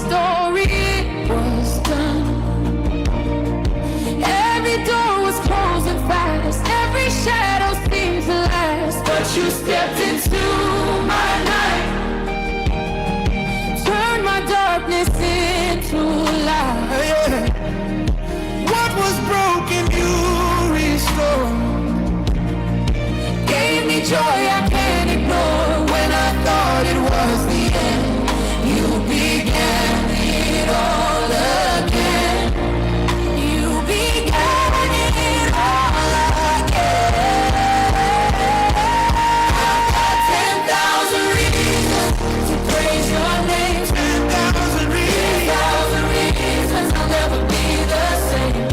story was done. Every door was closing fast, every shadow seemed to last. But you stepped into my night, turned my darkness into light. What was broken, you restored. Gave me joy I can't ignore. When I thought it was the end, you began it all again. You began it all again. I've got 10,000 reasons to praise your name. 10,000 reasons. 10,000 reasons I'll never be the same.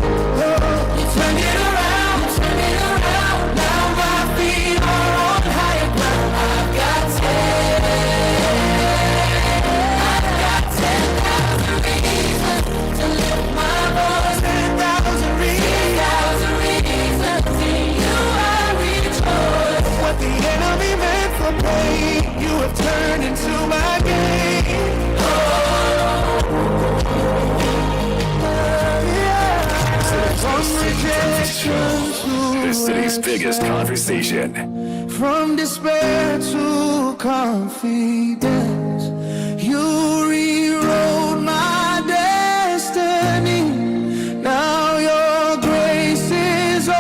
You turned it around, turned it around. Now my feet are on higher ground. I've got 10,000 reasons to lift my voice. 10,000 reasons. 10,000 reasons in you I rejoice. What the enemy meant for pain, you have turned into my gain. From rejection The to city's biggest conversation. from despair to confidence, you rewrote my destiny. Now your grace is all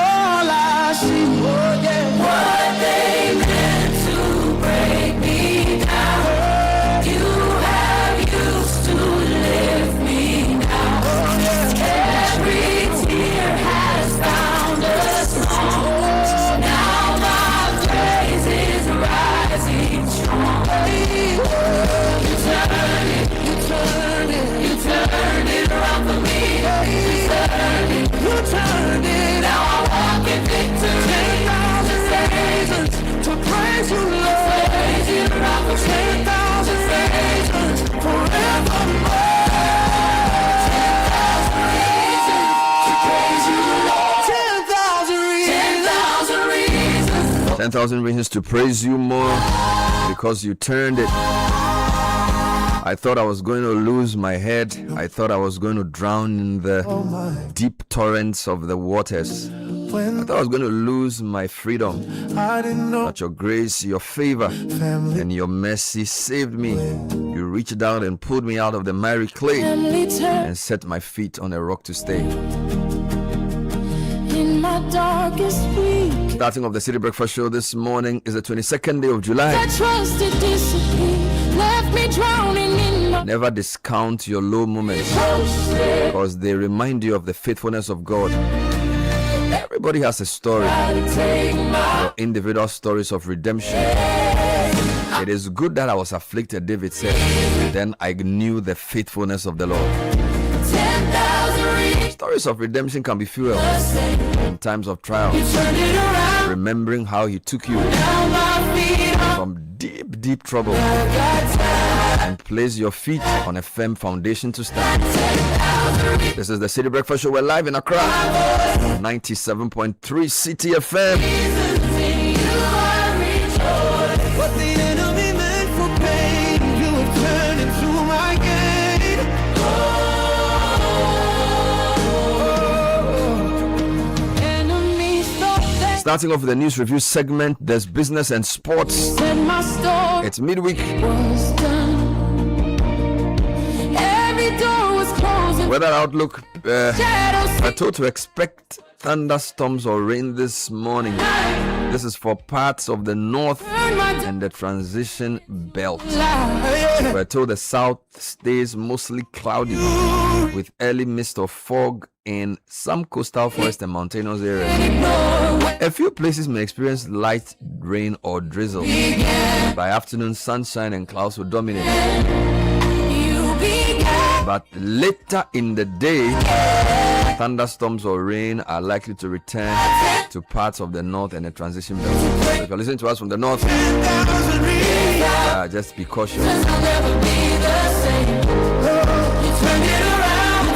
I see. Oh, yeah. What they meant to break me down, you have used to lift me now. Every tear has found a song. Now my praise is rising strong. You turned it, you turned it, you turned it around for me. You turned it, you turned it. Now I walk in victory. 10,000 reasons to praise you, Lord. Praise you around for 10,000 reasons forevermore. 10,000 reasons to praise you more because you turned it. I thought I was going to lose my head. I thought I was going to drown in the deep torrents of the waters. I thought I was going to lose my freedom. I didn't know. But your grace, your favor, and your mercy saved me. You reached down and pulled me out of the miry clay and set my feet on a rock to stay. in my darkest week. Starting of the City Breakfast Show this morning is the 22nd day of July. I trusted disappear, left me drowning in my Never discount your low moments because they remind you of the faithfulness of God. Everybody has a story, your individual stories of redemption. It is good that I was afflicted, David said. Then I knew the faithfulness of the Lord. 10,000 Stories of redemption can be fueled in times of trial. Remembering how He took you from deep, deep trouble and placed your feet on a firm foundation to stand. This is the City Breakfast Show. We're live in Accra, 97.3 Citi FM. What the enemy meant for pain, you have turned into my gain. enemies thought that Starting off with the news review segment, there's business and sports. said my story It's midweek. was done. Every door was closing. Weather outlook, Shadows we're told to expect thunderstorms or rain this morning. This is for parts of the north turned my and the transition belt. life. We're told the south stays mostly cloudy with early mist or fog in some coastal forest and mountainous areas. A few places may experience light rain or drizzle. By afternoon, sunshine and clouds will dominate. You began. But later in the day, thunderstorms or rain are likely to return to parts of the north and the transition belt. So if you're listening to us from the north, just be cautious. I'll never be the same. You turned it around,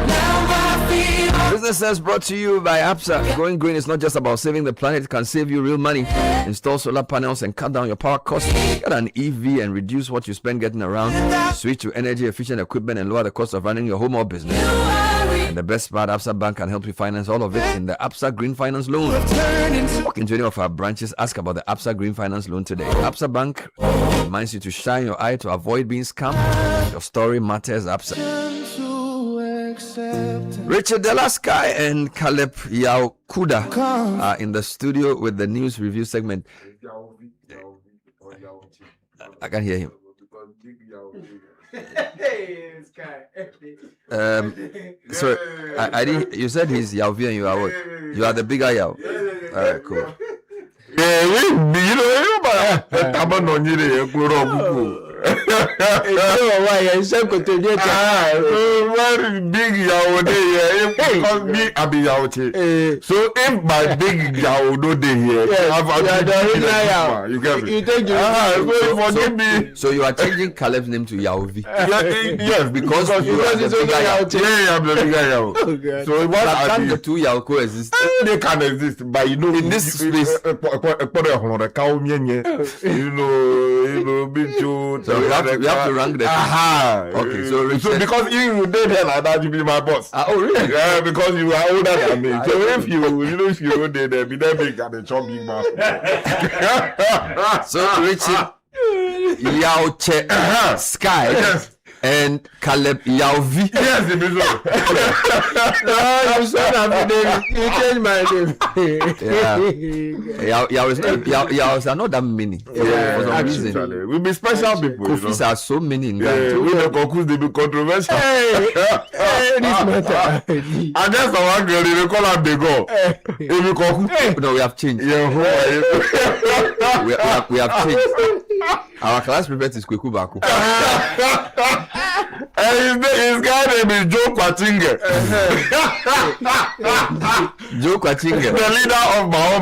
now my feet are Business Sense brought to you by APSA. Going green is not just about saving the planet, it can save you real money. Install solar panels and cut down your power costs. Get an EV and reduce what you spend getting around. Switch to energy efficient equipment and lower the cost of running your home or business. And the best part, APSA Bank can help you finance all of it in the APSA Green Finance Loan. Walk into any of our branches, ask about the APSA Green Finance Loan today. APSA Bank reminds you to shine your eye to avoid being scammed. Your story matters, APSA. Richard Delasky and Caleb Yaukuda are in the studio with the news review segment. I can hear him. So I didn't. You said he's Yauvi and you are what? You are the bigger Yao. All right, cool. Big Yao me abi Yao. So if my big Yao no dey here, you get me. So you are changing Caleb's name to Yauvi. Yes, because you are the bigger Yao. Yeah, I'm the bigger Yao. Okay. So what can the two Yao coexist? They can exist, but you know in this space, so we have to rank the okay, so because you did hell like that, you be my boss. Oh really? Yeah, because you are older than me. So if you don't did there, be that big and the chop big man. So Richard Yauche Sky. Yes. And Caleb Yauvi. Yes, it is so. I'm so happy. You changed my name. Yaos are not that many. For some reason. We'll be special people. Kofis are so many in Ghana. We the Kokus, they be controversial. This matter. And that's the one girl, they call her the go. No, we have changed. We have changed. Our class prefect is Kweku Baku. And his guy name is Joe Kwatinga. Joe Kwatinga. The leader of Mao.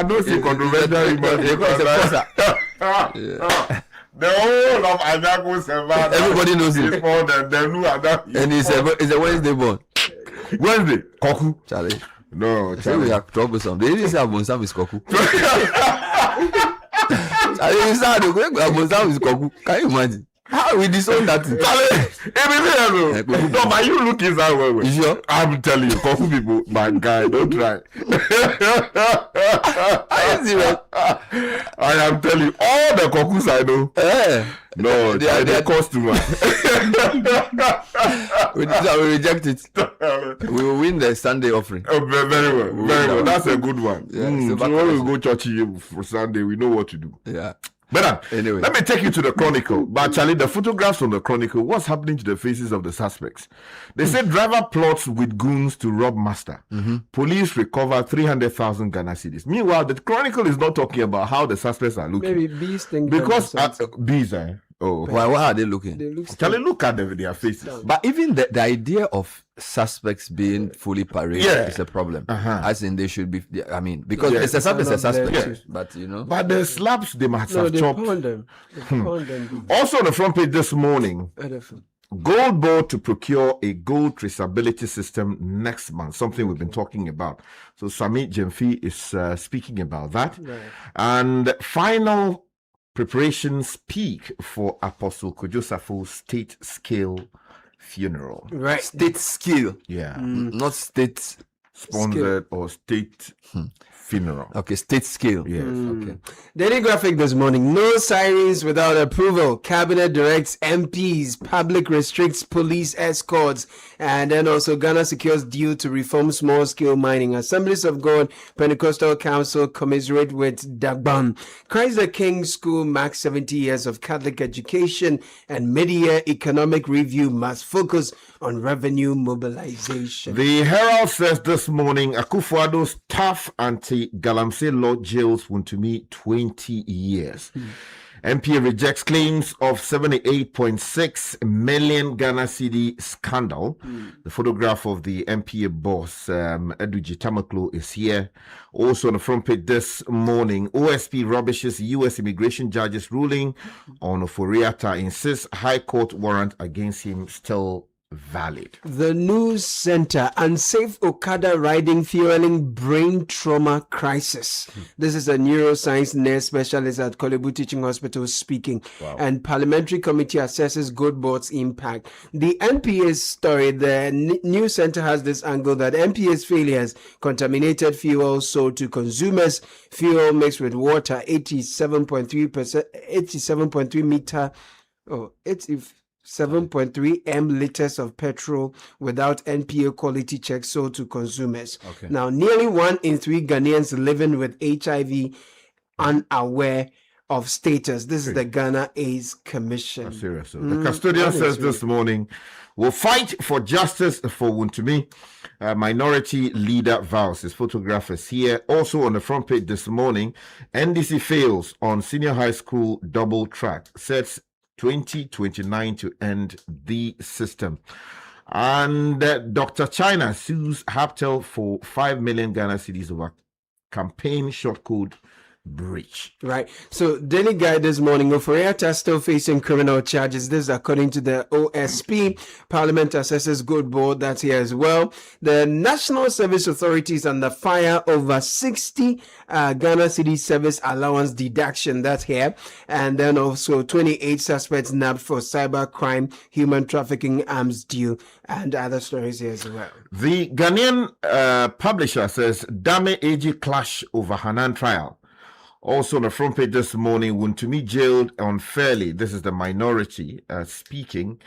No, so controversial. The whole of Anyaku Savannah. Everybody knows it. And it's a Wednesday born. Wednesday? Koku. Charlie. No, Charlie. We are troublesome. They didn't say Abonsam is Koku. Can you imagine? How we disown that? No, but you look inside well. You sure? I'm telling you, Koku people, my guy, don't try. I am telling you, all the Kokus I know. No, they cost too much. We reject it. We will win the Sunday offering. Oh, very well, very well. That's a good one. Yeah, so when we go church for Sunday, we know what to do. Yeah. But anyway, let me take you to the Chronicle. But Charlie, the photographs from the Chronicle, what's happening to the faces of the suspects? They said driver plots with goons to rob master. Police recover 300,000 Ghana cedis. Meanwhile, the Chronicle is not talking about how the suspects are looking. Maybe bees think because bees are. Oh, why are they looking? Charlie, look at their faces. But even the idea of suspects being fully paraded is a problem. As in they should be. I mean, because it's a suspect. But you know. But the slaps they must have chopped. Them. Also on the front page this morning. Gold board to procure a gold traceability system next month, something we've been talking about. So Sami Jemfi is speaking about that. Right. And final preparations peak for Apostle Kojo Safo's state scale funeral. Right. State scale. Yeah. Not state sponsored or state funeral. Okay, state scale. Yes. Okay. Daily Graphic this morning. No sirens without approval. Cabinet directs MPs. Public restricts police escorts. And then also Ghana secures deal to reform small scale mining. Assemblies of God Pentecostal Council commiserate with Dagban. Christ the King School marks 70 years of Catholic education, and mid-year economic review must focus on revenue mobilization. The Herald says this morning Akufo-Addo's tough anti-Galamsey law jails Wontumi 20 years. MPA rejects claims of 78.6 million Ghana cedi scandal. The photograph of the MPA boss, Eduji Tamaklo, is here. Also on the front page this morning, OSP rubbishes U.S. immigration judge's ruling on Oforiatta, insists High Court warrant against him still valid. The News Center, unsafe Okada riding fueling brain trauma crisis. This is a neuroscience nurse specialist at Kolebu Teaching Hospital speaking. Wow. And Parliamentary Committee assesses good board's impact. The NPA's story, the News Center has this angle that NPA's failures contaminated fuel sold to consumers. Fuel mixed with water, 7.3 m liters of petrol without NPA quality checks sold to consumers. Okay. Now, nearly 1 in 3 Ghanaians living with HIV unaware of status. This is the Ghana AIDS Commission. Serious. The custodian says this morning, we'll fight for justice for Wontumi. Minority leader vows. His photograph is here. Also on the front page this morning, NDC fails on senior high school double track. Sets 2029 to end the system. And Dr. China sues Haptel for 5 million Ghana cedis over campaign short code breach. Right. So, Daily Guide this morning, Ofori Attah still facing criminal charges. This is according to the OSP. Parliament assesses good board. That's here as well. The National Service Authorities under fire over 60 Ghana City Service Allowance deduction. That's here. And then also 28 suspects nabbed for cyber crime, human trafficking, arms deal, and other stories here as well. The Ghanaian publisher says Dame AG clash over Hanan trial. Also on the front page this morning, Wontumi jailed unfairly. This is the minority speaking.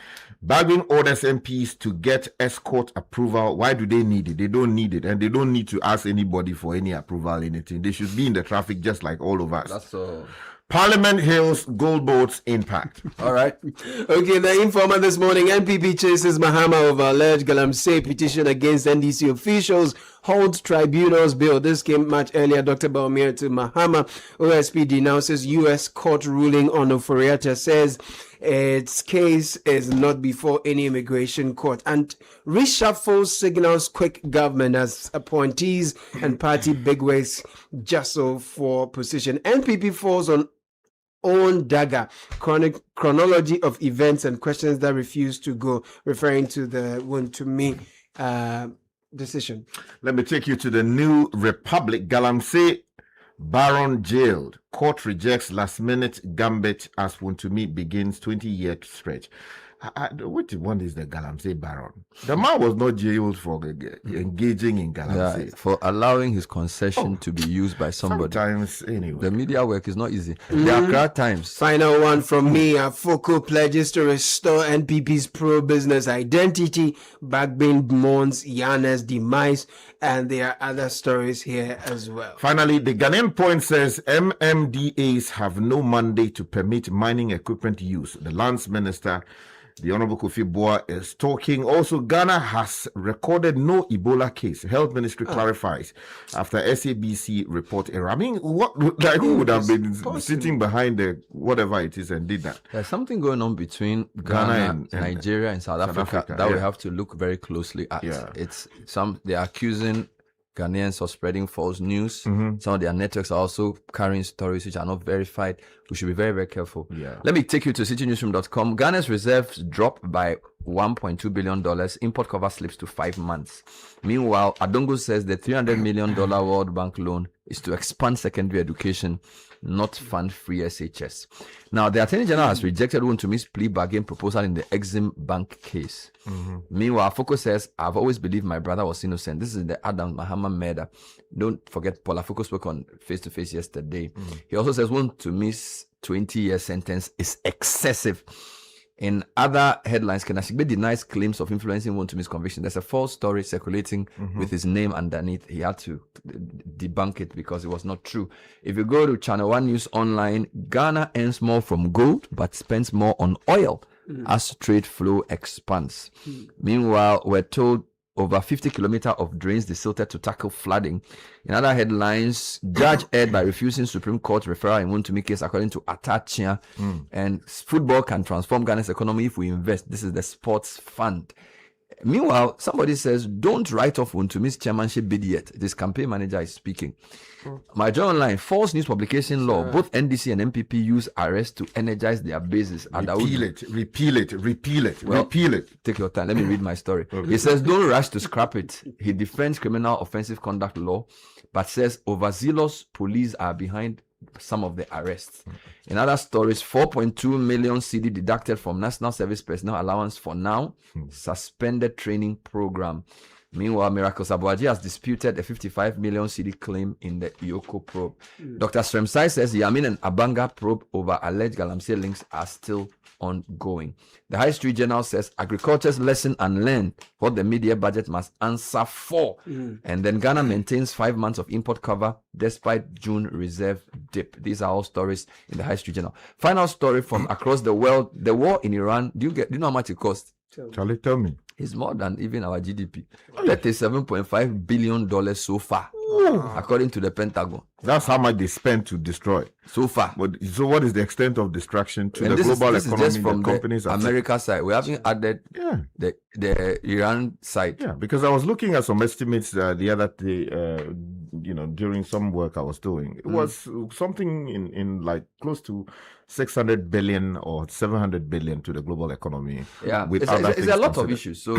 Bagbin orders MPs to get escort approval. Why do they need it? They don't need it. And they don't need to ask anybody for any approval, anything. They should be in the traffic just like all of us. That's all. Parliament hails Gold Board's impact. All right. Okay, the Informer this morning, NPP chases Mahama over alleged Galamsey petition against NDC officials, holds tribunals bill. This came much earlier. Dr. Baumir to Mahama. OSP denounces U.S. court ruling on Ofori Attah, says its case is not before any immigration court. And reshuffle signals quick government as appointees and party bigwigs jostle for position. NPP falls on own dagger, chronology of events and questions that refuse to go, referring to the Wontumi decision. Let me take you to the New Republic. Galamsey Baron jailed. Court rejects last-minute gambit as Wontumi begins 20-year stretch. What one is the Galamsey Baron? The man was not jailed for engaging in Galamsey. Yeah, for allowing his concession to be used by somebody. Sometimes, anyway. The media work is not easy. There are crowd times. Final one from me. Afoko pledges to restore NPP's pro-business identity. Bagbin mourns Yana's demise. And there are other stories here as well. Finally, the Ghanaian Point says MMDAs have no mandate to permit mining equipment use. The lands minister, the Honorable Kofi Boa, is talking. Also, Ghana has recorded no Ebola case. Health Ministry clarifies after SABC report error. I mean, who would have been sitting behind the whatever it is and did that? There's something going on between Ghana and Nigeria and South Africa that we have to look very closely at. Yeah. They're accusing Ghanaians of spreading false news. Some of their networks are also carrying stories which are not verified. We should be very, very careful. Yeah. Let me take you to citynewsroom.com. Ghana's reserves drop by $1.2 billion. Import cover slips to 5 months. Meanwhile, Adongo says the $300 million World Bank loan is to expand secondary education, not fund free SHS. Now, the Attorney General has rejected Wontumi's plea bargain proposal in the Exim Bank case. Meanwhile, Afoko says, I've always believed my brother was innocent. This is the Adam Mahama murder. Don't forget, Paul Afoko spoke on face-to-face yesterday. He also says Wontumi's 20-year sentence is excessive. In other headlines, Kenasigbe denies claims of influencing Wontumi's conviction. There's a false story circulating with his name underneath. He had to debunk it because it was not true. If you go to Channel 1 News Online, Ghana earns more from gold but spends more on oil as trade flow expands. Meanwhile, we're told over 50 kilometers of drains desilted to tackle flooding. In other headlines, judge erred by refusing Supreme Court referral in Wontumi case according to Attah-Mensah. And football can transform Ghana's economy if we invest. This is the sports fund. Meanwhile, somebody says, don't write off Wuntumi's chairmanship bid yet. This campaign manager is speaking. My journal line, false news publication law. Both NDC and MPP use arrest to energize their bases. Repeal it. Take your time. Let me read my story. He says, don't rush to scrap it. He defends criminal offensive conduct law, but says overzealous police are behind some of the arrests. In other stories, 4.2 million CD deducted from National Service Personnel Allowance for now. Suspended training program. Meanwhile, Miracle Sabuaji has disputed a 55 million CD claim in the Yoko probe. Dr. Sremsai says Yamin and Abanga probe over alleged Galamsey links are still ongoing. The High Street Journal says agriculture's lesson unlearned, what the media budget must answer for. And then Ghana maintains 5 months of import cover despite June reserve dip. These are all stories in the High Street Journal. Final story from across the world. The war in Iran. Do you know how much it cost? Charlie, tell me. It's more than even our GDP. $37.5 billion so far, according to the Pentagon. That's how much they spent to destroy so far. But so, what is the extent of destruction to And the global this economy? is just from the companies the America side. We haven't added the Iran side. Yeah, because I was looking at some estimates the other day. During some work I was doing, it was something in like close to 600 billion or 700 billion to the global economy. Yeah, with it's a lot of issues. So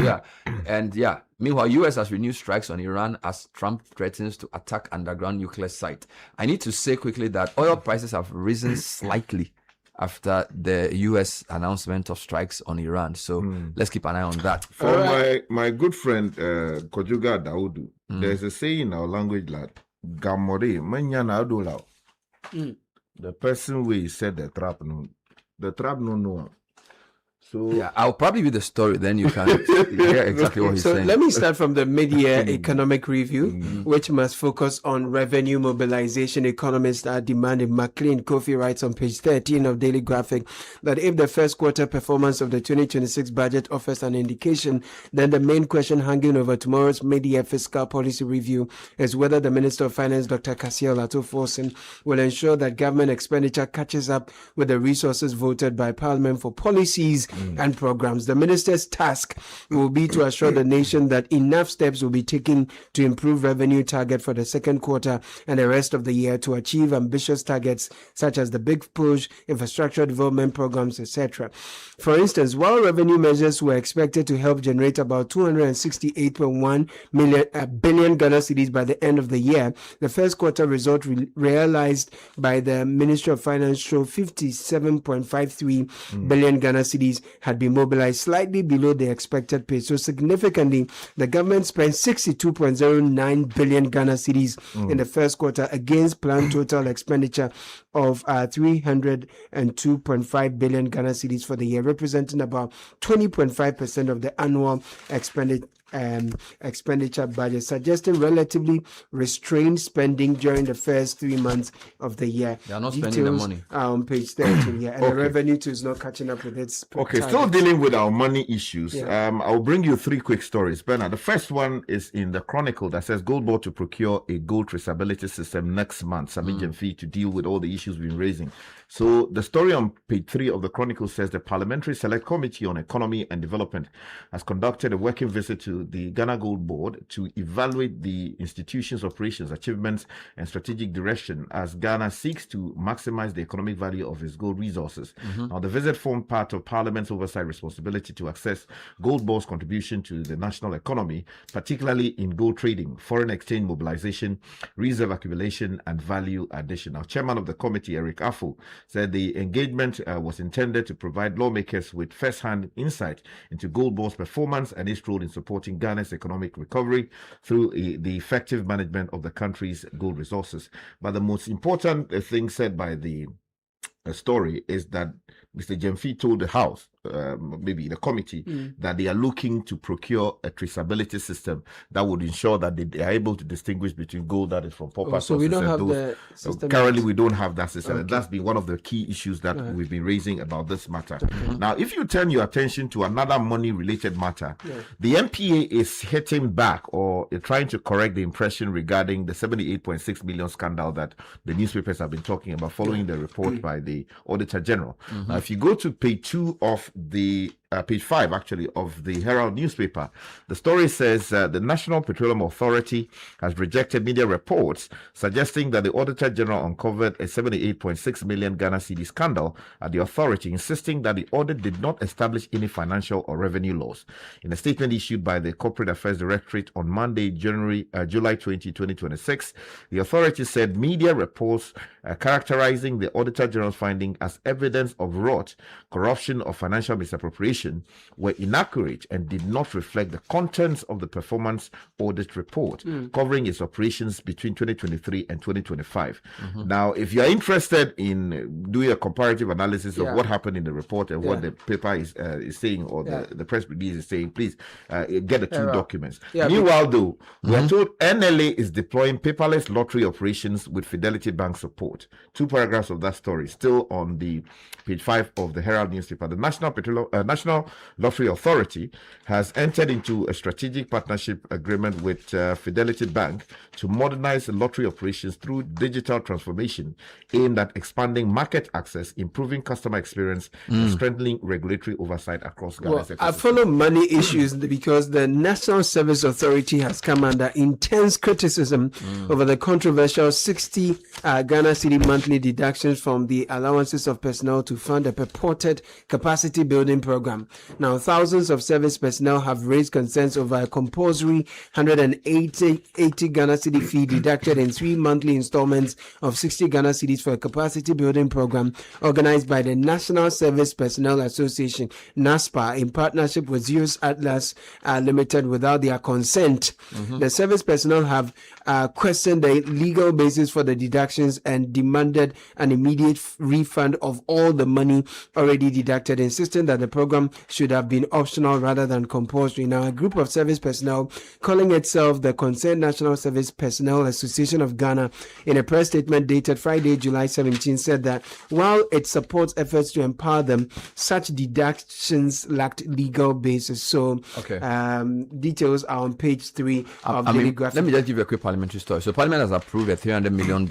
meanwhile, US has renewed strikes on Iran as Trump threatens to attack underground nuclear site. I need to say quickly that oil prices have risen slightly after the US announcement of strikes on Iran. So let's keep an eye on that. For my good friend Kojuga Daudu, there's a saying in our language that Gamore Manyana Adolao. The person who said the trap no. So yeah, I'll probably read the story, then you can hear exactly what he's saying. Let me start from the mid-year economic review, which must focus on revenue mobilization. Economists are demanding. McLean Kofi writes on page 13 of Daily Graphic that if the first quarter performance of the 2026 budget offers an indication, then the main question hanging over tomorrow's mid-year fiscal policy review is whether the Minister of Finance, Dr. Cassiel Ato-Forson, will ensure that government expenditure catches up with the resources voted by Parliament for policies and programs. The minister's task will be to assure the nation that enough steps will be taken to improve revenue target for the second quarter and the rest of the year to achieve ambitious targets such as the big push, infrastructure development programs, etc. For instance, while revenue measures were expected to help generate about 268.1 billion Ghana cedis by the end of the year, the first quarter result realized by the Ministry of Finance showed 57.53 billion Ghana cedis had been mobilized, slightly below the expected pace. So significantly, the government spent 62.09 billion Ghana cedis in the first quarter against planned total expenditure of 302.5 billion Ghana cedis for the year, representing about 20.5% of the annual expenditure budget, suggesting relatively restrained spending during the first 3 months of the year. They are not spending the money. On page 13, and the revenue too is not catching up with its target. Still dealing with our money issues. I'll bring you 3 quick stories. Bernard, the first one is in the Chronicle that says Gold Board to procure a gold traceability system next month. Sami Jemfi to deal with all the issues we've been raising. So the story on page 3 of the Chronicle says the Parliamentary Select Committee on Economy and Development has conducted a working visit to the Ghana Gold Board to evaluate the institution's operations, achievements, and strategic direction as Ghana seeks to maximize the economic value of its gold resources. Now, the visit formed part of Parliament's oversight responsibility to assess Gold Board's contribution to the national economy, particularly in gold trading, foreign exchange mobilization, reserve accumulation, and value addition. Now, Chairman of the committee, Eric Avle, said the engagement was intended to provide lawmakers with first-hand insight into Gold Board's performance and its role in supporting Ghana's economic recovery through the effective management of the country's gold resources. But the most important thing said by the story is that Mr. Jemfi told the House, maybe the committee, that they are looking to procure a traceability system that would ensure that they are able to distinguish between gold that is from proper sources. So we don't have those, the system currently yet. We don't have that system. And that's been one of the key issues that we've been raising about this matter. Now, if you turn your attention to another money-related matter, the MPA is hitting back or trying to correct the impression regarding the 78.6 million scandal that the newspapers have been talking about following the report by the Auditor General. Now, if you go to page 2 of the page 5 actually of the Herald newspaper. The story says the National Petroleum Authority has rejected media reports suggesting that the Auditor General uncovered a 78.6 million Ghana cedi scandal at the authority, insisting that the audit did not establish any financial or revenue loss. In a statement issued by the Corporate Affairs Directorate on Monday, July 20, 2026, the authority said media reports characterizing the Auditor General's finding as evidence of rot, corruption, or financial misappropriation were inaccurate and did not reflect the contents of the performance audit report covering its operations between 2023 and 2025. Now, if you are interested in doing a comparative analysis of what happened in the report and what the paper is saying, or the press release is saying, please get the two documents. Meanwhile, though, we are told NLA is deploying paperless lottery operations with Fidelity Bank support. 2 paragraphs of that story still on the page 5 of the Herald newspaper. The National Lottery Authority has entered into a strategic partnership agreement with Fidelity Bank to modernize lottery operations through digital transformation aimed at expanding market access, improving customer experience, and strengthening regulatory oversight across Ghana's ecosystem. I follow money issues because the National Service Authority has come under intense criticism over the controversial 60 Ghana cedi monthly deductions from the allowances of personnel to fund a purported capacity building program. Now, thousands of service personnel have raised concerns over a compulsory 180 Ghana cedi fee deducted in 3 monthly installments of 60 Ghana cedis for a capacity building program organized by the National Service Personnel Association, NASPA, in partnership with Zeus Atlas Limited without their consent. The service personnel have questioned the legal basis for the deductions and demanded an immediate refund of all the money already deducted, insisting that the program should have been optional rather than compulsory. Now, a group of service personnel calling itself the Concerned National Service Personnel Association of Ghana, in a press statement dated Friday, July 17, said that while it supports efforts to empower them, such deductions lacked legal basis. So, details are on page 3 of the graphic. Let me just give you a quick parliamentary story. So, Parliament has approved a $300 million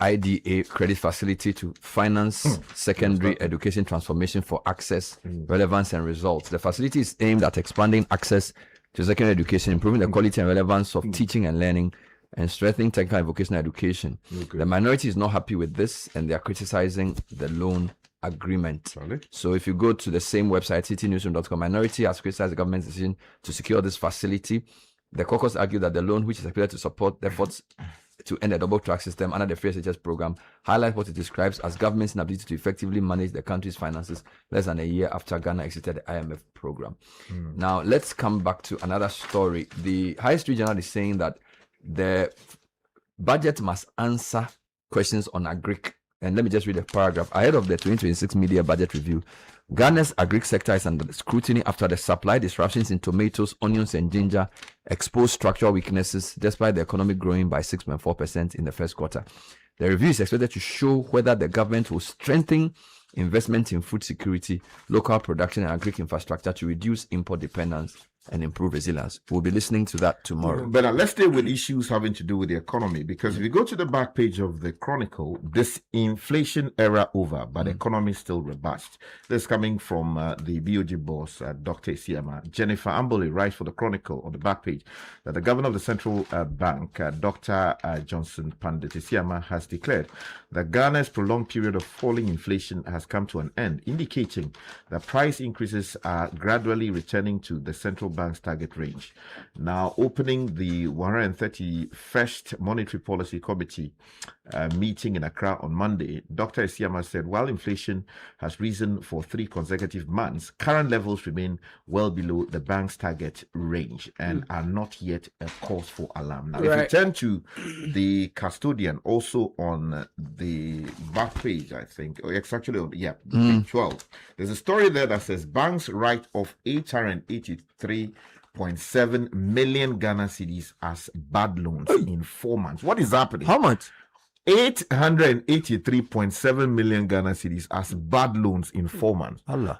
IDA credit facility to finance secondary education transformation for access, relevance, and results. The facility is aimed at expanding access to secondary education, improving the quality and relevance of teaching and learning, and strengthening technical and vocational education. The minority is not happy with this, and they are criticizing the loan agreement. So if you go to the same website, citynewsroom.com, minority has criticized the government's decision to secure this facility. The caucus argued that the loan, which is expected to support the efforts to end the double track system under the Free SHS program, highlights what it describes as government's inability to effectively manage the country's finances less than a year after Ghana exited the IMF program. Now, let's come back to another story. The High Street Journal is saying that the budget must answer questions on agric. And let me just read a paragraph. Ahead of the 2026 media budget review, Ghana's agric sector is under scrutiny after the supply disruptions in tomatoes, onions, and ginger exposed structural weaknesses despite the economy growing by 6.4% in the first quarter. The review is expected to show whether the government will strengthen investment in food security, local production, and agric infrastructure to reduce import dependence and improve resilience. We'll be listening to that tomorrow. But let's stay with issues having to do with the economy, because if you go to the back page of the Chronicle, this inflation era over, but the economy still robust. This coming from the BOG boss, Dr. Isiama. Jennifer Ambole writes for the Chronicle on the back page that the governor of the Central Bank, Dr. Johnson Pandit Isiama, has declared that Ghana's prolonged period of falling inflation has come to an end, indicating that price increases are gradually returning to the central bank's target range. Now, opening the 131st Monetary Policy Committee meeting in Accra on Monday, Dr. Isiama said while inflation has risen for 3 consecutive months, current levels remain well below the bank's target range and are not yet a cause for alarm. Now, if you turn to the custodian, also on the back page, I think, or it's actually on, page 12, there's a story there that says banks write off 883.7 million Ghana cedis as bad loans in 4 months. What is happening? How much? 883.7 million Ghana cedis as bad loans in 4 months. Allah.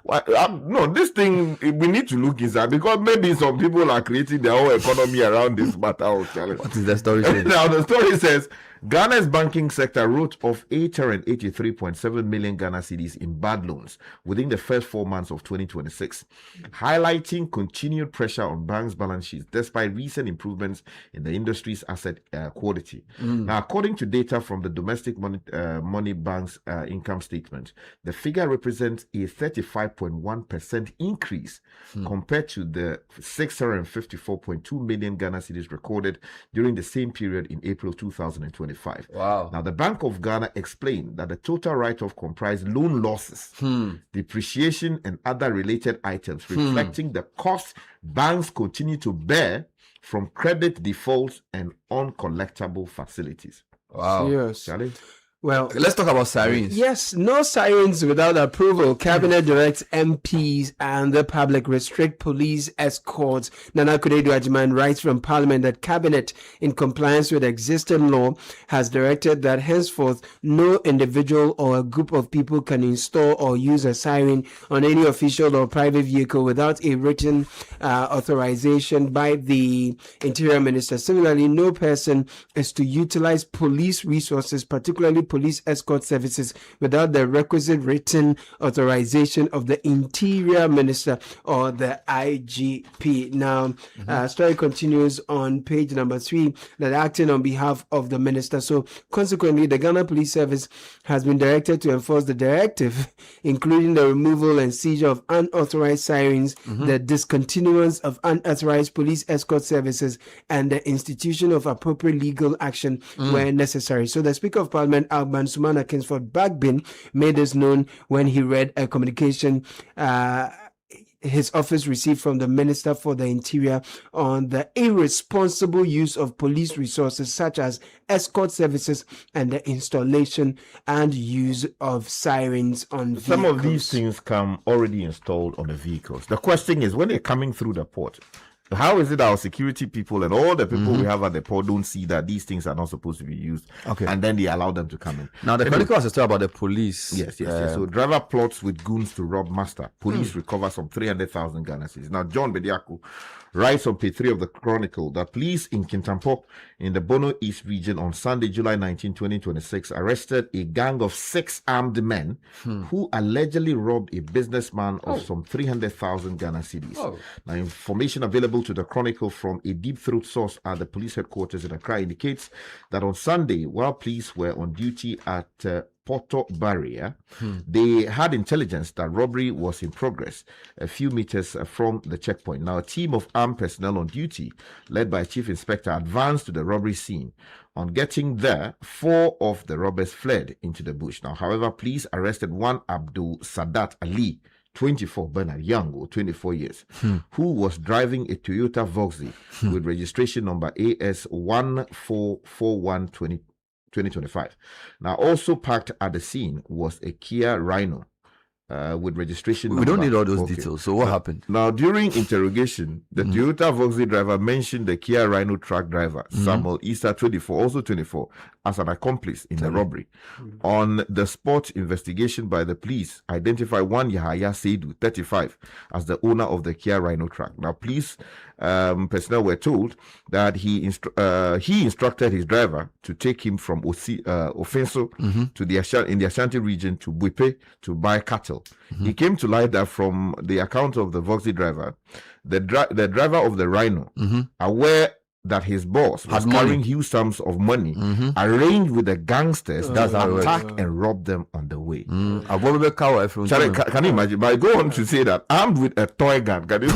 No, this thing, we need to look inside, because maybe some people are creating their own economy around this matter. What is the story saying? Now, the story says Ghana's banking sector wrote off 883.7 million Ghana cedis in bad loans within the first 4 months of 2026, highlighting continued pressure on banks' balance sheets despite recent improvements in the industry's asset quality. Now, according to data from the Domestic Money Bank's income statement, the figure represents a 35.1% increase compared to the 654.2 million Ghana cedis recorded during the same period in April 2025. Wow. Now, the Bank of Ghana explained that the total write-off comprised loan losses, depreciation, and other related items, reflecting the costs banks continue to bear from credit defaults and uncollectible facilities. Wow. Yes. Charlie? Well, Let's talk about sirens. yes, no sirens without approval. Cabinet directs MPs and the public restrict police escorts. Nana Kudedu-Agyemang writes from Parliament that Cabinet, in compliance with existing law, has directed that henceforth no individual or a group of people can install or use a siren on any official or private vehicle without a written authorization by the Interior Minister. Similarly, no person is to utilize police resources, particularly police escort services, without the requisite written authorization of the Interior Minister or the IGP. Now, story continues on page number 3, that acting on behalf of the Minister. So, consequently, the Ghana Police Service has been directed to enforce the directive, including the removal and seizure of unauthorized sirens, the discontinuance of unauthorized police escort services, and the institution of appropriate legal action where necessary. So, the Speaker of Parliament, Alban Sumana Kingsford Bagbin, made this known when he read a communication his office received from the Minister for the Interior on the irresponsible use of police resources such as escort services and the installation and use of sirens on vehicles. Some of these things come already installed on the vehicles. The question is, when they're coming through the port, how is it our security people and all the people we have at the port don't see that these things are not supposed to be used? Okay. And then they allow them to come in. Now, the Chronicle has a story about the police. Yes. So driver plots with goons to rob master. Police recover some 300,000 Ghana cedis. Now, John Bediako writes on page 3 of the Chronicle that police in Kintampo in the Bono East region on Sunday, July 19, 2026, arrested a gang of 6 armed men who allegedly robbed a businessman of some 300,000 Ghana cedis. Now, information available to the Chronicle from a deep throat source at the police headquarters in Accra indicates that on Sunday, while police were on duty at Porto Barrier, they had intelligence that robbery was in progress a few meters from the checkpoint. Now, a team of armed personnel on duty, led by a chief inspector, advanced to the robbery scene. On getting there, 4 of the robbers fled into the bush. Now, however, police arrested one Abdul Sadat Ali, 24, Bernard Yango, 24 years, who was driving a Toyota Voxy with registration number AS144120. 2025. Now, also parked at the scene was a Kia Rhino with registration We don't need all those details. So what happened? Now, during interrogation, the Toyota Voxy driver mentioned the Kia Rhino truck driver, Samuel Attah-Mensah, 24, also 24, as an accomplice in the robbery. On the spot, investigation by the police identified one Yahaya Seidu, 35, as the owner of the Kia Rhino truck. Now, police personnel were told that he instructed his driver to take him from Ofenso to the Ashanti region to Buipe to buy cattle. He came to light that from the account of the Voxy driver, the driver of the Rhino, aware that his boss was carrying huge sums of money, arranged with the gangsters to attack and rob them on the way. Can you imagine? But I go on to say that armed with a toy gun, can you?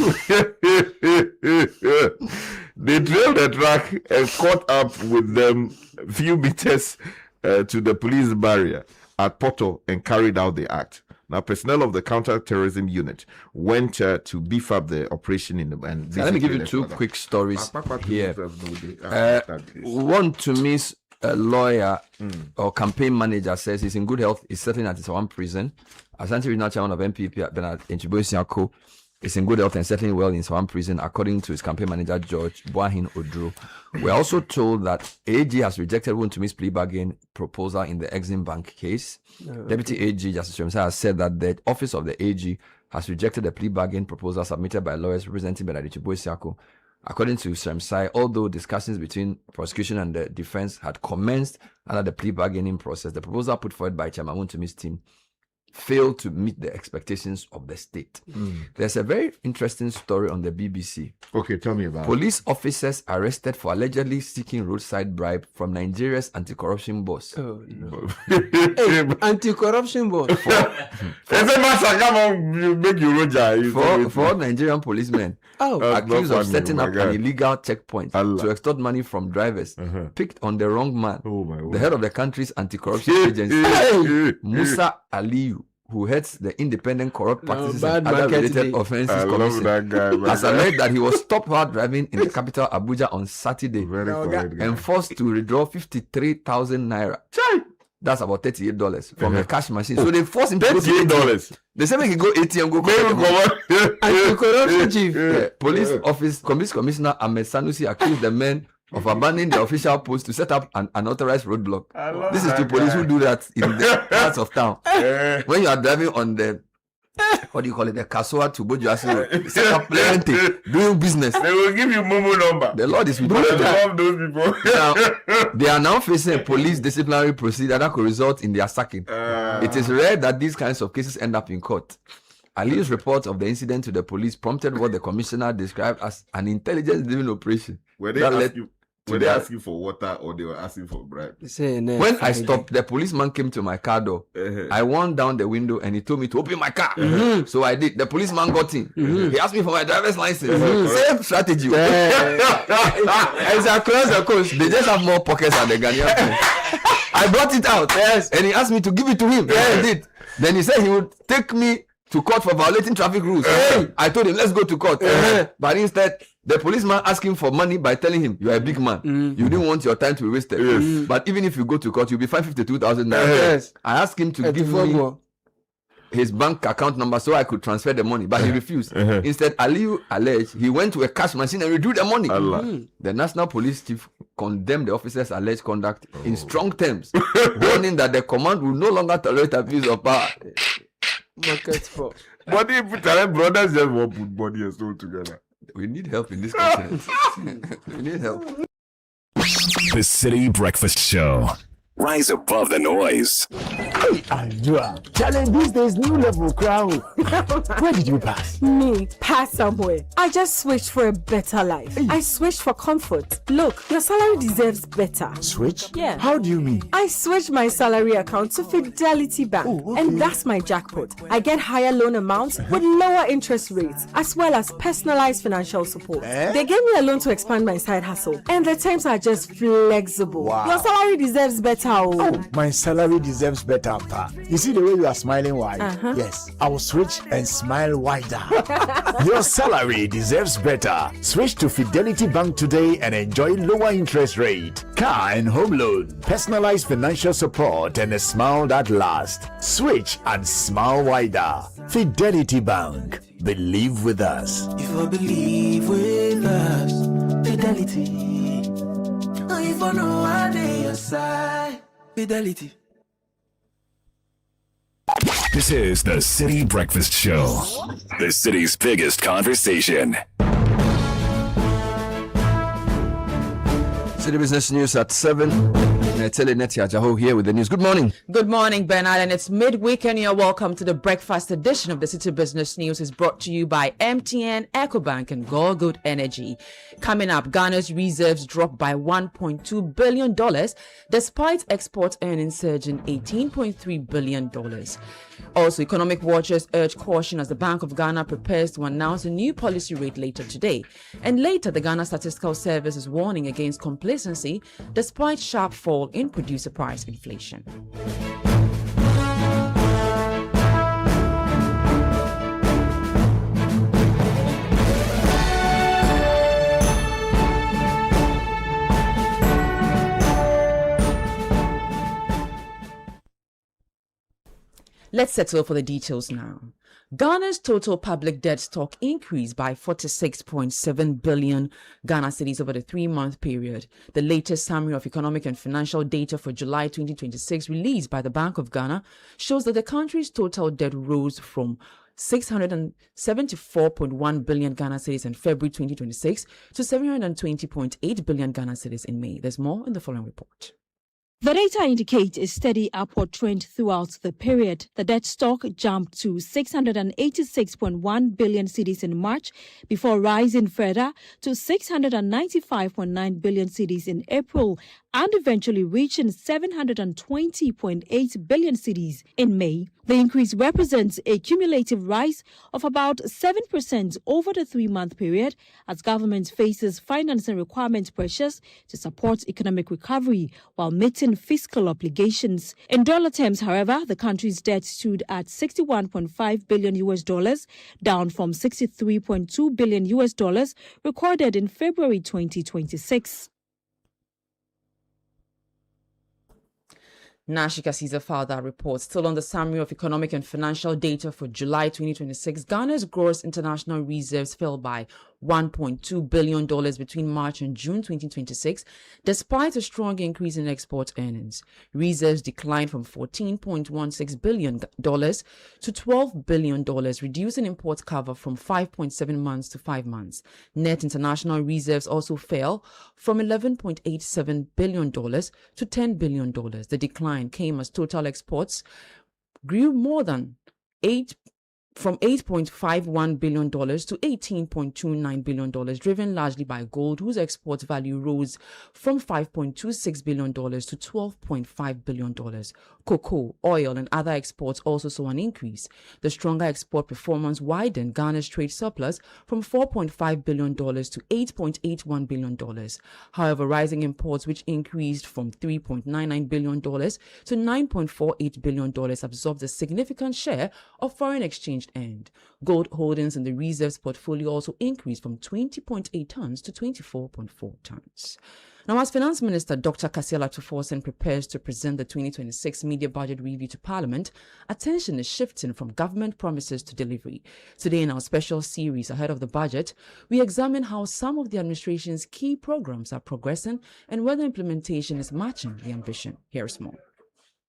They drilled the truck and caught up with them a few meters to the police barrier at Porto and carried out the act. Now, personnel of the counter-terrorism unit went to beef up the operation in the. And let me give you 2 quick stories here. One to miss a lawyer or campaign manager says he's in good health. He's settling at his one prison. Ashanti Regional Chairman of MPP, Bernard Enchiboisiako, is in good health and settling well in his one prison, according to his campaign manager, George Boahin Odro. We're also told that AG has rejected Wuntumi's plea bargain proposal in the Exim Bank case. Deputy AG Justice Mensah has said that the office of the AG has rejected the plea bargain proposal submitted by lawyers representing Bernard Enchiboisiako According to Sremsai, although discussions between prosecution and the defense had commenced under the plea bargaining process, the proposal put forward by Chairman Wontumi's team failed to meet the expectations of the state. There's a very interesting story on the BBC. Okay, tell me about Police officers arrested for allegedly seeking roadside bribe from Nigeria's anti-corruption boss. Oh, no. Hey, anti-corruption boss. Four Nigerian policemen accused of setting up an illegal checkpoint to extort money from drivers picked on the wrong man. The head of the country's anti-corruption agency, Musa Aliyu, who heads the Independent Corrupt Practices and Other Related Offences Commission, has alleged that he was stopped while driving in the capital Abuja on Saturday and forced to withdraw 53,000 naira. That's about $38 from a cash machine. So they forced him to go to $38. They said he can go ATM, go Anti-corruption chief. Police Commissioner Ahmed Sanusi accused the men of abandoning the official post to set up an unauthorized roadblock. This is to police who do that in the parts of town. When you are driving on the, what do you call it, the Kasua to Bojuasi, set up plenty, doing business. They will give you Momo number. The Lord is with you. Love those people. Now, they are now facing a police disciplinary procedure that could result in their sacking. It is rare that these kinds of cases end up in court. Ali's report of the incident to the police prompted what the commissioner described as an intelligence-driven operation. Were they asking for water or they were asking for bribe? When I stopped, the policeman came to my car door. I wound down the window and he told me to open my car. So I did. The policeman got in. He asked me for my driver's license. Same strategy. It's across the coast. They just have more pockets than the Ghanaian. I brought it out. Yes. And he asked me to give it to him. Yes. I did. Then he said he would take me to court for violating traffic rules. I told him, let's go to court. But instead, the policeman asked him for money by telling him, you are a big man. You didn't want your time to be wasted. But even if you go to court, you'll be fined 52,000 naira. I asked him to give me his bank account number so I could transfer the money, but he refused. Instead, Aliyu alleged he went to a cash machine and withdrew the money. The National Police Chief condemned the officer's alleged conduct in strong terms, warning that the command will no longer tolerate abuse of power. Market for Body brothers just won't put body and soul together. We need help in this continent. We need help. The City Breakfast Show. Rise above the noise. Andra, challenge these days, new level crown. Where did you pass? Me, pass somewhere. I just switched for a better life. I switched for comfort. Look, your salary deserves better. Switch? Yeah. How do you mean? I switched my salary account to Fidelity Bank. Oh, okay. And that's my jackpot. I get higher loan amounts with lower interest rates, as well as personalized financial support. They gave me a loan to expand my side hustle. And the terms are just flexible. Wow. Your salary deserves better. Oh, my salary deserves better, Pa. You see the way you are smiling wide? Yes, I will switch and smile wider. Your salary deserves better. Switch to Fidelity Bank today and enjoy lower interest rate, car and home loan, personalized financial support, and a smile that lasts. Switch and smile wider. Fidelity Bank. Believe with us. If I believe with us, Fidelity. If I know I need your side, Fidelity. This is the City Breakfast Show. The city's biggest conversation. City Business News at 7. Netia Jaho here with the news. Good morning. Good morning, Bernard, and it's midweek and you're welcome to the breakfast edition of the City Business News. Is brought to you by MTN, EcoBank, and Go Good Energy. Coming up, Ghana's reserves dropped by $1.2 billion despite export earnings surging $18.3 billion. Also, economic watchers urge caution as the Bank of Ghana prepares to announce a new policy rate later today. And later, the Ghana Statistical Service is warning against complacency despite sharp fall in producer price inflation. Let's settle for the details now. Ghana's total public debt stock increased by 46.7 billion Ghana cedis over the 3-month period. The latest summary of economic and financial data for July 2026 released by the Bank of Ghana shows that the country's total debt rose from 674.1 billion Ghana cedis in February 2026 to 720.8 billion Ghana cedis in May. There's more in the following report. The data indicate a steady upward trend throughout the period. The debt stock jumped to 686.1 billion cedis in March before rising further to 695.9 billion cedis in April and eventually reaching 720.8 billion cedis in May. The increase represents a cumulative rise of about 7% over the 3-month period as government faces financing requirement pressures to support economic recovery while meeting fiscal obligations. In dollar terms, however, the country's debt stood at $61.5 billion, down from $63.2 billion recorded in February 2026. Nashika Caesar Father reports. Still on the summary of economic and financial data for July 2026, Ghana's gross international reserves fell by $1.2 billion between March and June 2026, despite a strong increase in export earnings. Reserves declined from $14.16 billion to $12 billion, reducing import cover from 5.7 months to 5 months. Net international reserves also fell from $11.87 billion to $10 billion. The decline came as total exports grew more than from $8.51 billion to $18.29 billion, driven largely by gold, whose export value rose from $5.26 billion to $12.5 billion. Cocoa, oil, and other exports also saw an increase. The stronger export performance widened Ghana's trade surplus from $4.5 billion to $8.81 billion. However, rising imports, which increased from $3.99 billion to $9.48 billion, absorbed a significant share of foreign exchange earned. Gold holdings in the reserves portfolio also increased from 20.8 tons to 24.4 tons. Now, as Finance Minister Dr. Kasiel Atuforsen prepares to present the 2026 Media Budget Review to Parliament, attention is shifting from government promises to delivery. Today, in our special series ahead of the budget, we examine how some of the administration's key programs are progressing and whether implementation is matching the ambition. Here's more.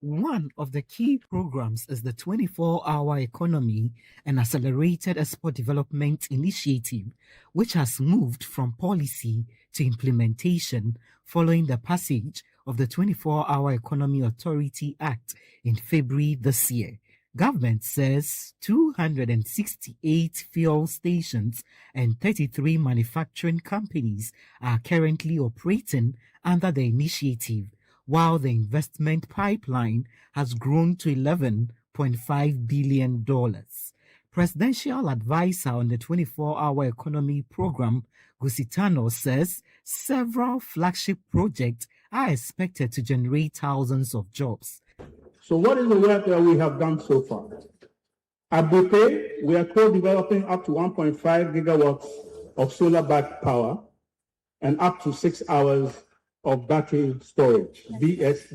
One of the key programs is the 24-hour economy and accelerated export development initiative, which has moved from policy to implementation following the passage of the 24-Hour Economy Authority Act in February this year. Government says 268 fuel stations and 33 manufacturing companies are currently operating under the initiative, while the investment pipeline has grown to $11.5 billion. Presidential advisor on the 24-hour economy program, Gusitano, says several flagship projects are expected to generate thousands of jobs. So what is the work that we have done so far? At Bupe, we are co-developing up to 1.5 gigawatts of solar-backed power and up to 6 hours of battery storage, BESS.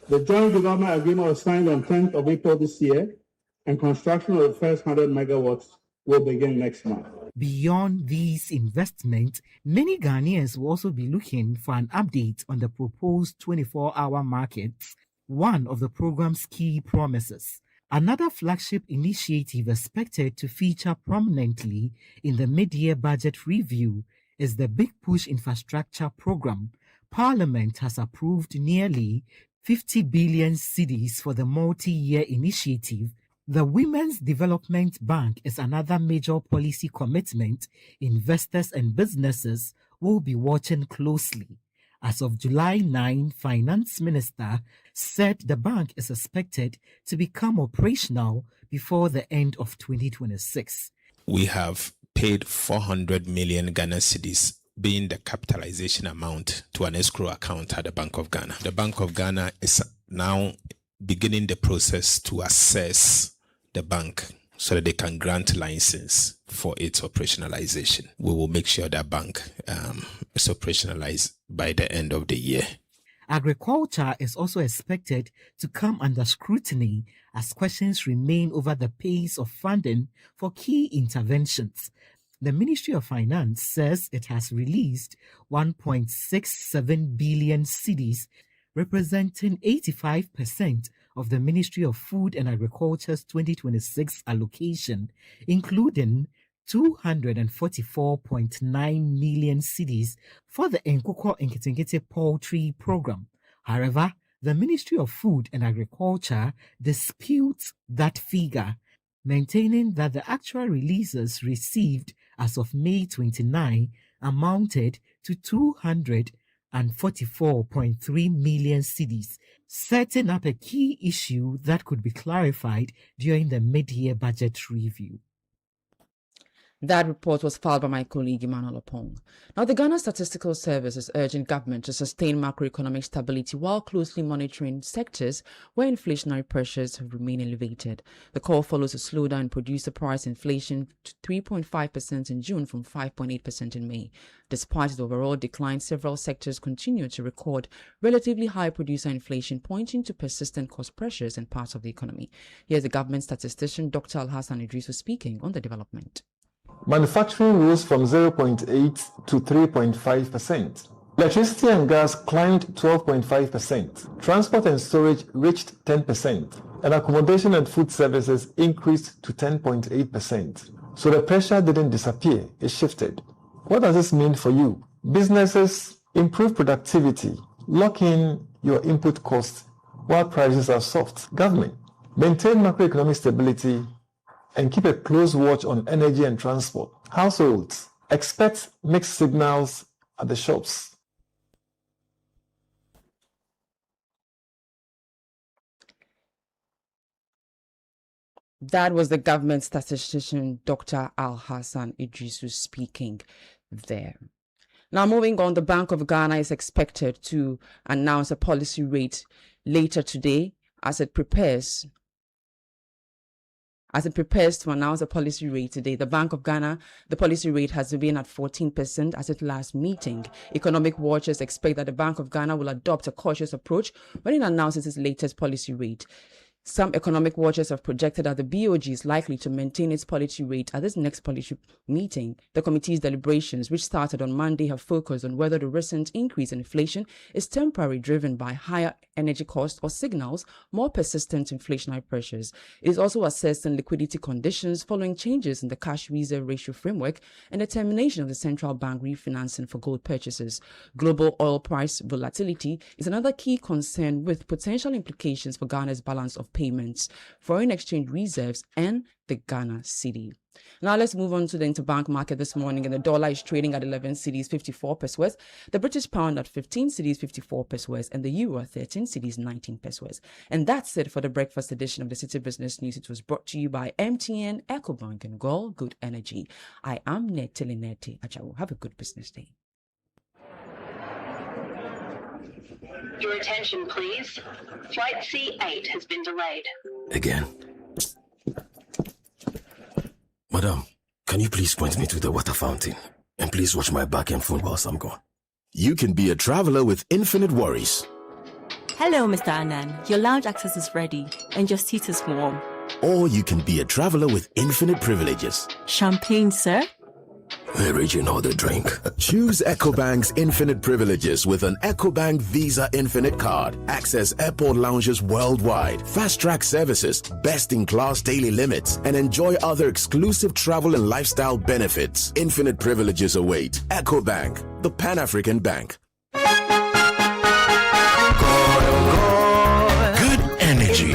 The joint development agreement was signed on 10th of April this year, and construction of the first 100 megawatts will begin next month. Beyond these investments, many Ghanaians will also be looking for an update on the proposed 24-hour markets, one of the program's key promises. Another flagship initiative expected to feature prominently in the mid-year budget review is the Big Push Infrastructure Program. Parliament has approved nearly 50 billion cedis for the multi-year initiative. The Women's Development Bank is another major policy commitment investors and businesses will be watching closely. As of July 9, Finance Minister said the bank is expected to become operational before the end of 2026. We have paid 400 million Ghana cedis, being the capitalization amount, to an escrow account at the Bank of Ghana. The Bank of Ghana is now beginning the process to assess the bank so that they can grant license for its operationalization. We will make sure that bank is operationalized by the end of the year. Agriculture is also expected to come under scrutiny as questions remain over the pace of funding for key interventions. The Ministry of Finance says it has released 1.67 billion cedis, representing 85% of the Ministry of Food and Agriculture's 2026 allocation, including 244.9 million cedis for the Nkukwo Nketenkete Poultry Program. However, the Ministry of Food and Agriculture disputes that figure, maintaining that the actual releases received as of May 29 amounted to 244.3 million cedis, setting up a key issue that could be clarified during the mid-year budget review. That report was filed by my colleague Emmanuel Opong. Now, the Ghana Statistical Service is urging government to sustain macroeconomic stability while closely monitoring sectors where inflationary pressures have remained elevated. The call follows a slowdown in producer price inflation to 3.5% in June from 5.8% in May. Despite the overall decline, several sectors continue to record relatively high producer inflation, pointing to persistent cost pressures in parts of the economy. Here's the government statistician Dr. Attah-Mensah speaking on the development. Manufacturing rose from 0.8 to 3.5%. Electricity and gas climbed 12.5%. Transport and storage reached 10%. And accommodation and food services increased to 10.8%. So the pressure didn't disappear, it shifted. What does this mean for you? Businesses improve productivity, lock in your input costs while prices are soft. Government, maintain macroeconomic stability and keep a close watch on energy and transport. Households, expect mixed signals at the shops. That was the government statistician, Dr. Attah-Mensah speaking there. Now, moving on, the Bank of Ghana is expected to announce a policy rate later today as it prepares to announce a policy rate today. The Bank of Ghana, the policy rate has been at 14% at its last meeting. Economic watchers expect that the Bank of Ghana will adopt a cautious approach when it announces its latest policy rate. Some economic watchers have projected that the BOG is likely to maintain its policy rate at this next policy meeting. The committee's deliberations, which started on Monday, have focused on whether the recent increase in inflation is temporarily driven by higher energy costs or signals more persistent inflationary pressures. It is also assessing liquidity conditions following changes in the cash reserve ratio framework and the termination of the central bank refinancing for gold purchases. Global oil price volatility is another key concern, with potential implications for Ghana's balance of payments, foreign exchange reserves, and the Ghana cedi. Now let's move on to the interbank market this morning, and the dollar is trading at 11 cedis 54 pesos, the British pound at 15 cedis 54 pesos, and the euro at 13 cedis 19 pesos. And that's it for the breakfast edition of the City Business News. It was brought to you by MTN, EcoBank, and Gold Good Energy. I am Nete Achawo. Have a good business day. Your attention, please. Flight C8 has been delayed. Again. Madam, can you please point me to the water fountain? And please watch my back and phone whilst I'm gone. You can be a traveler with infinite worries. Hello, Mr. Anand. Your lounge access is ready and your seat is warm. Or you can be a traveler with infinite privileges. Champagne, sir? Original the drink. Choose EcoBank's infinite privileges with an EcoBank Visa Infinite card. Access airport lounges worldwide, fast-track services, best-in-class daily limits, and enjoy other exclusive travel and lifestyle benefits. Infinite privileges await. EcoBank, the Pan-African Bank. Good energy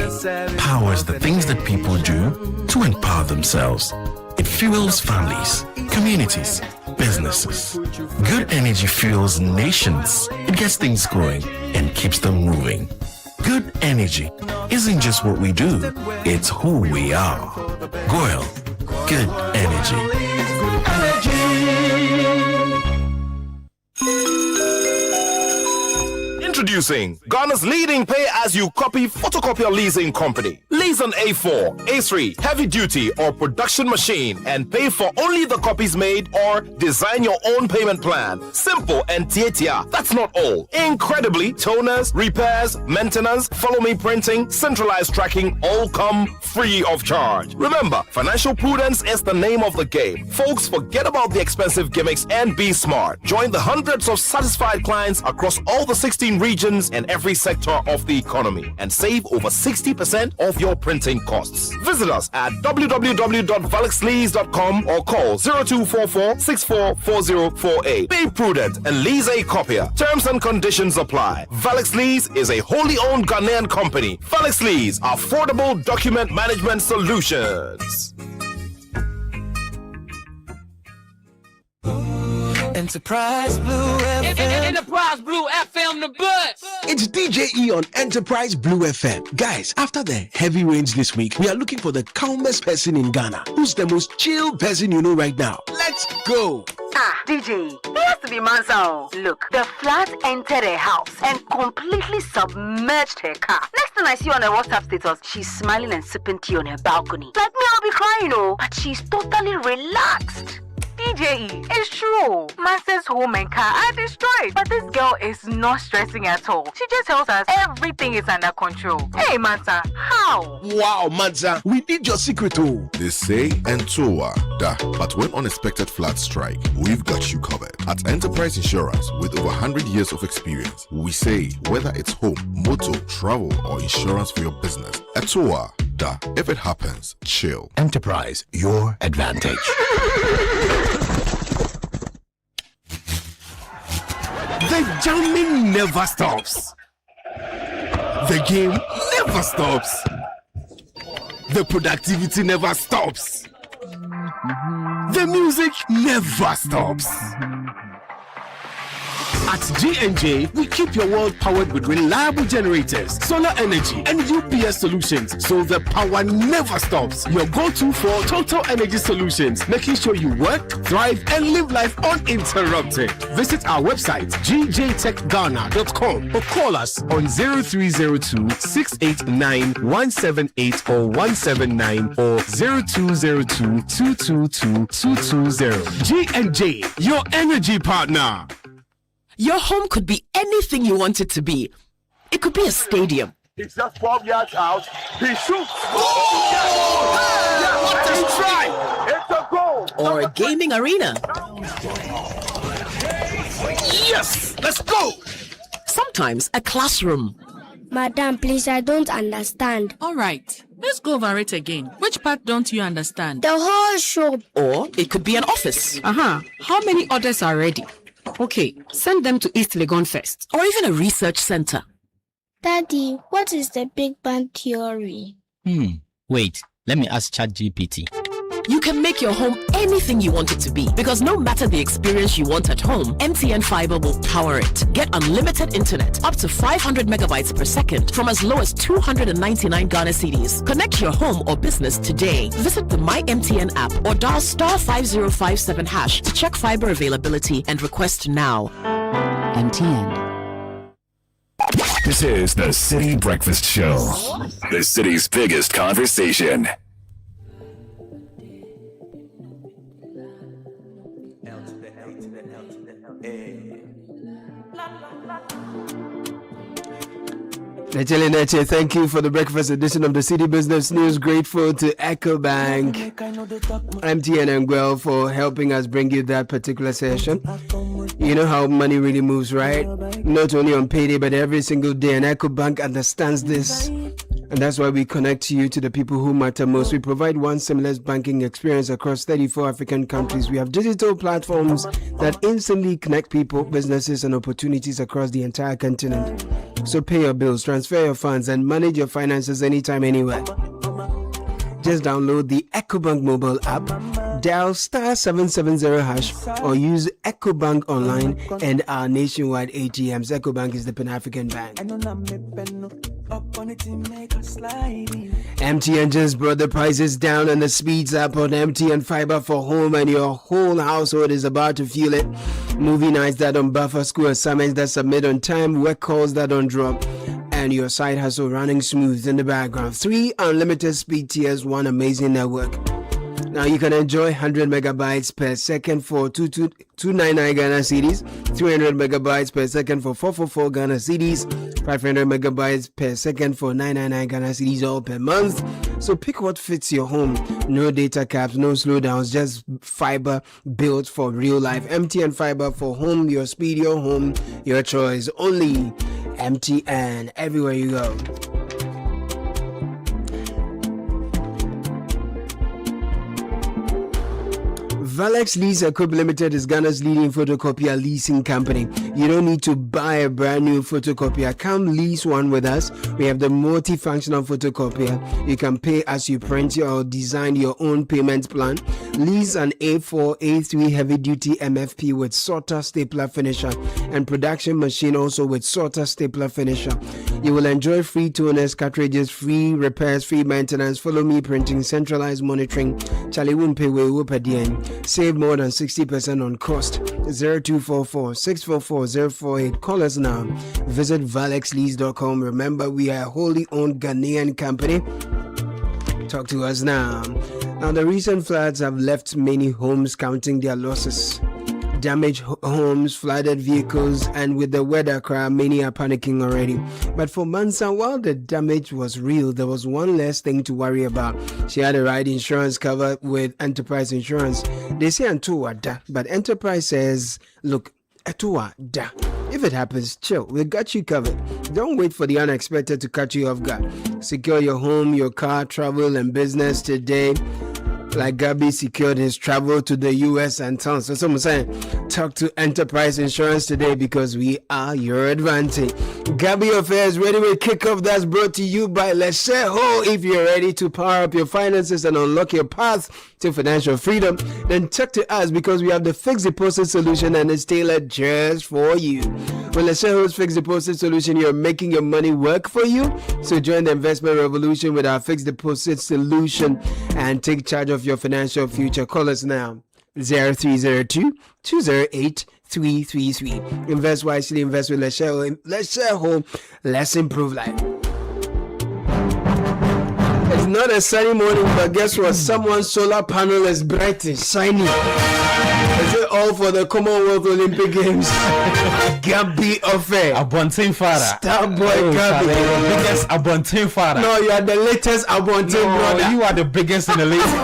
powers the things that people do to empower themselves. It fuels families, communities, businesses. Good energy fuels nations. It gets things going and keeps them moving. Good energy isn't just what we do, it's who we are. Goyle, good energy. Introducing Ghana's leading pay-as-you-copy photocopier leasing company. Lease an A4, A3, heavy-duty or production machine and pay for only the copies made, or design your own payment plan. Simple and tietia. That's not all. Incredibly, toners, repairs, maintenance, follow-me printing, centralized tracking all come free of charge. Remember, financial prudence is the name of the game. Folks, forget about the expensive gimmicks and be smart. Join the hundreds of satisfied clients across all the 16 regions regions and every sector of the economy and save over 60% of your printing costs. Visit us at www.valexlease.com or call 0244-644048. Be prudent and lease a copier. Terms and conditions apply. Valex Lease is a wholly owned Ghanaian company. Valex Lease, affordable document management solutions. Enterprise Blue FM. Enterprise Blue FM, the bus. It's DJ E on Enterprise Blue FM. Guys, after the heavy rains this week, we are looking for the calmest person in Ghana. Who's the most chill person you know right now? Let's go. DJ, it has to be Mansa. Look, the flood entered her house and completely submerged her car. Next thing I see on her WhatsApp status, she's smiling and sipping tea on her balcony. Like me, I'll be crying, but she's totally relaxed. DJE, it's true. Mansa's home and car are destroyed, but this girl is not stressing at all. She just tells us everything is under control. Hey, Mansa, how? Wow, Mansa, we need your secret too. They say Entoa, but when unexpected floods strike, we've got you covered. At Enterprise Insurance, with over 100 years of experience, we say whether it's home, motor, travel, or insurance for your business, Entoa, if it happens, chill. Enterprise, your advantage. The jamming never stops. The game never stops. The productivity never stops. The music never stops. At G&J, we keep your world powered with reliable generators, solar energy, and UPS solutions, so the power never stops. Your go-to for total energy solutions, making sure you work, thrive, and live life uninterrupted. Visit our website, gjtechghana.com, or call us on 0302-689-178 or 179 or 0202-222-220. G&J, your energy partner. Your home could be anything you want it to be. It could be a stadium. It's just 12 yards out. He shoots. What a try! It's a goal. Or a gaming arena. Yes! Let's go! Sometimes a classroom. Madam, please, I don't understand. All right, let's go over it again. Which part don't you understand? The whole shop. Or it could be an office. How many orders are ready? Okay, send them to East Legon first. Or even a research center. Daddy, what is the Big Bang Theory? Wait, let me ask ChatGPT. You can make your home anything you want it to be, because no matter the experience you want at home, MTN Fiber will power it. Get unlimited internet up to 500 megabytes per second from as low as 299 Ghana cedis. Connect your home or business today. Visit the My MTN app or dial *5057# to check fiber availability and request now. MTN. This is the City Breakfast Show, the city's biggest conversation. Neche, thank you for the breakfast edition of the City Business News. Grateful to EcoBank, MTN and Guel for helping us bring you that particular session. You know how money really moves, right? Not only on payday, but every single day. And EcoBank understands this. And that's why we connect you to the people who matter most. We provide one seamless banking experience across 34 African countries. We have digital platforms that instantly connect people, businesses, and opportunities across the entire continent. So pay your bills, transfer your funds, and manage your finances anytime, anywhere. Just download the EcoBank mobile app, dial *770# or use EcoBank online and our nationwide ATMs. EcoBank is the Pan-African bank. MTN just brought the prices down and the speeds up on MTN Fiber for home, and your whole household is about to feel it. Movie nights that don't buffer, school assignments that submit on time, work calls that don't drop, and your side hustle running smooth in the background. 3 unlimited speed tiers, 1 amazing network. Now you can enjoy 100 megabytes per second for 299 Ghana cedis, 300 megabytes per second for 444 Ghana cedis, 500 megabytes per second for 999 Ghana cedis all per month. So pick what fits your home. No data caps, no slowdowns, just fiber built for real life. MTN Fiber for home, your speed, your home, your choice. Only MTN, everywhere you go. Valex Lease Equip Limited is Ghana's leading photocopier leasing company. You don't need to buy a brand new photocopier. Come lease one with us. We have the multifunctional photocopier. You can pay as you print or design your own payment plan. Lease an A4, A3 heavy-duty MFP with sorter stapler finisher and production machine also with sorter stapler finisher. You will enjoy free toners, cartridges, free repairs, free maintenance, follow me printing, centralized monitoring. Charlie won't pay Save more than 60% on cost. 0244-644-048. Call us now. Visit valexlease.com. Remember, we are a wholly owned Ghanaian company. Talk to us now. Now, the recent floods have left many homes counting their losses. Damaged homes, flooded vehicles, and with the weather cry, many are panicking already. But for Mansa, while the damage was real, there was one less thing to worry about. She had a ride insurance cover with Enterprise Insurance. They say Antua da, but Enterprise says, look, Atua da. If it happens, chill. We got you covered. Don't wait for the unexpected to catch you off guard. Secure your home, your car, travel, and business today. Like Gabi secured his travel to the US and town. So someone saying, talk to Enterprise Insurance today because we are your advantage. Gabi Affairs ready with kickoff that's brought to you by Lesheho. If you're ready to power up your finances and unlock your path to financial freedom, then talk to us because we have the fixed deposit solution and it's tailored just for you. With Lesheho's fixed deposit solution, you're making your money work for you. So join the investment revolution with our fixed deposit solution and take charge of your financial future. Call us now. 0302-208-333. Invest wisely, invest with Lesheho. Lesheho, let's improve life. It's not a sunny morning, but guess what? Someone's solar panel is bright and shiny. Is it all for the Commonwealth Olympic Games? Gabi Ofe. Abontin Farah. Starboy Gabi. You're the biggest Abontin Farah. No, you are the latest Abontin brother. You are the biggest in the latest.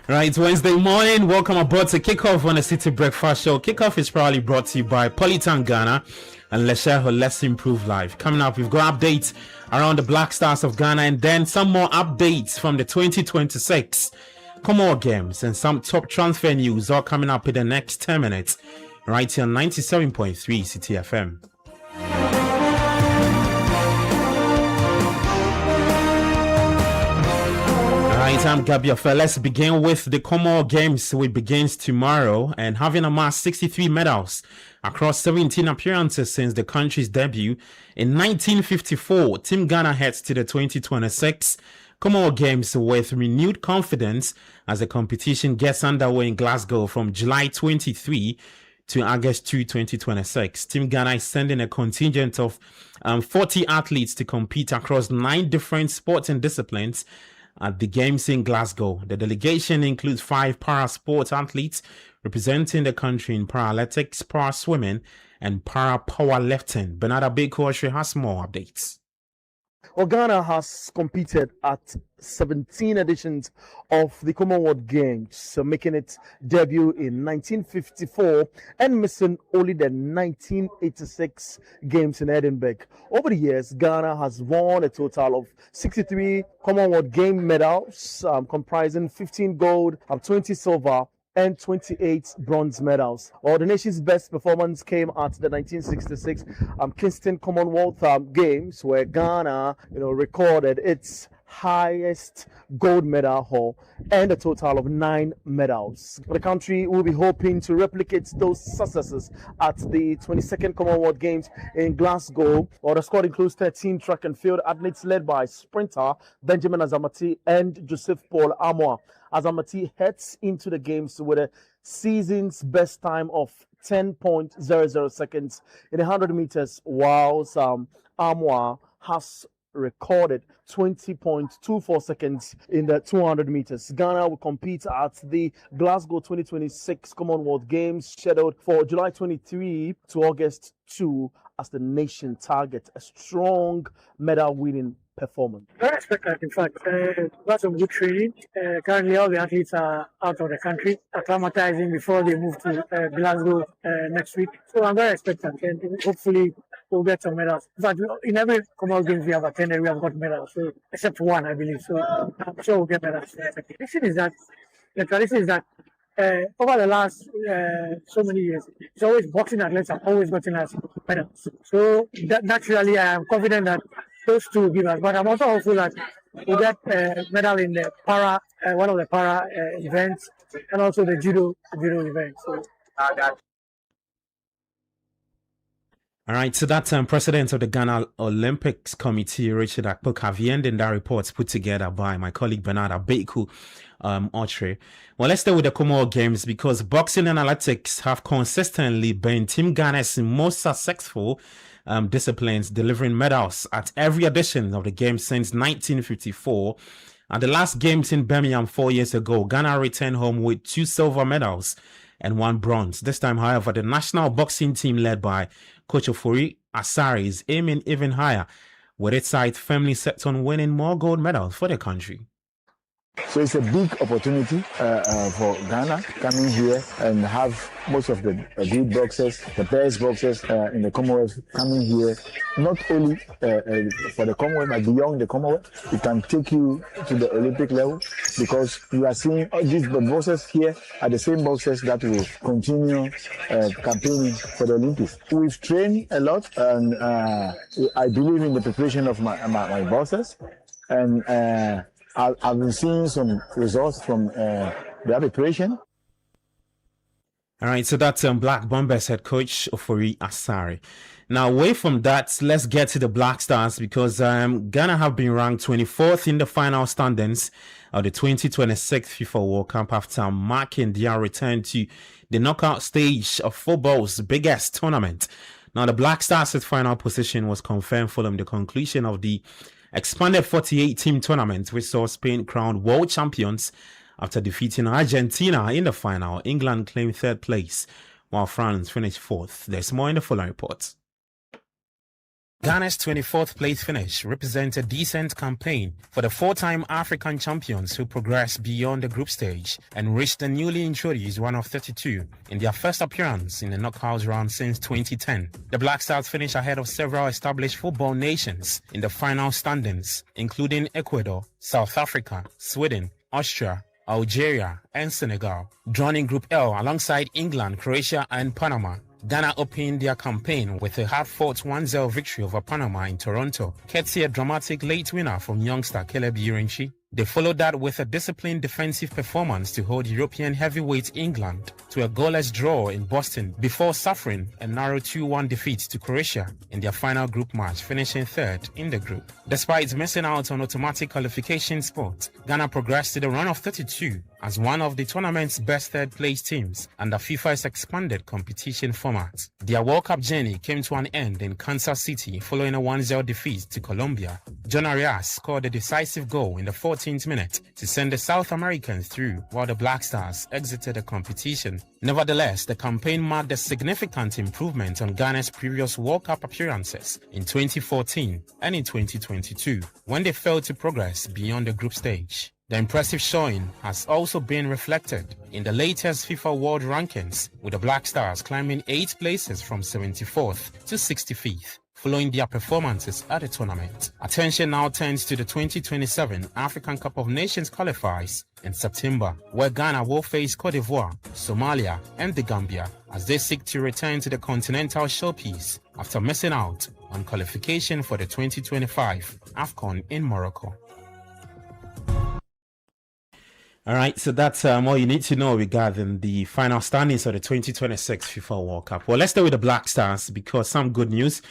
Right, Wednesday morning, welcome aboard to Kickoff on the City Breakfast Show. Kickoff is proudly brought to you by Polytan Ghana and Lesheho. Let's improve life. Coming up, we've got updates around the Black Stars of Ghana and then some more updates from the 2026 Commonwealth Games and some top transfer news all coming up in the next 10 minutes right here on 97.3 Citi FM. Right, I'm Gabi Affairs. Let's begin with the Commonwealth Games, which begins tomorrow, and having amassed 63 medals across 17 appearances since the country's debut in 1954, Team Ghana heads to the 2026 Commonwealth Games with renewed confidence as the competition gets underway in Glasgow from July 23 to August 2, 2026. Team Ghana is sending a contingent of 40 athletes to compete across 9 different sports and disciplines at the Games in Glasgow. The delegation includes 5 para-sport athletes representing the country in para-athletics, para-swimming, and para-powerlifting. Bernardo Bekoshi has more updates. Well, Ghana has competed at 17 editions of the Commonwealth Games, so making its debut in 1954 and missing only the 1986 Games in Edinburgh. Over the years, Ghana has won a total of 63 Commonwealth Game medals, comprising 15 gold, 20 silver, and 28 bronze medals. Well, the nation's best performance came at the 1966 Kingston Commonwealth Games, where Ghana, recorded its highest gold medal haul and a total of 9 medals. The country will be hoping to replicate those successes at the 22nd Commonwealth Games in Glasgow. Well, the squad includes 13 track and field athletes led by sprinter Benjamin Azamati and Joseph Paul Amoah. Azamati heads into the games with a season's best time of 10.00 seconds in 100 meters, whilst Amoah has recorded 20.24 seconds in the 200 meters. Ghana will compete at the Glasgow 2026 Commonwealth Games, scheduled for July 23 to August 2, as the nation targets a strong medal-winning performance? Very expected, in fact. Got some good training. Currently, all the athletes are out of the country, acclimatizing before they move to Glasgow next week. So I'm very expectant, and hopefully we'll get some medals. In fact, in every Commonwealth Games we have attended, we have got medals, so except one, I believe. So I'm sure we'll get medals. The tradition is that over the last so many years, it's always boxing athletes have always gotten us medals. So naturally, I am confident that those two will give us. But I'm also hopeful that we'll get a medal in the one of the para events, and also the judo event. So, All right, so that's president of the Ghana Olympics Committee, Richard Akpok, in that report put together by my colleague Bernard Abeku Otre. Well, let's stay with the Commonwealth Games because boxing and athletics have consistently been Team Ghana's most successful disciplines, delivering medals at every edition of the Games since 1954. At the last Games in Birmingham 4 years ago, Ghana returned home with 2 silver medals and 1 bronze. This time, however, the national boxing team led by Coach Ofori Asare is aiming even higher, with its side firmly set on winning more gold medals for the country. So it's a big opportunity for Ghana coming here and have most of the good boxers, the best boxers in the Commonwealth coming here, not only for the Commonwealth, but beyond the Commonwealth. It can take you to the Olympic level because you are seeing all these boxers here are the same boxers that will continue campaigning for the Olympics. We've trained a lot, and I believe in the preparation of my boxers, and I've been seeing some results from the preparation. All right, so that's Black Bombers head coach Ofori Asare. Now, away from that, let's get to the Black Stars because Ghana have been ranked 24th in the final standings of the 2026 FIFA World Cup after marking their return to the knockout stage of football's biggest tournament. Now, the Black Stars' final position was confirmed following the conclusion of the expanded 48-team tournament, which saw Spain crowned world champions after defeating Argentina in the final. England claimed 3rd place, while France finished 4th. There's more in the following report. Ghana's 24th place finish represents a decent campaign for the 4-time African champions who progressed beyond the group stage and reached the newly introduced round of 32 in their first appearance in the knockout round since 2010. The Black Stars finished ahead of several established football nations in the final standings, including Ecuador, South Africa, Sweden, Austria, Algeria, and Senegal. Drawn in Group L alongside England, Croatia, and Panama, Ghana opened their campaign with a hard-fought 1-0 victory over Panama in Toronto, courtesy a dramatic late winner from youngster Caleb Irenchi. They followed that with a disciplined defensive performance to hold European heavyweight England to a goalless draw in Boston before suffering a narrow 2-1 defeat to Croatia in their final group match, finishing 3rd in the group. Despite missing out on automatic qualification spot, Ghana progressed to the round of 32 as one of the tournament's best 3rd-place teams under FIFA's expanded competition format. Their World Cup journey came to an end in Kansas City following a 1-0 defeat to Colombia. John Arias scored a decisive goal in the 14th minute to send the South Americans through, while the Black Stars exited the competition. Nevertheless, the campaign marked a significant improvement on Ghana's previous World Cup appearances in 2014 and in 2022, when they failed to progress beyond the group stage. The impressive showing has also been reflected in the latest FIFA World Rankings, with the Black Stars climbing 8 places from 74th to 65th. Following their performances at the tournament. Attention now turns to the 2027 African Cup of Nations qualifiers in September, where Ghana will face Cote d'Ivoire, Somalia, and the Gambia as they seek to return to the continental showpiece after missing out on qualification for the 2025 AFCON in Morocco. All right, so that's all you need to know regarding the final standings of the 2026 FIFA World Cup. Well, let's start with the Black Stars because some good news.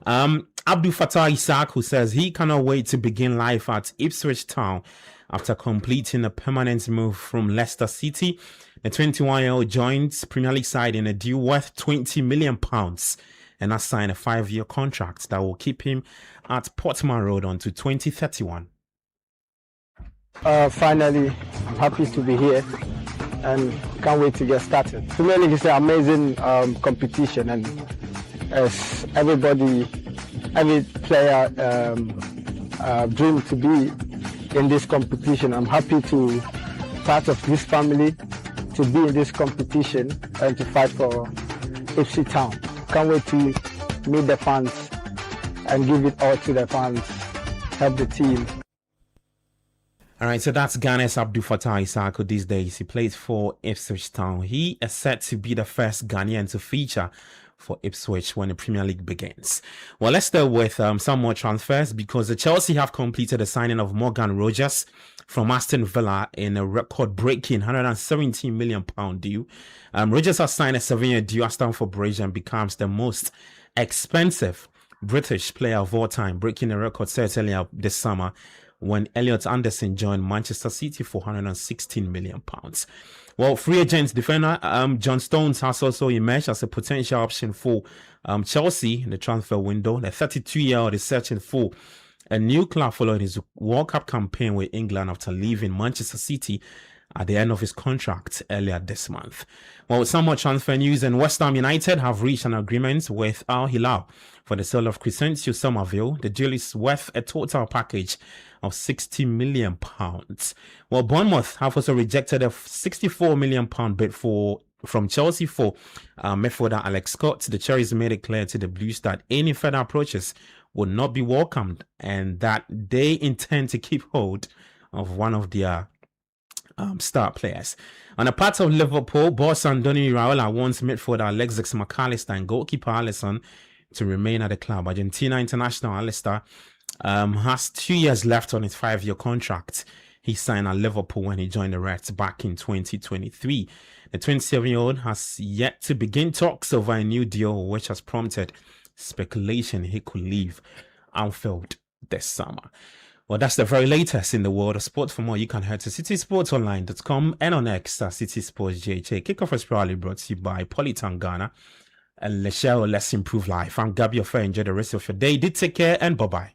Abdul Fattah Isaac, who says he cannot wait to begin life at Ipswich Town after completing a permanent move from Leicester City. The 21-year-old joins Premier League side in a deal worth £20 million and has signed a 5-year contract that will keep him at Portman Road until 2031. Finally, happy to be here and can't wait to get started. Premier League is an amazing competition, and as every player dream to be in this competition. I'm happy to part of this family, to be in this competition and to fight for FC Town. Can't wait to meet the fans and give it all to the fans, help the team. All right, so that's Ghana's Abdul Fattah Isako these days. He plays for Ipswich Town. He is set to be the first Ghanaian to feature for Ipswich when the Premier League begins. Well, let's start with some more transfers because the Chelsea have completed the signing of Morgan Rogers from Aston Villa in a record-breaking £117 million deal. Rogers has signed a 7-year deal at Stamford Bridge and becomes the most expensive British player of all time, breaking a record certainly this summer when Elliot Anderson joined Manchester City for £116 million. Well, free agent defender John Stones has also emerged as a potential option for Chelsea in the transfer window. The 32-year-old is searching for a new club following his World Cup campaign with England after leaving Manchester City at the end of his contract earlier this month. Well, some more transfer news, and West Ham United have reached an agreement with Al Hilal for the sale of Crescencio Somerville. The deal is worth a total package of £60 million. Well, Bournemouth have also rejected a £64 million bid from Chelsea for midfielder Alex Scott. The Cherries made it clear to the Blues that any further approaches would not be welcomed and that they intend to keep hold of one of their star players. On the part of Liverpool, boss Andoni Iraola wants midfielder Alexis McAllister and goalkeeper Alisson to remain at the club. Argentina international Alisson has 2 years left on his 5-year contract. He signed at Liverpool when he joined the Reds back in 2023. The 27-year-old has yet to begin talks over a new deal, which has prompted speculation he could leave Anfield this summer. Well, that's the very latest in the world of sports. For more, you can head to citysportsonline.com and on X at City Sports JJ. Kickoff is proudly brought to you by Polytown Ghana and Lechelle. Let's improve life. I'm Gabi Ofe. Enjoy the rest of your day. Did take care and bye-bye.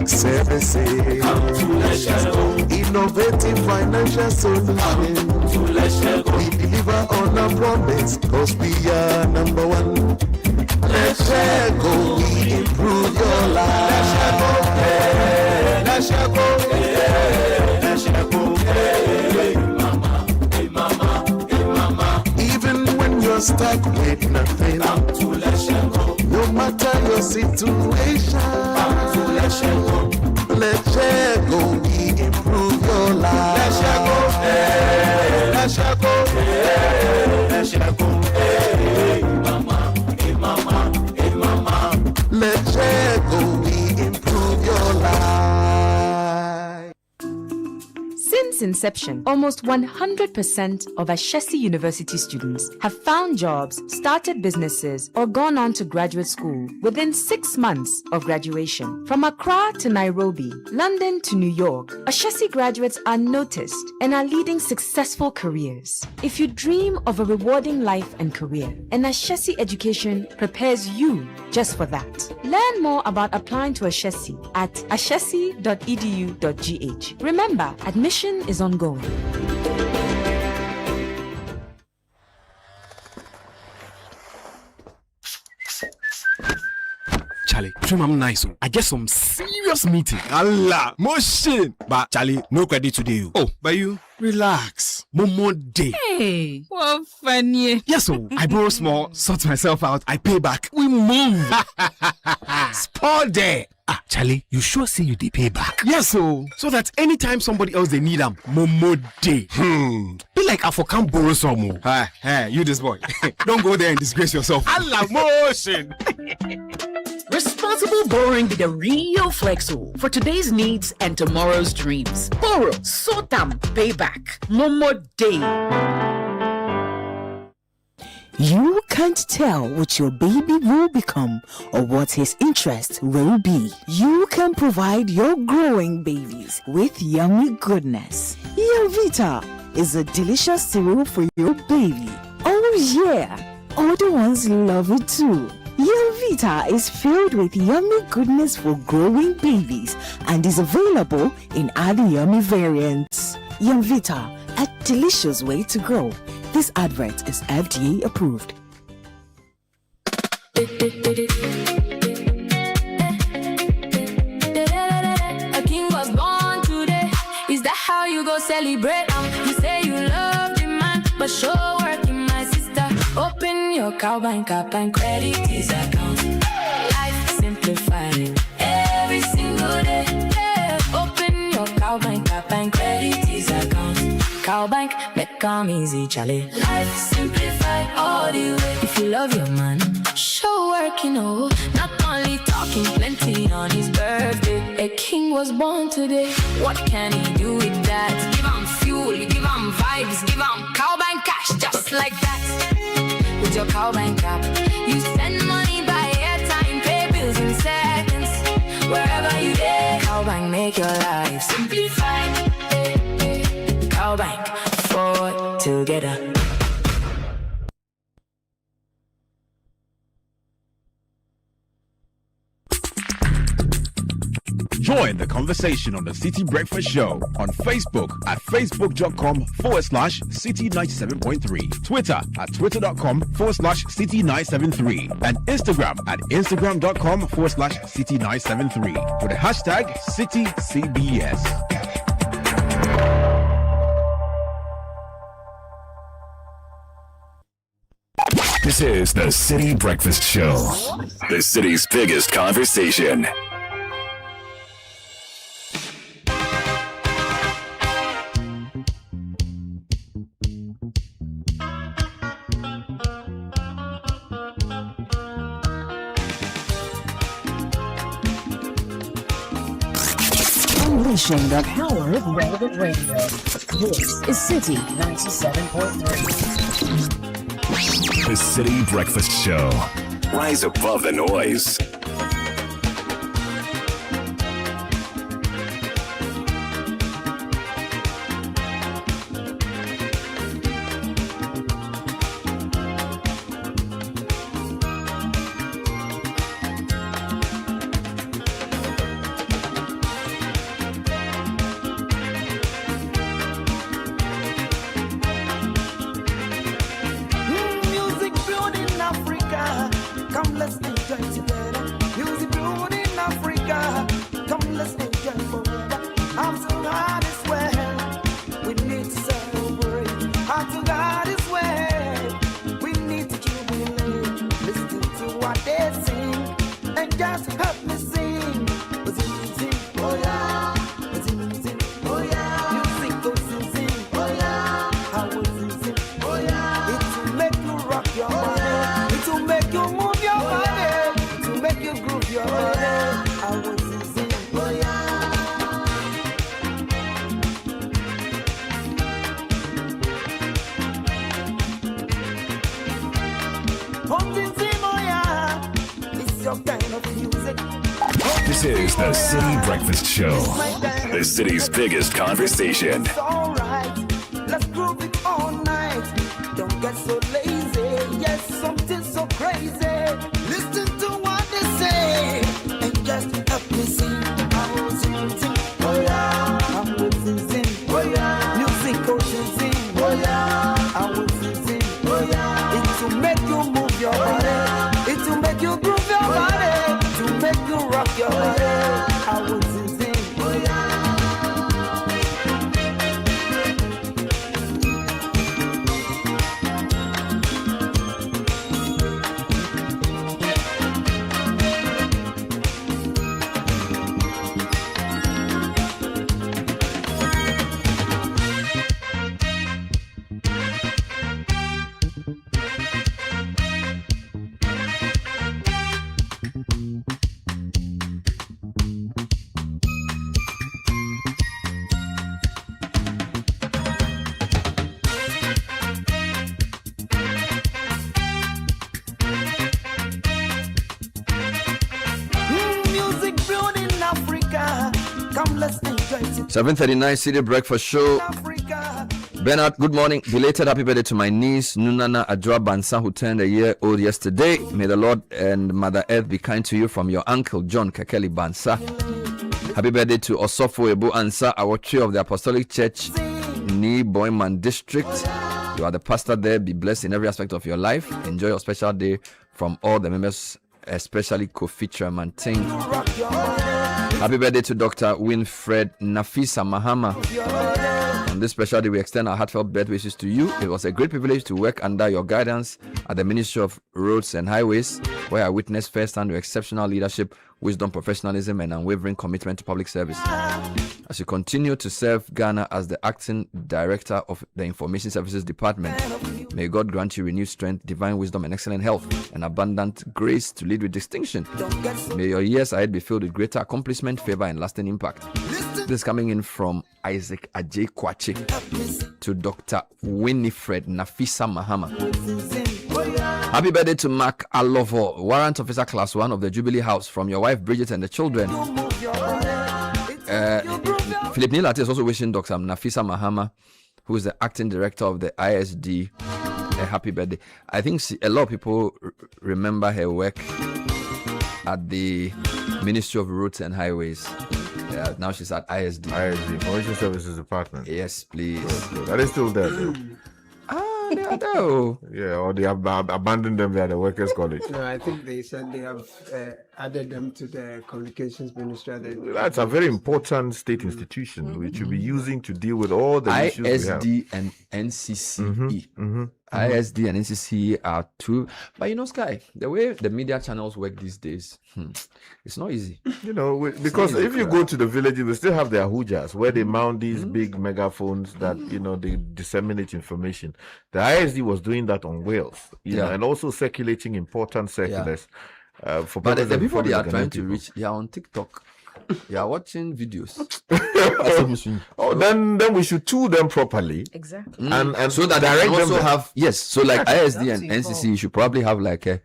Services, innovative financial solutions. We deliver on our promise, cause we are number one. Let's go, we improve your life. Let's go, mama. Even when you're stuck with nothing, no matter your situation, let's go, we improve your life. Let's go, mama. Let's go, we improve your life. Since inception, almost 100% of Ashesi University students have found jobs, started businesses, or gone on to graduate school within 6 months of graduation. From Accra to Nairobi, London to New York, Ashesi graduates are noticed and are leading successful careers. If you dream of a rewarding life and career, an Ashesi education prepares you just for that. Learn more about applying to Ashesi at ashesi.edu.gh. Remember, admission is ongoing. Charlie, trim I'm nice. I get some serious meeting. Allah, motion. But Charlie, no credit today. Oh, but you relax. More day. Hey, what funny. Yes, so I borrow small, sort myself out, I pay back. We move. Spot there. Ah, Charlie, you sure say you dey pay back? Yes, so that anytime somebody else they need them, Momo day. Be like I can't borrow some more. Hey, you this boy. Don't go there and disgrace yourself. Allah motion. Responsible borrowing be the real flexo for today's needs and tomorrow's dreams. Borrow, sort them, pay back. Momo day. You can't tell what your baby will become or what his interest will be. You can provide your growing babies with yummy goodness. Yumvita is a delicious cereal for your baby. Oh yeah, all the ones love it too. Yumvita is filled with yummy goodness for growing babies and is available in other yummy variants. Yumvita, a delicious way to grow. This advert is FDA approved. A king was born today. Is that how you go celebrate? You say you love the man, but show working, my sister. Open your cow bank up and credit his account. Life simplified every single day. Yeah. Open your cow bank up and credit his account. Cow bank, make come easy, Charlie. Life simplified all the way. If you love your man, show work, you know. Not only talking plenty on his birthday. A king was born today. What can he do with that? Give him fuel, give him vibes, give him cow bank cash, just like that. With your cow bank app, you send money by airtime, pay bills in seconds. Wherever you go, cow bank make your life simplified. Cow bank, forward together. Join the conversation on the City Breakfast Show on Facebook at facebook.com/City97.3, Twitter at twitter.com/City973, and Instagram at instagram.com/City973 with the hashtag CityCBS. This is the City Breakfast Show, the city's biggest conversation. Unleashing the power of relevant radio. This is City 97.3. The City Breakfast Show. Rise above the noise. This is the City Breakfast Show, the city's biggest conversation. It's all right. Let's groove it all night. Don't get so lazy. Yes, something so crazy. Listen to what they say and just help me sing. I will sing, oh yeah. I will sing, oh yeah. Music go sing, oh yeah. I will sing, oh yeah. It will make you move your body. It will make you groove your body. To make you rock your body. I will sing, oh yeah. Music brewed in Africa. Come, let's enjoy it. 7:39 City Breakfast Show. Bernard, good morning. Belated happy birthday to my niece, Nunana Adjoa Bansa, who turned a year old yesterday. May the Lord and Mother Earth be kind to you from your uncle, John Kakeli Bansa. Happy birthday to Osofo Ebu Ansa, our chair of the Apostolic Church, Ni Boyman District. You are the pastor there. Be blessed in every aspect of your life. Enjoy your special day from all the members, especially Kofi Chairman-Ting. Happy birthday to Dr. Winfred Nafisa Mahama. On this special day, we extend our heartfelt birthday wishes to you. It was a great privilege to work under your guidance at the Ministry of Roads and Highways, where I witnessed firsthand your exceptional leadership, wisdom, professionalism, and unwavering commitment to public service. As you continue to serve Ghana as the acting director of the Information Services Department, may God grant you renewed strength, divine wisdom, and excellent health, and abundant grace to lead with distinction. May your years ahead be filled with greater accomplishment, favor, and lasting impact. This is coming in from Isaac Ajay Kwache to Dr. Winifred Nafisa Mahama. Happy birthday to Mark Alovo, Warrant Officer Class 1 of the Jubilee House, from your wife Bridget and the children. Philip Nilate is also wishing Dr. Nafisa Mahama, who is the acting director of the ISD, a happy birthday. I think a lot of people remember her work at the Ministry of Roads and Highways. Now she's at ISD. Information Services Department. Yes, please. Are they still there? They are there. Yeah, or they have abandoned them at the Workers' College. No, I think they said they have added them to the Communications Ministry. That's a very important state institution which you'll be using to deal with all the issues we have. ISD and NCCE. ISD and NCCE are two. But you know, Sky, the way the media channels work these days, it's not easy. You know, because if you go to the villages, they still have their hujas where they mount these big megaphones that, you know, they disseminate information. The ISD was doing that on Wales, you know, and also circulating important circulars. But the people they are trying to reach, they are on TikTok. They are watching videos. Then we should tool them properly. Exactly. And so that they also have, so like ISD and NCC should probably have like a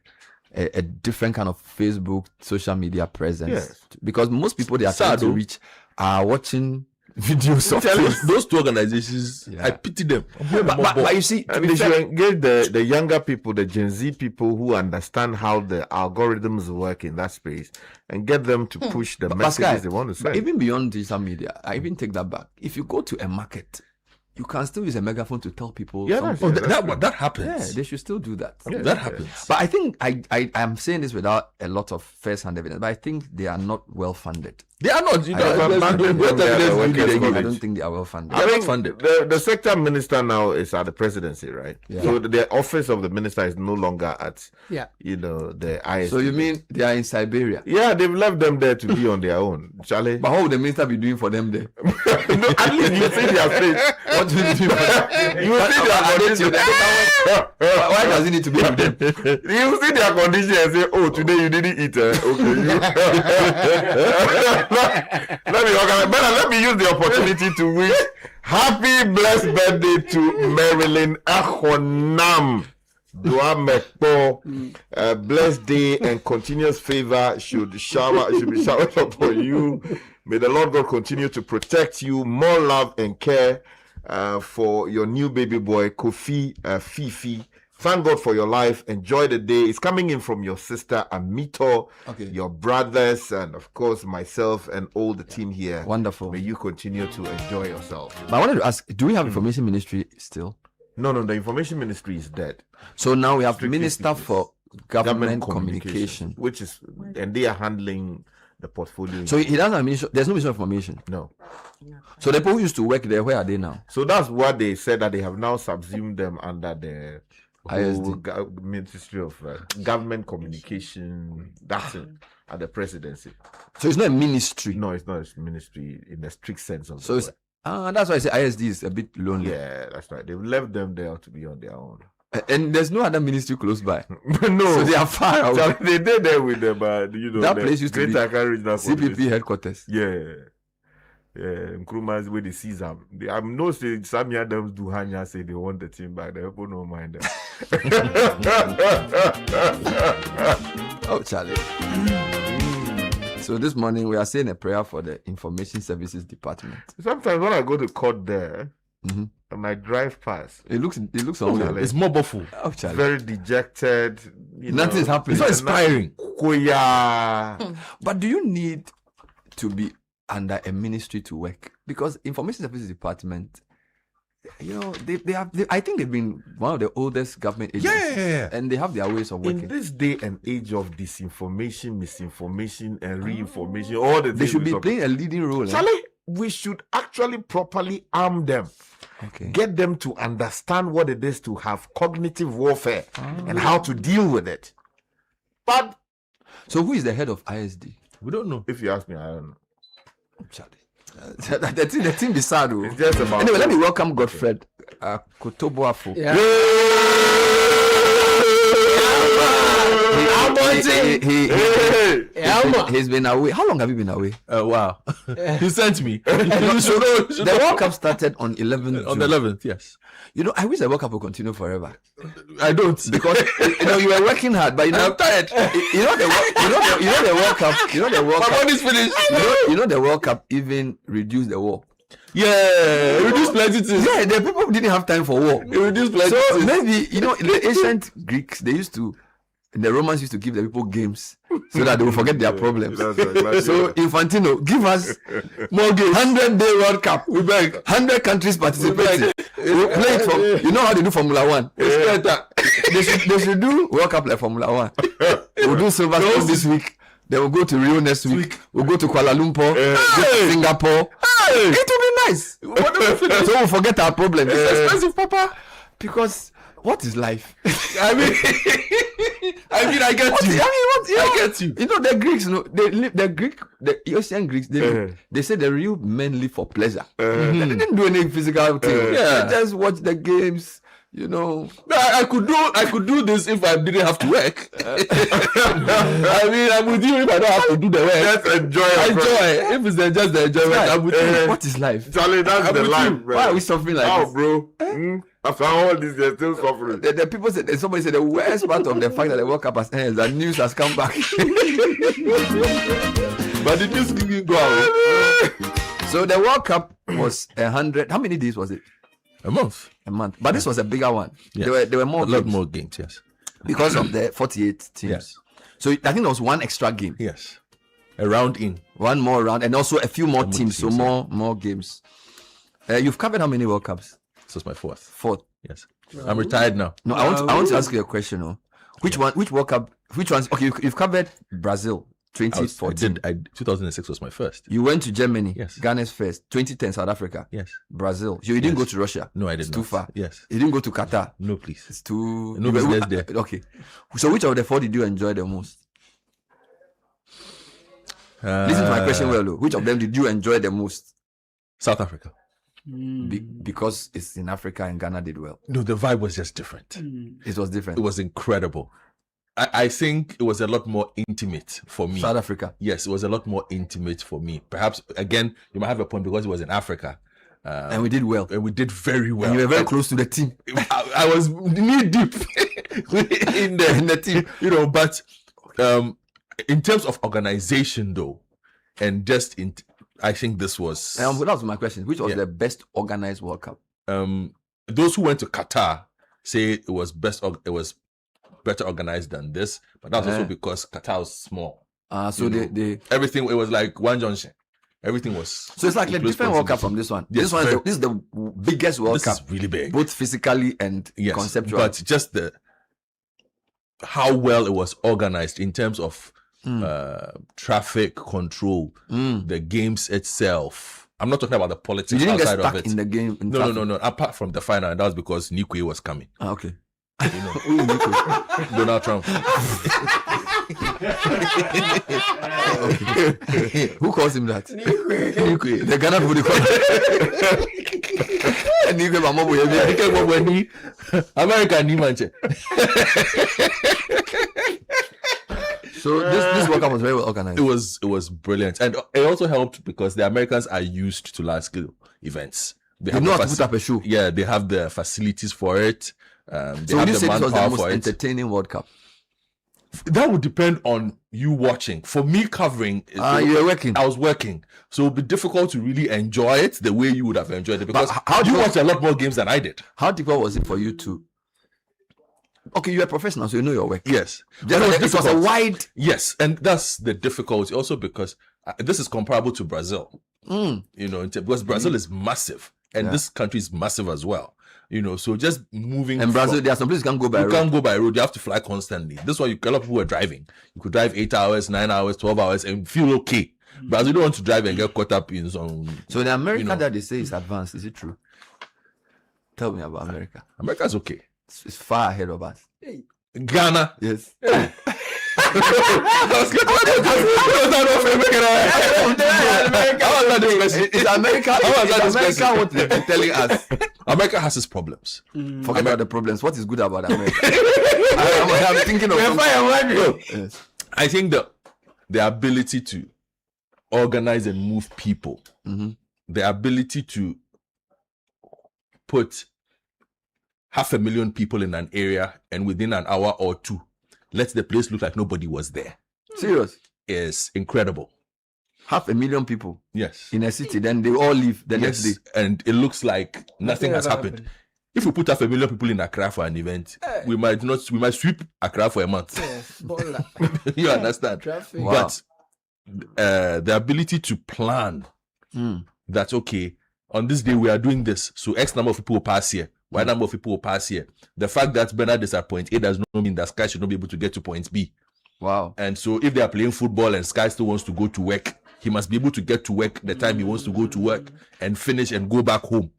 different kind of Facebook social media presence. Because most people they are trying to reach are watching videos of those two organizations. I pity them. But you see, and they should engage the younger people, the Gen Z people who understand how the algorithms work in that space, and get them to push the messages they want to say. But even beyond digital media, I even take that back. If you go to a market, you can still use a megaphone to tell people something. That happens. Yeah, they should still do that. That happens. But I think I'm saying this without a lot of first-hand evidence, but I think they are not well funded. They are not. I don't think they are well funded. I mean, the sector minister now is at the presidency, right? So the office of the minister is no longer at, you know, the ISD. So you mean they are in Siberia? Yeah, they've left them there to be on their own, Charlie. But how would the minister be doing for them there? No, at least you see their face. What do you do? You see their condition. Why does it need to be with them? You see their condition and say, "Oh, today you didn't eat." Okay. Let me use the opportunity to wish happy blessed birthday to Marilyn Ahonam. Blessed day and continuous favor should be showered upon you. May the Lord God continue to protect you. More love and care for your new baby boy, Kofi Fifi. Thank God for your life. Enjoy the day. It's coming in from your sister Amito, your brothers, and of course myself and all the team here. Wonderful. May you continue to enjoy yourself. But I wanted to ask, do we have information ministry still? No, the information ministry is dead. So now we have Minister for Government Communication, which is, and they are handling the portfolio. So he doesn't have ministry. There's no ministry of information. No. So the people who used to work there, where are they now? So that's what they said, that they have now subsumed them under the ISD, Ministry of Government Communication. That's it, at the presidency. So it's not a ministry. No, it's not a ministry in the strict sense of so the it's that's why I say ISD is a bit lonely. Yeah, that's right. They've left them there to be on their own. And there's no other ministry close by. No, so they are far out. So they did there with them, you know, that place used to be CPP headquarters. Yeah. Nkrumah's where they see them. I'm no say some Adams do hanya say they want the team back. The people don't mind them. Oh, Charlie. So this morning we are saying a prayer for the Information Services Department. Sometimes when I go to court there, and I drive past. It looks unreal. It's more buffalo. Very dejected. Nothing is happening. It's not inspiring. But do you need to be under a ministry to work? Because Information Services Department, I think they've been one of the oldest government agencies. Yeah. And they have their ways of working. In this day and age of disinformation, misinformation, and reinformation, all the they should be playing a leading role. Charlie, we should actually properly arm them. Okay. Get them to understand what it is to have cognitive warfare and how to deal with it. But so who is the head of ISD? We don't know. If you ask me, I don't know. Charlie. The team is sad. It's just about anyway, let me welcome Godfred Kotoboafo. Yeah. He's been away. How long have you been away? Wow. He sent me. The World Cup started on 11th. On the 11th, yes. I wish the World Cup will continue forever. I don't, because you were working hard, but I'm tired. You know the World Cup. My body's finished. The World Cup even reduced the war. Yeah, it reduced plenty things. Yeah, the people didn't have time for war. It reduced plenty so things. Maybe the ancient Greeks, the Romans used to give the people games so that they will forget their problems. So Infantino, give us more games. 100-day World Cup. We beg. 100 countries participating. We'll play it from. You know how they do Formula 1. They should do World Cup like Formula 1. We'll do Silverstone this week. Then we'll go to Rio next week. We'll go to Kuala Lumpur, Singapore. It will be nice. So we'll forget our problems. It's expensive, Papa. Because what is life? I mean, I get you. I get you. The Greeks, the ancient Greeks, they say the real men live for pleasure. They didn't do any physical thing. They just watch the games. I could do this if I didn't have to work. I mean, I'm with you if I don't have to do the work. Just enjoy. If it's just the enjoyment, I'm with you. What is life? Charlie, that's the life, bro. Why are we suffering like this? Bro? After all this, they're still suffering. The people said, somebody said the worst part of the fact that the World Cup has ended is that news has come back. But the news didn't go out. So the World Cup was 100. How many days was it? A month. But this was a bigger one. Yes. There were more. A lot more games, yes. Because of the 48 teams. Yes. So I think there was one extra game. Yes. A round in. One more round, and also a few more teams. So more games. You've covered how many World Cups? This was my fourth. Fourth. Yes. I'm retired now. No, I want to ask you a question. Which World Cup? Which ones? Okay, you've covered Brazil. 2014. 2006 was my first. You went to Germany. Yes. Ghana's first. 2010 South Africa. Yes. Brazil. So you didn't go to Russia. No, I didn't. It's too far. Yes. You didn't go to Qatar. No, please. It's too. No business there. Okay. So which of the four did you enjoy the most? Listen to my question well. Which of them did you enjoy the most? South Africa. Because it's in Africa and Ghana did well. No, the vibe was just different. It was different. It was incredible. I think it was a lot more intimate for me. South Africa. Yes, it was a lot more intimate for me. Perhaps, again, you might have a point because it was in Africa. And we did well. And we did very well. And you were very close to the team. I was knee deep in the team. But in terms of organization, though, and just I think this was... that was my question. Which was the best organized World Cup? Those who went to Qatar say it was better organized than this, but that's also because Qatar was small. So they everything, it was like one junction. Everything was... So it's like a different World Cup from this one. Yes, this is the biggest World Cup. This is really big. Both physically and conceptually. But just how well it was organized in terms of traffic control, the games itself. I'm not talking about the politics. You didn't get outside stuck of it. in the game. No. Apart from the final, and that was because Nik was coming. Okay. Donald Trump. Who calls him that? Nik. The Ghana people call him. American. So this World Cup was very well organized. It was brilliant, and it also helped because the Americans are used to large scale events. They know how to put up a show. Yeah, they have the facilities for it. So would you say this was the most entertaining World Cup? That would depend on you watching. For me, covering, you were working. I was working, so it would be difficult to really enjoy it the way you would have enjoyed it because you watched a lot more games than I did. How difficult was it for you to? Okay, you're a professional, so you know your work. Yes, it was a wide. Yes, and that's the difficulty also because this is comparable to Brazil. You know, because Brazil is massive, and this country is massive as well. You know, so just moving. And Brazil, there are some places you can't go by road. You can't go by road. You have to fly constantly. This one, a lot of people were driving. You could drive 8 hours, 9 hours, 12 hours, and feel okay. Brazil, you don't want to drive and get caught up in some. So the America that they say is advanced, is it true? Tell me about America. America's okay. It's far ahead of us. Ghana. Yes. Is America what they're telling us? America has its problems. Forget about the problems. What is good about America? I'm thinking of yes. I think the ability to organize and move people, the ability to put 500,000 people in an area and within an hour or two let the place look like nobody was there. Serious? Is incredible. 500,000 people. Yes. In a city, then they all leave the next day. And it looks like nothing has happened. If we put 500,000 people in Accra for an event, we might sweep Accra for a month. You understand? Wow. But the ability to plan that, okay, on this day we are doing this, so X number of people will pass here, Y number of people will pass here. The fact that Bernard is at point A does not mean that Sky should not be able to get to point B. Wow. And so if they are playing football and Sky still wants to go to work, he must be able to get to work the time he wants to go to work and finish and go back home.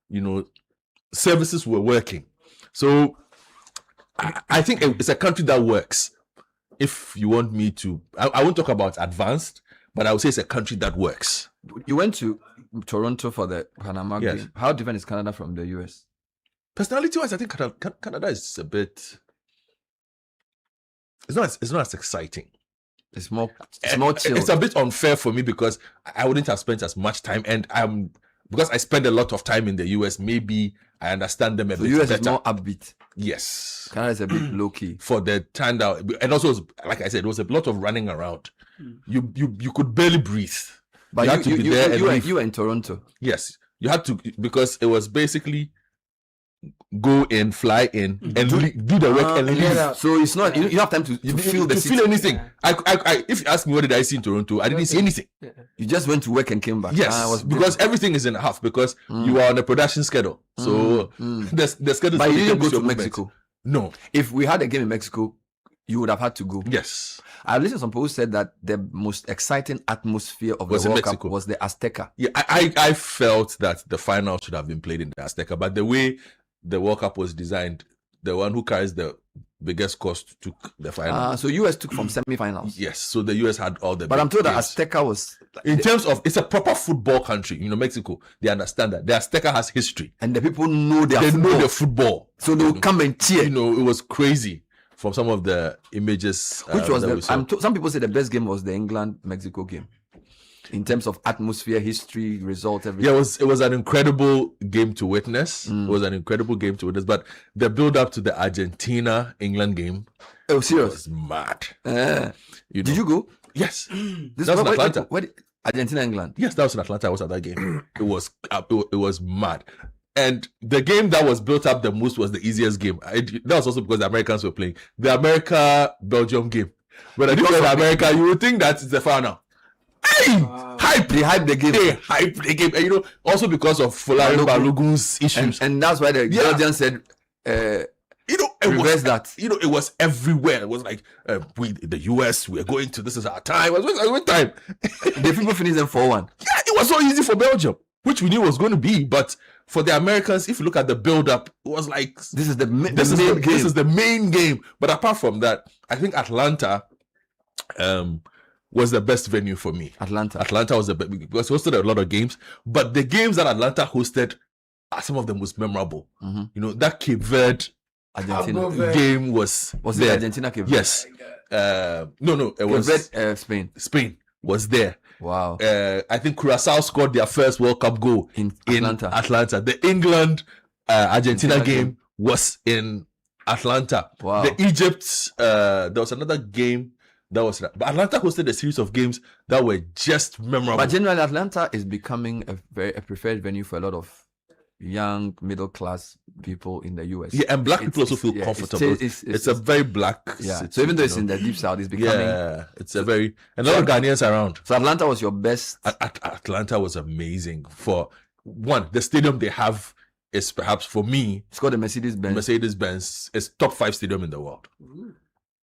You know, services were working. So I think it's a country that works. If you want me to, I won't talk about advanced, but I would say it's a country that works. You went to Toronto for the Panama game. How different is Canada from the US? Personality-wise, I think Canada is a bit. It's not as exciting. It's more chill. It's a bit unfair for me because I wouldn't have spent as much time, and because I spend a lot of time in the US. Maybe I understand them a bit better. The US is more upbeat. Yes, Canada is a bit low key for the time out, and also like I said, there was a lot of running around. You could barely breathe. But you were in Toronto. Yes, you had to because it was basically go in, fly in, and do the work and leave. So it's not you have time to feel the city. Feel anything. I if you ask me what did I see in Toronto, I didn't see anything. You just went to work and came back. Yes, because everything is in half because you are on a production schedule. So the schedule. But you didn't go to Mexico. No. If we had a game in Mexico, you would have had to go. Yes. I listened to some people who said that the most exciting atmosphere of the World Cup was the Azteca. Yeah, I felt that the final should have been played in the Azteca, but the way the World Cup was designed, the one who carries the biggest cost took the final. So US took from semi-finals. Yes, so the US had all the. But I'm told that Azteca was in terms of it's a proper football country. You know, Mexico, they understand that the Azteca has history, and the people know know their football. So they will come and cheer. You know, it was crazy from some of the images. Which was some people say the best game was the England-Mexico game. In terms of atmosphere, history, result, everything. Yeah, it was an incredible game to witness. It was an incredible game to witness. But the build up to the Argentina-England game, oh, serious, was mad. Did you go? Yes. This was in Atlanta. Argentina-England. Yes, that was in Atlanta. I was at that game. It was mad. And the game that was built up the most was the easiest game. That was also because the Americans were playing the America-Belgium game. When I think of America, you would think that it's the final. Hey, they hype the game. They hype the game, and you know, also because of Fulani Balogun's issues, and that's why the Belgians said, you know, it was everywhere. It was like the US, we're going to. This is our time. It was our time. The people finished them 4-1. Yeah, it was so easy for Belgium, which we knew was going to be, but for the Americans, if you look at the build-up, it was like this is the main game. This is the main game. But apart from that, I think Atlanta was the best venue for me. Atlanta was the best because it hosted a lot of games. But the games that Atlanta hosted are some of the most memorable. You know, that Cape Verde Argentina game was the Argentina Cape Verde? Yes. No, it was Spain. Spain was there. Wow. I think Curaçao scored their first World Cup goal in Atlanta. The England Argentina game was in Atlanta. Wow. The Egypt, there was another game but Atlanta hosted a series of games that were just memorable. But generally, Atlanta is becoming a preferred venue for a lot of young middle class people in the US. Yeah, and black people also feel comfortable. It's a very black city, so even though it's in the deep south, it's becoming it's a very and a lot of Ghanaians around. So Atlanta was your best. Atlanta was amazing. For one, the stadium they have is perhaps for me. It's called the Mercedes-Benz. Mercedes-Benz is top 5 stadium in the world.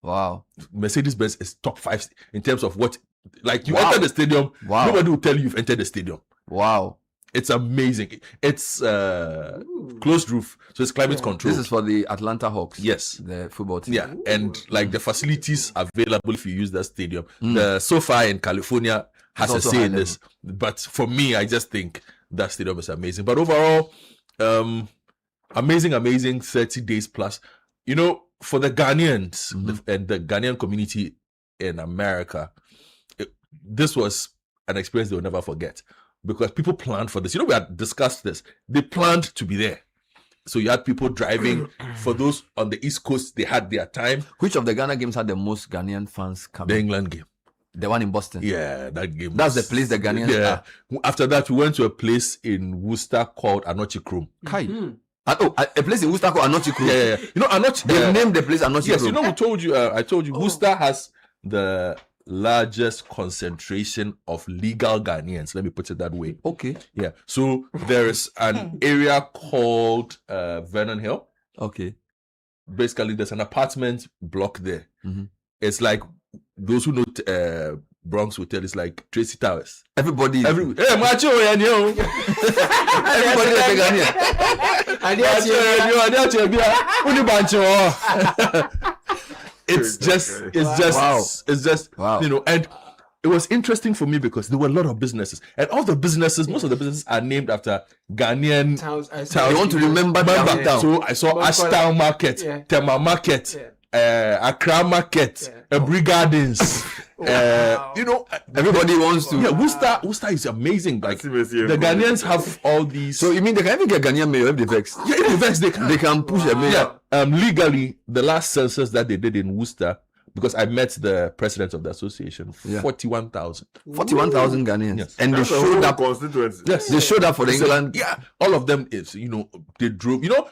Wow. Mercedes-Benz is top 5 in terms of what, like you enter the stadium, nobody will tell you you've entered the stadium. Wow. It's amazing. It's closed roof, so it's climate control. This is for the Atlanta Hawks. Yes. The football team. Yeah, and like the facilities available if you use that stadium. The SoFi in California has a say in this. But for me, I just think that stadium is amazing. But overall, amazing 30 days plus. You know, for the Ghanaians and the Ghanaian community in America, this was an experience they will never forget because people planned for this. You know, we had discussed this. They planned to be there. So you had people driving. For those on the East Coast, they had their time. Which of the Ghana games had the most Ghanaian fans coming? The England game. The one in Boston. Yeah, that game. That's the place the Ghanaians are. After that, we went to a place in Worcester called Anochi Krom. Kai. A place in Worcester called Anochi Krom. Yeah. You know, Anochi. They named the place Anochi Krom. Yes, you know, I told you, Worcester has the largest concentration of legal Ghanaians. Let me put it that way. Okay. Yeah. So there is an area called Vernon Hill. Okay. Basically, there's an apartment block there. It's like those who know Bronx Hotel is like Tracy Towers. Everybody. Hey, macho, everybody is a Ghanaian. It's just wow. You know, and it was interesting for me because there were a lot of businesses, and all the businesses, most of the businesses are named after Ghanaian towns. You want to remember downtown. So I saw Ashtown Market, Tema Market, Accra Market, Ebri Gardens. You know, everybody wants to. Yeah, Worcester is amazing. Like the Ghanaians have all these. So you mean they can even get Ghanaian mayor if they vex? Yeah, if they vex, they can. They can push a mayor. Yeah. Legally, the last census that they did in Worcester, because I met the president of the association, 41,000. 41,000 Ghanaians. Yes. And they showed up. Yes. They showed up for the England. Yeah, all of them is, you know, they drove. You know,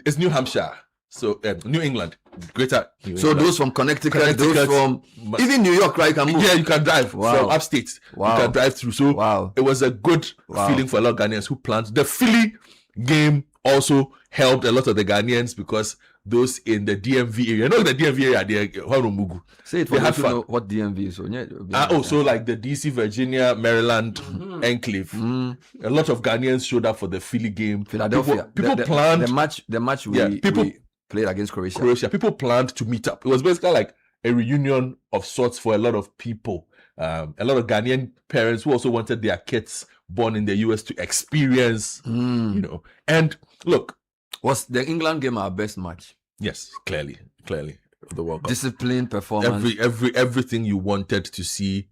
it's New Hampshire. So New England, greater New So England. those from Connecticut, those from even New York, right? Can move. Yeah, you can drive from upstate. Wow. You can drive through. So it was a good feeling for a lot of Ghanaians who planned. The Philly game also helped a lot of the Ghanaians because those in the DMV area, you know, the DMV area, they say it for those who know what DMV is. So like the DC, Virginia, Maryland enclave. A lot of Ghanaians showed up for the Philly game. Philadelphia. People planned the match we played against Croatia. People planned to meet up. It was basically like a reunion of sorts for a lot of people. A lot of Ghanaian parents who also wanted their kids born in the US to experience, you know. And look, was the England game our best match? Yes, clearly the World Cup. Discipline, performance, everything you wanted to see.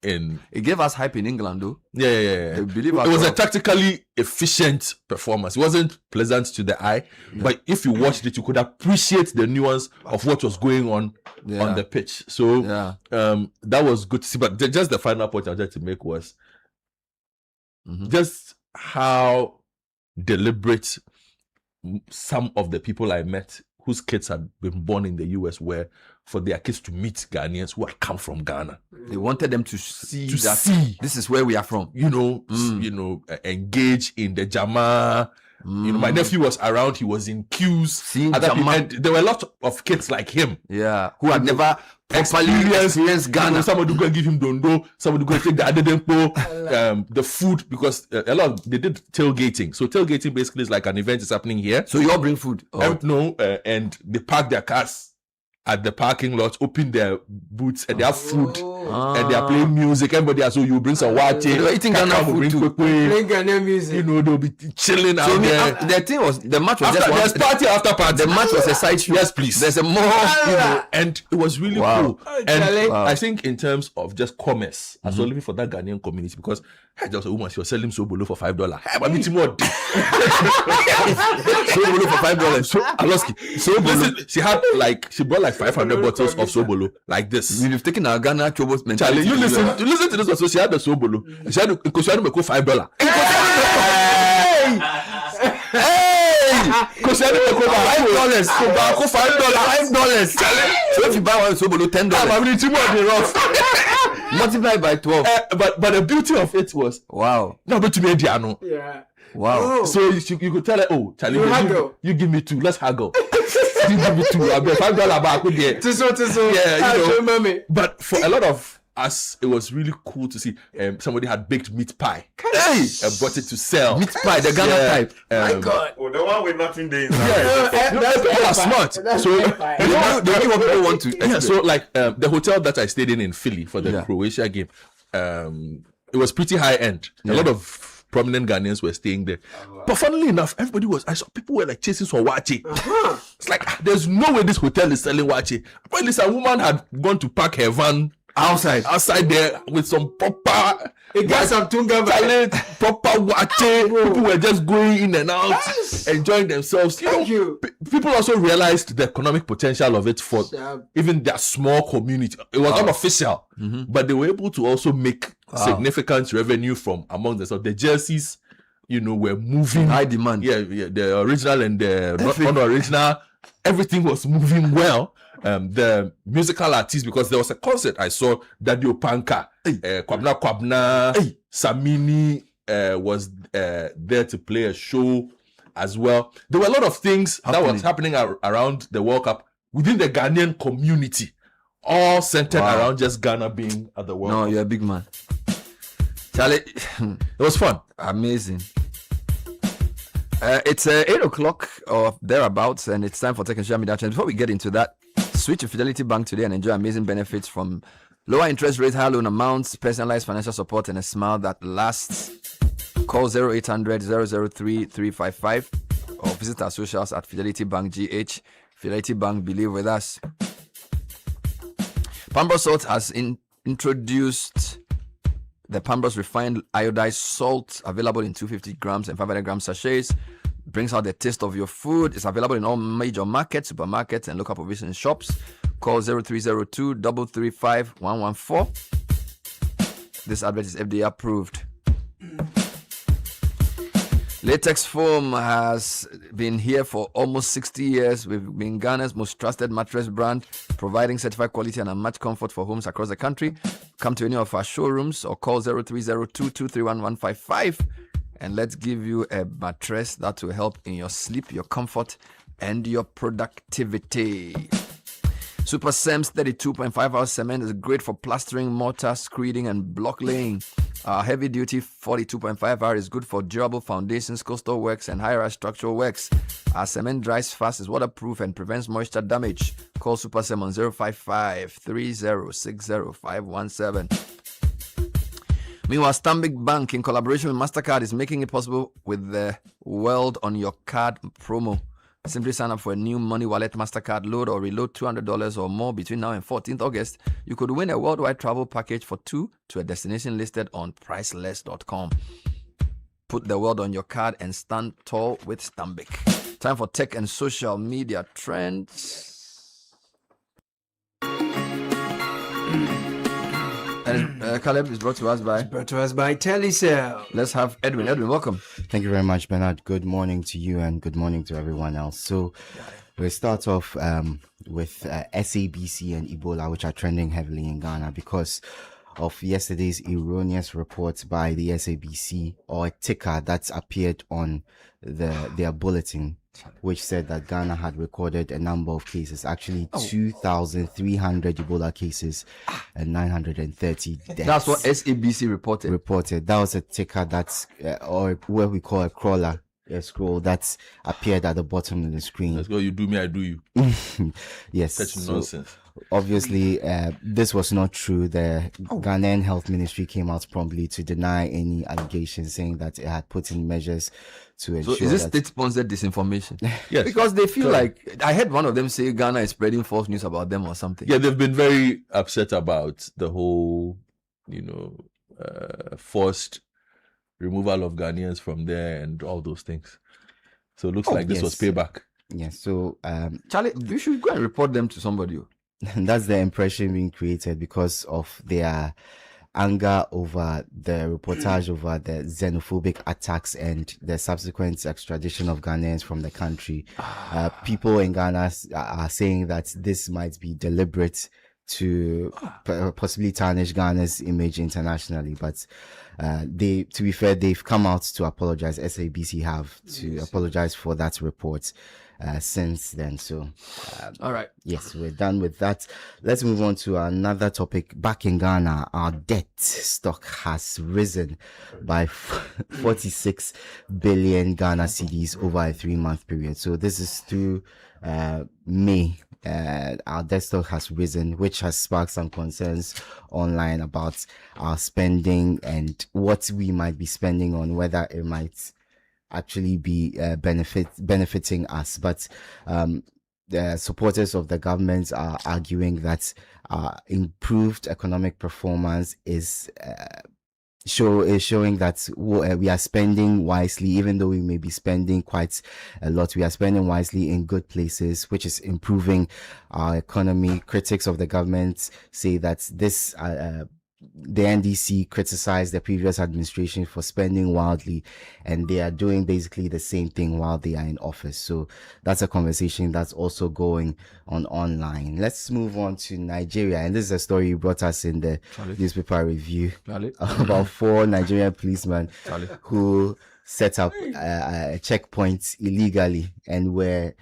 It gave us hype in England, though. Yeah. It was a tactically efficient performance. It wasn't pleasant to the eye, but if you watched it, you could appreciate the nuance of what was going on the pitch. So that was good to see. But just the final point I wanted to make was just how deliberate some of the people I met whose kids had been born in the US were for their kids to meet Ghanaians who had come from Ghana. They wanted them to see this is where we are from. You know, engage in the Jama. You know, my nephew was around. He was in queues. There were a lot of kids like him. Yeah, who had never experienced Ghana. Somebody go and give him dondo. Somebody go and take the adedempo. The food, because they did tailgating. So tailgating basically is like an event is happening here. So you all bring food? And they park their cars at the parking lot, open their booths, and they have food and they are playing music. Everybody has, so you bring some water. They're eating Ghana food too. Playing Ghanaian music. You know, they'll be chilling out there. The thing was, the match was After, just there's party after party. The match was a side show. Yes, please. There's a more, and it was really cool. And I think in terms of just commerce, I was looking for that Ghanaian community because I just a woman, she was selling sobolo for $5. Hey, I'm eating more. Sobolo for $5. So Aloski, sobolo. She brought like 500 bottles of sobolo like this. We've taken our Ghana troubles mentality. Charlie, you listen to this one. So she had the sobolo. She had because she had to make $5. Because she had to make $5. $5. So if you buy one sobolo, $10. I'm eating more than rough. Multiply by 12. But the beauty of it was wow. No, but to me, Diano. Yeah. Wow. So you could tell her, oh, Charlie, you give me 2. Let's haggle. You give me 2. I bet $5 back with you. Yeah, you know. But for a lot of us, it was really cool to see somebody had baked meat pie and brought it to sell. Meat pie, the Ghana type. My God. Oh, the one with nothing there. People are smart. So they give what people want to. Yeah, so like the hotel that I stayed in Philly for the Croatia game, it was pretty high end. A lot of prominent Ghanaians were staying there. But funnily enough, I saw people were like chasing for wachi. It's like, there's no way this hotel is selling wachi. But at least a woman had gone to park her van outside there with some proper. It got some tunga proper wachi. People were just going in and out, enjoying themselves. People also realized the economic potential of it for even their small community. It was unofficial, but they were able to also make significant revenue from among themselves. The jerseys, were moving. High demand. Yeah, the original and the non-original, everything was moving well. The musical artists, because there was a concert I saw, Daddy Opanka, Kwabna, Samini was there to play a show as well. There were a lot of things that was happening around the World Cup within the Ghanaian community, all centered around just Ghana being at the World Cup. No, you're a big man. Charlie, it was fun. Amazing. It's 8 o'clock or thereabouts, and it's time for Tech and Social Media Trends. Before we get into that, switch to Fidelity Bank today and enjoy amazing benefits from lower interest rates, high loan amounts, personalized financial support, and a smile that lasts. Call 0800 003 355 or visit our socials at Fidelity Bank GH. Fidelity Bank, believe with us. Pambros Salt has introduced the Pambros refined iodized salt, available in 250 grams and 500 gram sachets. Brings out the taste of your food. It's available in all major markets, supermarkets, and local provision shops. Call 0302 335 114. This advert is FDA approved. Latex Foam has been here for almost 60 years. We've been Ghana's most trusted mattress brand, providing certified quality and unmatched comfort for homes across the country. Come to any of our showrooms or call 0302 231 155. And let's give you a mattress that will help in your sleep, your comfort, and your productivity. Super Sam's 32.5-hour cement is great for plastering, mortar, screeding, and block laying. Our heavy-duty 42.5-hour is good for durable foundations, coastal works, and high-rise structural works. Our cement dries fast, is waterproof, and prevents moisture damage. Call Super Sam on 055 3060517. Meanwhile, Stanbic Bank, in collaboration with MasterCard, is making it possible with the World on Your Card promo. Simply sign up for a new Money Wallet MasterCard load or reload $200 or more between now and 14th August. You could win a worldwide travel package for 2 to a destination listed on priceless.com. Put the world on your card and stand tall with Stanbic. Time for tech and social media trends. And Caleb is brought to us by Telecel. Let's have Edwin. Edwin, welcome. Thank you very much, Bernard. Good morning to you and good morning to everyone else. So we'll start off with SABC and Ebola, which are trending heavily in Ghana because of yesterday's erroneous reports by the SABC, or a ticker that's appeared on their bulletin, which said that Ghana had recorded a number of cases, actually 2,300 Ebola cases and 930 deaths. That's what SABC reported. That was a ticker that's, or what we call a crawler, a scroll that's appeared at the bottom of the screen. Let's go, you do me, I do you. Yes. Such nonsense. Obviously, this was not true. The Ghanaian Health Ministry came out promptly to deny any allegations, saying that it had put in measures to ensure. So is this state-sponsored disinformation? Yes. Because they feel Correct. like, I heard one of them say Ghana is spreading false news about them or something. Yeah, they've been very upset about the whole, forced removal of Ghanaians from there and all those things. So it looks like this was payback. Yes. So, Charlie, you should go and report them to somebody. That's the impression being created because of their anger over the reportage over the xenophobic attacks and the subsequent extradition of Ghanaians from the country. People in Ghana are saying that this might be deliberate to possibly tarnish Ghana's image internationally, but to be fair, they've come out to apologize. SABC have to apologize for that report since then. So all right, yes, we're done with that. Let's move on to another topic. Back in Ghana, our debt stock has risen by 46 billion Ghana cedis over a 3-month period. So this is through May. Our debt stock has risen, which has sparked some concerns online about our spending and what we might be spending on, whether it might actually be benefiting us. But the supporters of the government are arguing that improved economic performance is showing that we are spending wisely, even though we may be spending quite a lot. We are spending wisely in good places, which is improving our economy. Critics of the government say that this the NDC criticized the previous administration for spending wildly, and they are doing basically the same thing while they are in office. So that's a conversation that's also going on online. Let's move on to Nigeria, and this is a story you brought us in the newspaper review about 4 Nigerian policemen who set up checkpoints illegally and were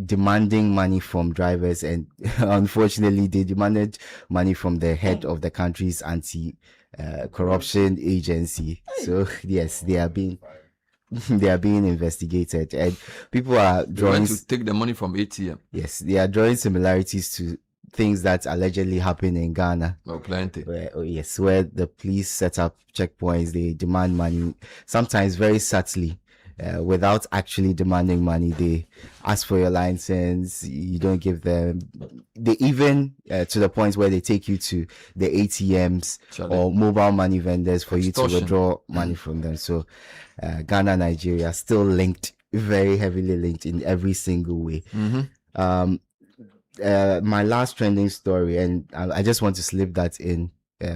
demanding money from drivers, and unfortunately they demanded money from the head of the country's anti-corruption agency. So yes, they are being investigated, and people are drawing to take the money from ATM. Yes, they are drawing similarities to things that allegedly happen in Ghana. Oh, plenty. Where the police set up checkpoints, they demand money, sometimes very subtly. Without actually demanding money. They ask for your license, you don't give them. They even to the point where they take you to the ATMs or mobile money vendors for you to withdraw money from them. So Ghana, Nigeria still linked, very heavily linked in every single way. My last trending story, and I just want to slip that in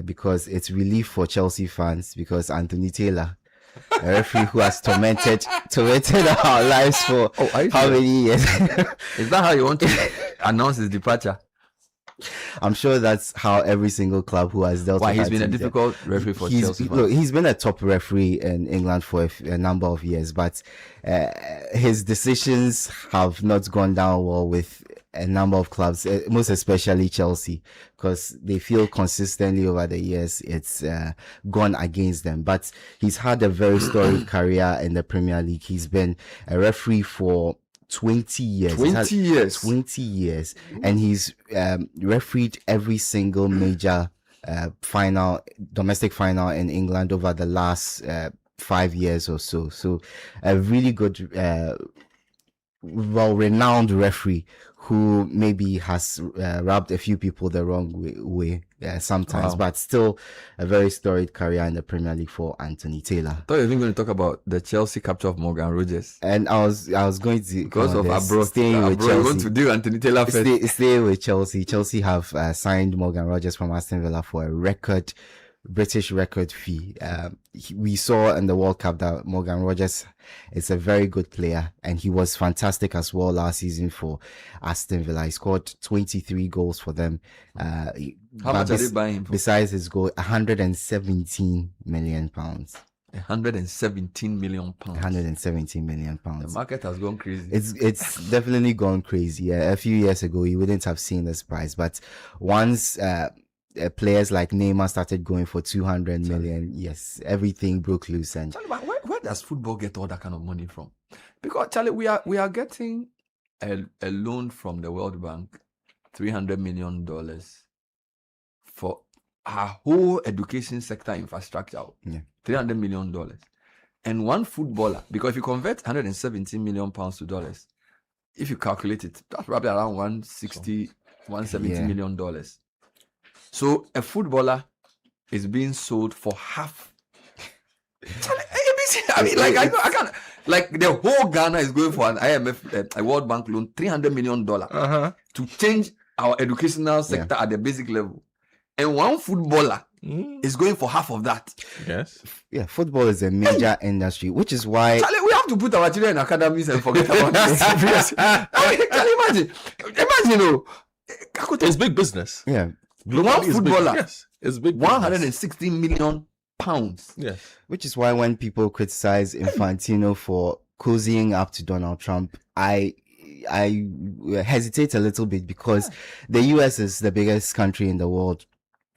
because it's relief for Chelsea fans, because Anthony Taylor, a referee who has tormented our lives for how many years? Is that how you want to announce his departure? I'm sure that's how every single club who has dealt with he's been a difficult referee for Chelsea. Look, he's been a top referee in England for a number of years, but his decisions have not gone down well with a number of clubs, most especially Chelsea, because they feel consistently over the years it's gone against them. But he's had a very storied career in the Premier League. He's been a referee for 20 years. 20 years. And he's refereed every single major domestic final in England over the last 5 years or so. So a really good, well-renowned referee who maybe has rubbed a few people the wrong way sometimes, but still a very storied career in the Premier League for Anthony Taylor. I thought you were going to talk about the Chelsea capture of Morgan Rogers. And I was going to, because of abroad, staying with Chelsea. You want to do Anthony Taylor first. Stay with Chelsea. Chelsea have signed Morgan Rogers from Aston Villa for a British record fee. We saw in the World Cup that Morgan Rogers is a very good player, and he was fantastic as well last season for Aston Villa. He scored 23 goals for them. How much are they buying him for? Besides his goal, £117 million. 117 million pounds. 117 million pounds. The market has gone crazy. It's definitely gone crazy. Yeah, a few years ago you wouldn't have seen this price, but once players like Neymar started going for 200 million, yes, everything broke loose. And Charlie, where does football get all that kind of money from? Because Charlie, we are getting a loan from the World Bank $300 million for our whole education sector infrastructure. Yeah. $300 million. And one footballer, because if you convert 117 million pounds to dollars, if you calculate it, that's probably around 160, 170 million dollars. So a footballer is being sold for half. I mean, like I can't. Like the whole Ghana is going for an IMF, a World Bank loan, $300 million to change our educational sector at the basic level, and one footballer is going for half of that. Yes. Yeah, football is a major industry, which is why Charlie, we have to put our children in academies and forget about this. I mean, Charlie, imagine, it's big business. Yeah. One footballer, yes, it's big. 160 million pounds. Yes. Which is why when people criticize Infantino for cozying up to Donald Trump, I hesitate a little bit because the US is the biggest country in the world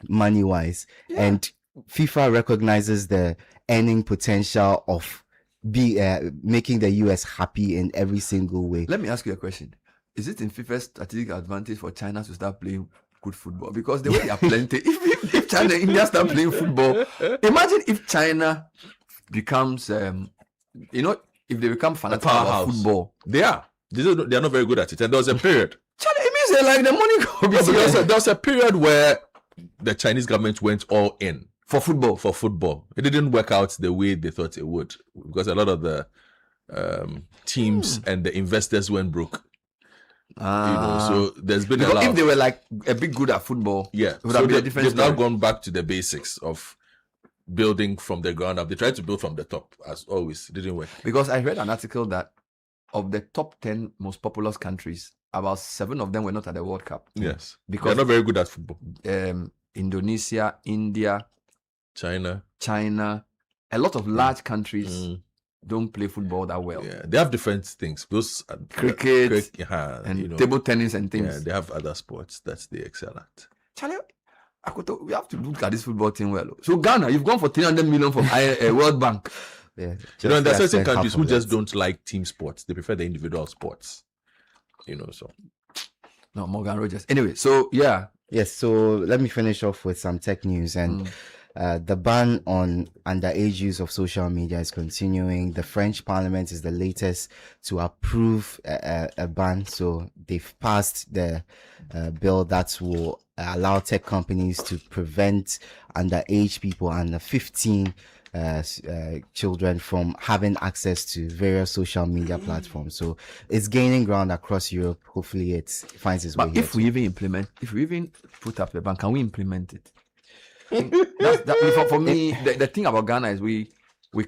money wise, and FIFA recognizes the earning potential of making the US happy in every single way. Let me ask you a question. Is it in FIFA's strategic advantage for China to start playing good football? Because the way they are plenty, if China and India start playing football, imagine if China becomes, if they become fanatical about football. They are not very good at it. And there was a period. China, it means they like the money. There was a period where the Chinese government went all in for football. It didn't work out the way they thought it would because a lot of the teams and the investors went broke. So there's been a lot. If they were like a bit good at football, it would have been a different. They've now gone back to the basics of building from the ground up. They tried to build from the top, as always. It didn't work. Because I read an article that of the top 10 most populous countries, about 7 of them were not at the World Cup. Yes, because they're not very good at football. Indonesia, India, China, a lot of large countries don't play football that well. Yeah, they have different things. Those cricket and table tennis and things. Yeah, they have other sports that they excel at. Charlie, we have to look at this football team well. So Ghana, you've gone for 300 million from World Bank. Yeah, there are certain countries who just don't like team sports. They prefer the individual sports. So. No, Morgan Rogers. Anyway, so Yes, so let me finish off with some tech news. And the ban on underage use of social media is continuing. The French Parliament is the latest to approve a ban. So they've passed the bill that will allow tech companies to prevent underage people under 15 children from having access to various social media platforms. So it's gaining ground across Europe. Hopefully it finds its way here. But if we even put up the ban, can we implement it? For me, the thing about Ghana is we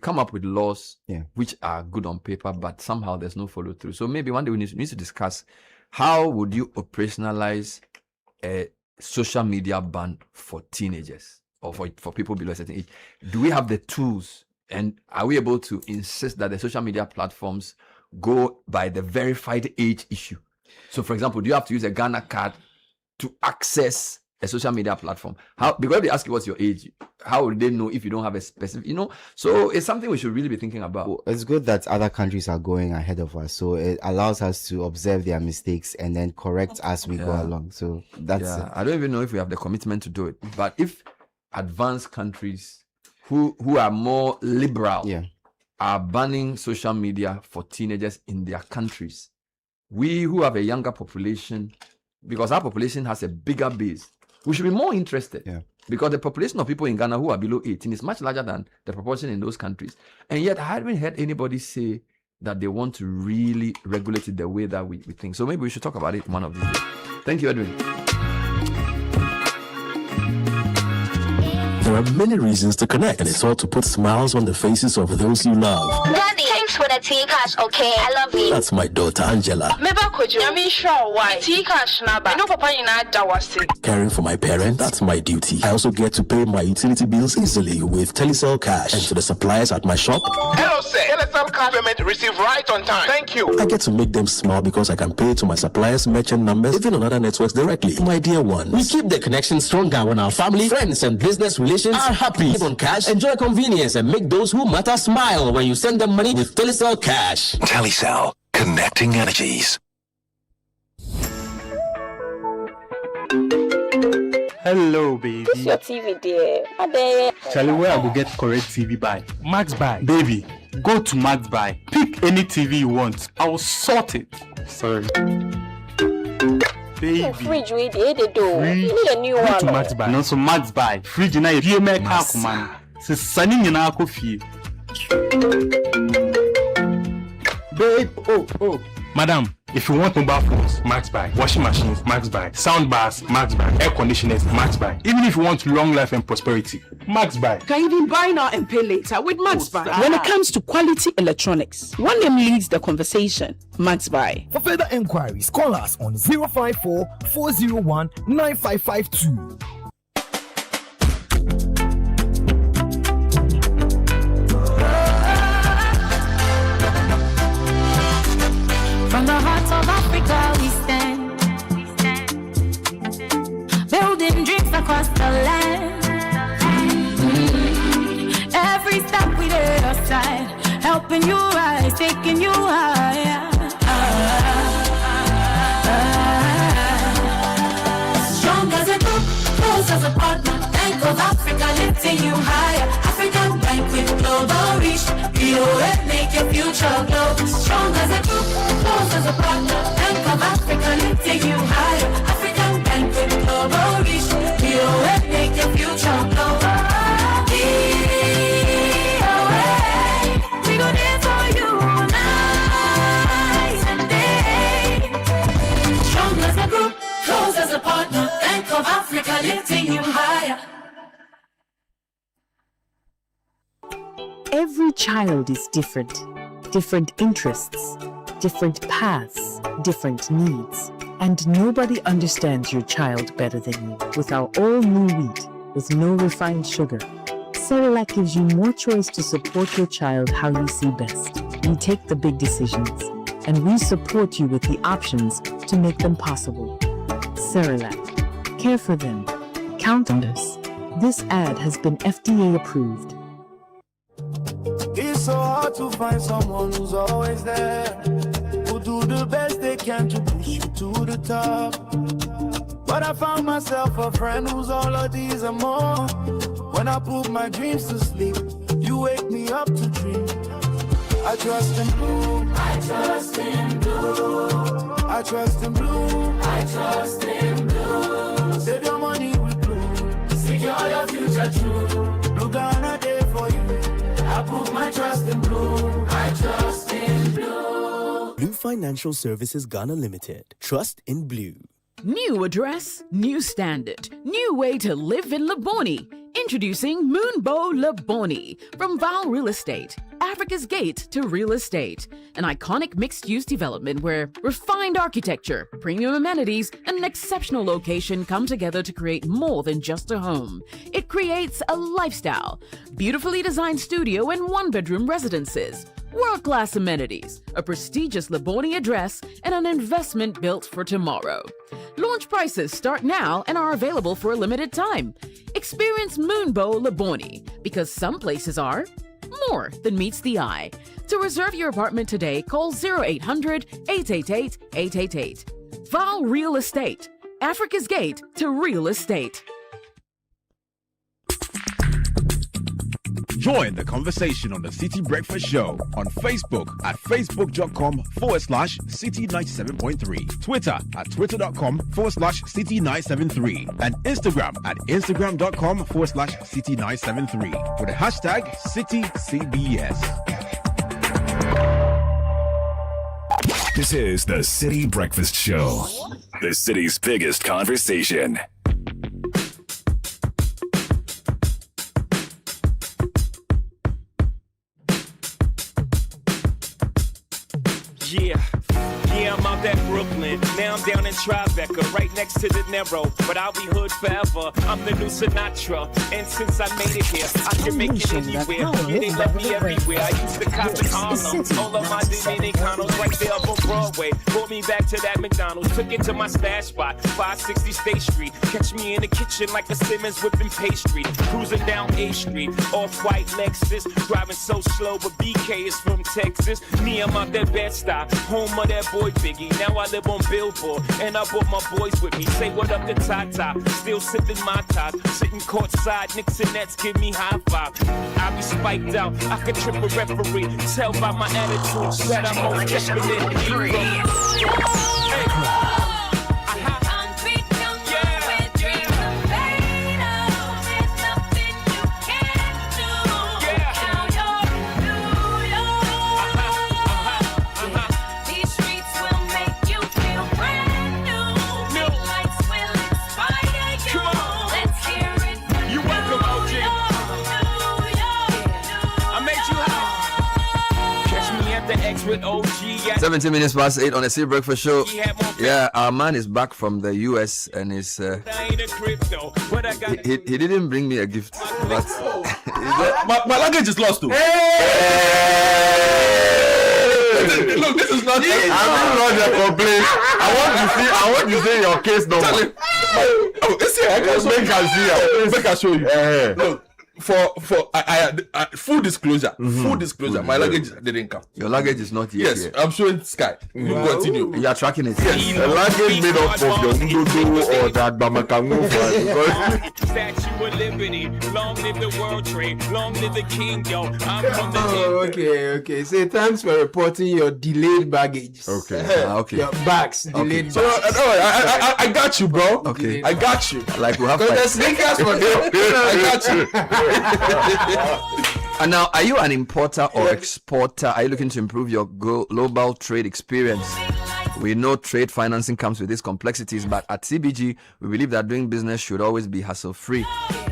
come up with laws which are good on paper, but somehow there's no follow through. So maybe one day we need to discuss how would you operationalize a social media ban for teenagers or for people below a certain age. Do we have the tools, and are we able to insist that the social media platforms go by the verified age issue? So for example, do you have to use a Ghana card to access a social media platform? Because they ask you what's your age, how would they know if you don't have a specific, So it's something we should really be thinking about. Well, it's good that other countries are going ahead of us, so it allows us to observe their mistakes and then correct as we go along. So that's I don't even know if we have the commitment to do it, but if advanced countries who are more liberal are banning social media for teenagers in their countries, we who have a younger population, because our population has a bigger base, we should be more interested. Because the population of people in Ghana who are below 18 is much larger than the proportion in those countries. And yet I haven't heard anybody say that they want to really regulate it the way that we think. So maybe we should talk about it one of these days. Thank you, Edwin. There are many reasons to connect, and it's all to put smiles on the faces of those you love. Daddy, thanks for the tea cash, okay? I love you. That's my daughter Angela. Caring for my parents, that's my duty. I also get to pay my utility bills easily with Telecel Cash. And to the suppliers at my shop, hello sir, Telecel Cash payment received right on time. Thank you. I get to make them smile because I can pay to my suppliers' merchant numbers, even on other networks directly. My dear ones, we keep the connection stronger when our family, friends, and business relations are happy. Live on cash, enjoy convenience, and make those who matter smile when you send them money with Telecel Cash. Telecel, connecting energies. Hello, baby. This your TV, dear. Ade. Charlie, where I will get correct TV by? Max Buy. Baby, go to Max Buy. Pick any TV you want. I will sort it. Sorry. Baby. Fridge we did it do. You need a new Go one. to Max Buy. No, so Max Buy. Fridge na ye make man. Se sani nyina akofie. Babe, oh. Madam, if you want mobile phones, Max Buy. Washing machines, Max Buy. Sound bars, Max Buy. Air conditioners, Max Buy. Even if you want long life and prosperity, Max Buy. Can you even buy now and pay later with Max Buy? When it comes to quality electronics, one name leads the conversation. Max Buy. For further inquiries, call us on 054 401 9552. From the heart of Africa we stand, building dreams across the land. Every step we take aside, helping you rise, taking you higher. Strong as a group, close as a partner. Bank of Africa lifting you higher. African Bank with global reach. BOF make your future glow. Strong as a group, close as a partner. Bank of Africa lifting you higher. African Bank with global reach. BOF make your future glow. We go there for you night and day. Strong as a group, close as a partner. Bank of Africa lifting you higher. Every child is different. Different interests, different paths, different needs. And nobody understands your child better than you. With our all-new wheat, with no refined sugar, Cerelac gives you more choice to support your child how you see best. We take the big decisions, and we support you with the options to make them possible. Cerelac. Care for them. Count on us. This ad has been FDA approved. It's so hard to find someone who's always there, who do the best they can to push you to the top. But I found myself a friend who's all of these and more. When I put my dreams to sleep, you wake me up to dream. I trust in blue. I trust in blue. I trust in blue. I trust in blue. Save your money with blue. Secure your future true. Blue Ghana day for you. I put my trust in blue. I trust in blue. Blue Financial Services Ghana Limited. Trust in blue. New address, new standard, new way to live in Laboni. Introducing Moonbow Laboni from Val Real Estate, Africa's Gate to Real Estate, an iconic mixed-use development where refined architecture, premium amenities, and an exceptional location come together to create more than just a home. It creates a lifestyle, beautifully designed studio and one-bedroom residences, world-class amenities, a prestigious Laboni address, and an investment built for tomorrow. Launch prices start now and are available for a limited time. Experience Moonbow Laboni, because some places are more than meets the eye. To reserve your apartment today, call 0800-888-888. Val Real Estate, Africa's Gate to Real Estate. Join the conversation on the City Breakfast Show on Facebook at facebook.com/City97.3, Twitter at twitter.com/City973, and Instagram at instagram.com/City973 with the hashtag CityCBS. This is the City Breakfast Show, the city's biggest conversation. Yeah, I'm out at Brooklyn. Now I'm down in Tribeca, right next to the Narrow. But I'll be hood forever. I'm the new Sinatra. And since I made it here, I can make it anywhere. Yeah, they love me everywhere. I used to cop in Harlem. All of my Dominicanos right there up on Broadway. Brought me back to that McDonald's. Took it to my stash spot, 560 State Street. Catch me in the kitchen like a Simmons whipping pastry. Cruising down A Street, off-white Lexus. Driving so slow, but BK is from Texas. Me, I'm out that Bed-Stuy, home of that boy Biggie. Now I live on Billboard. for. And I brought my boys with me. Say what up to Tata. Still sipping my top. Sitting courtside. Knicks and Nets give me high five. I be spiked out. I could trip a referee. Tell by my attitude that I'm most definite hero. With OG 17 minutes past 8 on the City Breakfast Show. Yeah, our man is back from the US and is he didn't bring me a gift, but my luggage is lost too. Look, this is not. I'm not a complaint. I want to see your case number. It's here. I can show you. Look. For full disclosure, my luggage didn't come. Your luggage is not yet. Yes, here. I'm showing Sky. You continue. You are tracking it. Yes. The luggage made up of your Ndodo or that Bamakango. Statue of Liberty, long live the World Trade, long live the King, yo. I'm from the Okay. Say thanks for reporting your delayed baggage. Okay. Your bags delayed. So, I got you, bro. Okay. I got you. Like we have. The sneakers for them. I got you. And now, are you an importer or exporter? Are you looking to improve your global trade experience? We know trade financing comes with these complexities, but at CBG, we believe that doing business should always be hassle-free.